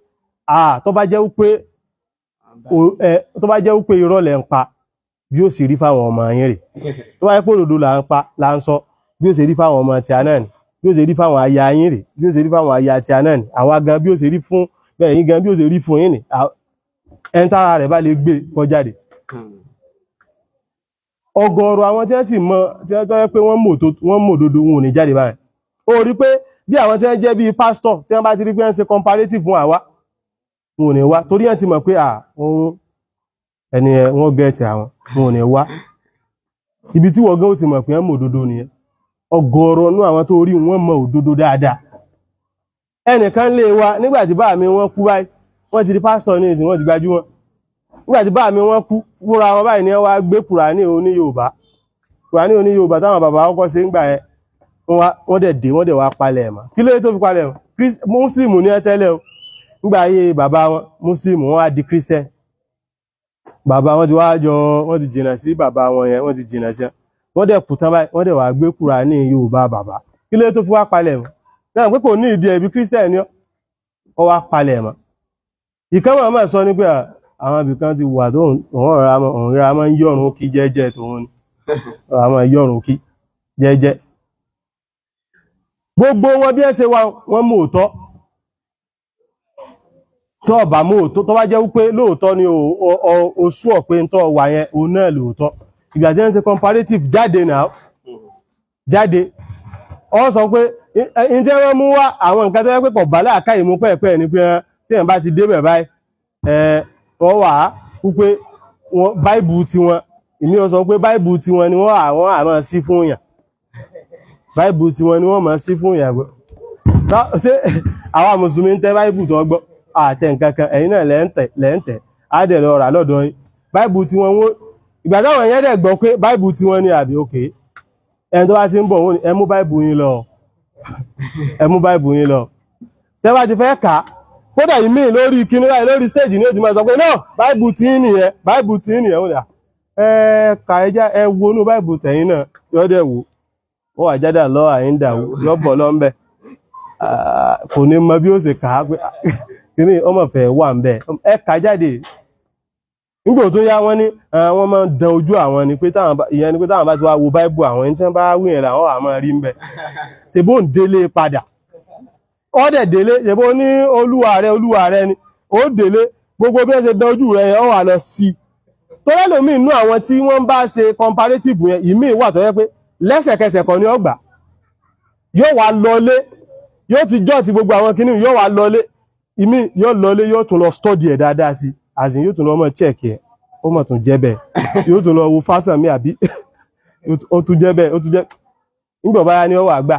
tó bá jẹ́ wípé irọ́ lẹ̀ ń pa bí ó sì rí fáwọn ọmọ yín rẹ̀ tó bá jẹ́ pé òdodo là ń sọ bí ó sì rí fáwọn ọmọ tí a náà ni bí ó sì rí fáwọn aya yín rẹ̀ bí ó sì rí fáwọn aya tí a náà ni àwa gan bí ó sì rí fún bẹ́ẹ̀ yín gan bí ó sì rí fún yín ni ẹni tára rẹ̀ bá lè gbé kọjáde ọ̀gọ̀rọ̀ àwọn tí wọ́n sì mọ̀ tí wọ́n tọ́ pé wọ́n mọ̀ òdodo wọn ò ní jáde báyìí ó rí pé bí àwọn tí wọ́n jẹ́ bí pásítọ̀ tí wọ́n bá ti rí pé wọ́n ṣe comparative fún àwa wọn ò ní wá torí wọ́n ti mọ̀ pé ẹni wọ́n gẹ̀ẹ́tì àwọn wọn ò ní wá ibi tí wọ́n gan ó ti mọ̀ pé wọ́n mọ̀ òdodo nìyẹn ọ̀gọ̀rọ̀ nú àwọn tó rí wọ́n mọ̀ òdodo dáadáa ẹnìkan lé wa nígbà tí bá mi wọ́n kú báyìí wọ́n ti di pásítọ̀ ní ìsìn wọ́n ti gbajúmọ̀ nígbà tí bá mi wọ́n kú fúnra wọn báyìí ni wọ́n wá gbé Kùránì oní Yorùbá táwọn bàbá ọkọ̀ ṣe ń gbà ẹ wọ́n dẹ̀ wá palẹ̀ ẹ̀mọ́ kí ló tó fi palẹ̀ ẹ̀mọ́ Mùsùlùmù ní tẹ́lẹ̀ o nígbà ayé bàbá wọn Mùsùlùmù wọ́n wá di Christian bàbá wọn ti wá jọ wọ́n ti jìnà sí bàbá wọn yẹn wọ́n ti jìnà sí wọ́n dẹ̀ kù tán báyìí wọ́n dẹ̀ wá gbé Kùránì Yorùbá bàbá kí ló tó fi wá palẹ̀ ẹ̀mọ́ náà pé kò ní ìdí ẹbí Christian ni ó wá palẹ̀ ẹ̀mọ́ ìkánwà máa sọ ní pé àwọn ibìkan ti wà tó òun ra máa ń yọ̀rùn kí jẹ́jẹ́ tòun ni ọ̀rọ̀ máa yọ̀rùn kí jẹ́jẹ́ gbogbo wọn bí ẹ ṣe wọ́n mú òótọ́ tó ọ̀bà mú òótọ́ tó bá jẹ́ wípé lóòótọ́ ni o sú ọ̀ pé tó wà yẹn òun náà lóòótọ́ ìgbà tí wọ́n ṣe comparative jáde náà jáde ọ sọ pé in tí wọ́n mú wá àwọn nǹkan tó yẹ pé pọ̀ bá láàká ìmú pẹ́ẹ̀pẹ́ ni pé tí wọ́n bá ti débẹ̀ báyìí wọ́n wà á wípé báìbù tí wọn ìmí ọ sọ pé báìbù tí wọn ni wọ́n àwọn àmọ́ sí fún yàn báìbù tí wọn ni wọ́n máa sí fún yàn gbọ́ ṣé àwọn mùsùlùmí ń tẹ́ báìbù tó gbọ́ àtẹ nǹkan kan ẹ̀yin náà lẹ́ǹtẹ̀ àdẹ̀lọ rà lọ́dọ̀ yín báìbù tí wọn wó ìgbà táwọn yẹn dẹ̀ gbọ́ pé báìbù tí wọn ni àbí òkè ẹni tó bá ti ń bọ̀ wọ́n ẹ mú báìbù yín lọ ẹ mú báìbù yín lọ tẹ́ bá ti fẹ́ kà kódà ìmí lórí kíní láì lórí stage ní ó ti máa sọ pé náà báìbù tí ń nìyẹn báìbù tí ń nìyẹn wọ́n dà kà ẹjá ẹ wo inú báìbù tẹ̀yìn náà yọ́dẹ̀ wò ó wà jáde lọ àyíndà yọ́bọ̀ lọ́mbẹ̀ kò ní mọ bí ó ṣe kà á pé kíní ọmọ fẹ́ wà ń bẹ̀ ẹ kà jáde nígbà tó yá wọ́n ní wọ́n máa ń dán ojú àwọn ni pé ìyẹn ni pé táwọn bá ti wá wo báíbù àwọn ẹni tí wọ́n bá wí yẹn làwọn wà máa rí ń bẹ ṣèbó ń délé padà ọ̀dẹ̀ délé ṣèbó ní olúwa rẹ ni ó délé gbogbo bí wọ́n ṣe dán ojú rẹ yẹn ó wà lọ sí tó lẹ́lòmí inú àwọn tí wọ́n bá ṣe comparative yẹn ìmí wà tó yẹ pé lẹ́sẹ̀kẹsẹ̀ kan ní ọgbà yóò wá lọlé yóò ti jọ́ ti gbogbo àwọn kìnnìún yóò wá lọlé ìmí yóò lọlé yóò tún lọ study ẹ̀ dáadáa sí àsìn yóò tún lọ mọ̀ check ẹ̀ ó mọ̀ tún jẹ́ bẹ́ẹ̀ yóò tún lọ wo fásán mi àbí ó tún jẹ́ bẹ́ẹ̀ ó tún jẹ́ nígbà báyá ní ọwọ́ àgbà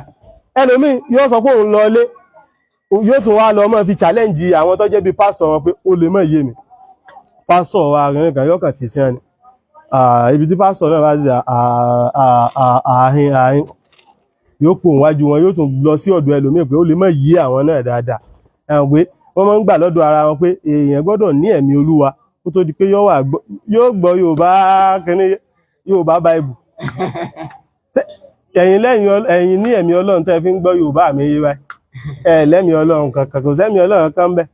ẹlòmí yóò sọ pé òun lọlé yóò tún wá lọ mọ́ fi challenge àwọn tó jẹ́ bí pásítọ̀ wọn pé ó lè mọ̀ yé mi pásítọ̀ wa rìn kan yóò kàn ti sí ẹni ibi tí pásítọ̀ náà bá sí ààrin yóò pò wájú wọn yóò tún lọ sí ọ̀dọ̀ ẹlòmí pé ó lè mọ̀ yé àwọn náà dáadáa ẹ̀hùn pé wọ́n máa ń gbà lọ́dọ̀ ara wọn pé èèyàn gbọ́dọ̀ ní ẹ̀mí olúwa kó tó di pé yóò gbọ́ Yorùbá Bible ẹ̀yin ní ẹ̀mí Ọlọ́run tẹ́ fi ń gbọ́ Yorùbá mi yé báyìí ẹ̀ lẹ́mí Ọlọ́run kankan kò sẹ́mí Ọlọ́run kan bẹ́ẹ̀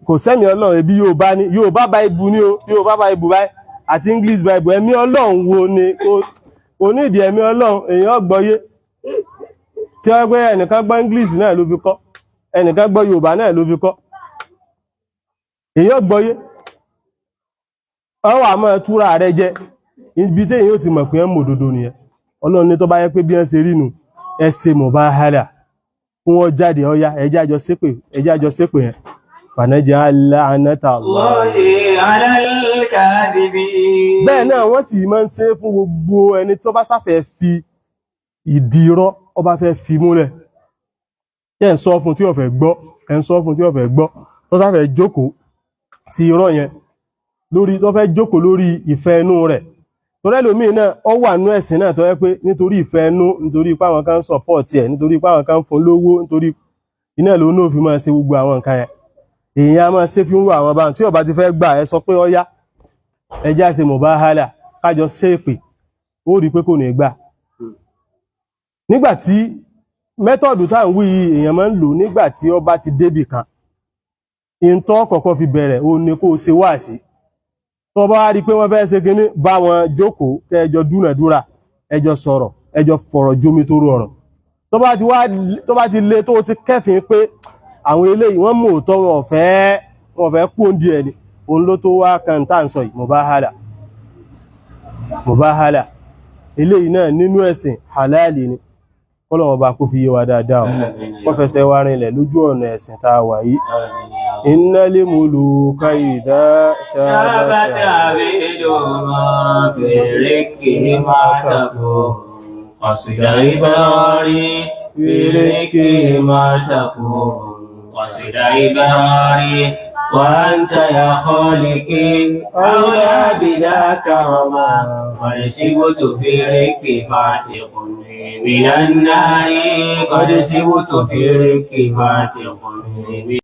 kò sẹ́mí Ọlọ́run ẹbí Yorùbá ní Yorùbá Bible ní o Yorùbá Bible báyìí àti English Bible ẹ̀mí Ọlọ́run wo ni kò ní ìdí ẹ̀mí Ọlọ́run èèyàn gbọ́yé tí wọ́n pé ẹnìkan gbọ́ English náà ló fi kọ́ ẹnìkan gbọ́ Yorùbá náà ló fi kọ́ èèyàn gbọ́yé ọwọ́ àmọ́ túra rẹ jẹ ibi tí èèyàn ti mọ̀ pé ẹ̀ mọ̀ òdodo nìyẹn Ọlọ́run ní tó bá yẹ pé bí wọ́n ṣe rí nu ẹ ṣe mubahala fún wọn jáde ọya ẹjẹ́ àjọ ṣépè yẹn fànájẹ́ aláàánátà bẹ́ẹ̀ náà wọ́n sì máa ń ṣe fún gbogbo ẹni tó bá sáfẹ́ fi ìdí irọ́ ọba fẹ́ fi múlẹ̀ ẹ̀ ń sọ fún tí ó fẹ́ gbọ́ tó sáfẹ́ jókòó ti irọ́ yẹn lórí tó fẹ́ jókòó lórí ìfẹ́ inú rẹ̀ tó lẹ́lòmí náà ó wà nú ẹ̀sìn náà tó yẹ pé nítorí ìfẹ́ inú nítorí ipá àwọn kan support ẹ̀ nítorí ipá àwọn kan fún lówó nítorí iná ló náà fi máa ṣe gbogbo àwọn nǹkan yẹn èèyàn máa ṣe fi ń rú àwọn báwọn tí ó bá ti fẹ́ gbà ẹ sọ pé ọyá ẹjá ṣe mubahala kájọ ṣépè ó rí pé kò ní gbà nígbàtí mẹ́tọ̀dù tá à ń wí èèyàn máa ń lò nígbàtí ó bá ti débì kan ìntọ́ kọ̀kọ́ fi bẹ̀rẹ̀ ó ní kó ṣe wáàsí tó bá rí pé wọ́n fẹ́ ṣe kíní bá wọn jókòó kẹjọ dúnàdúrà ẹjọ sọ̀rọ̀ ẹjọ fọ̀rọ̀ jómi tó rọrùn tó bá ti lé tó ti kẹ́fìn pé àwọn eléyìí wọ́n mú òótọ́ wọn fẹ́ pòǹdì ẹni òun ló tó wá kan tá ń sọ yìí mubahala eléyìí náà nínú ẹ̀sìn halali ni kọ́lọ̀wọ̀n bá kó fi yé wa dáadáa wọ́n fẹsẹ̀ wá rinlẹ̀ lójú ọ̀nà ẹ̀sìn tá a wà yìí innal muluka idha shabat abiduma firiki mataku qasida ibari firiki mataku qasida ibari wa anta ya khaliqi awla bila karama qad sibtu firiki fatiqun minan nari qad sibtu firiki fatiqun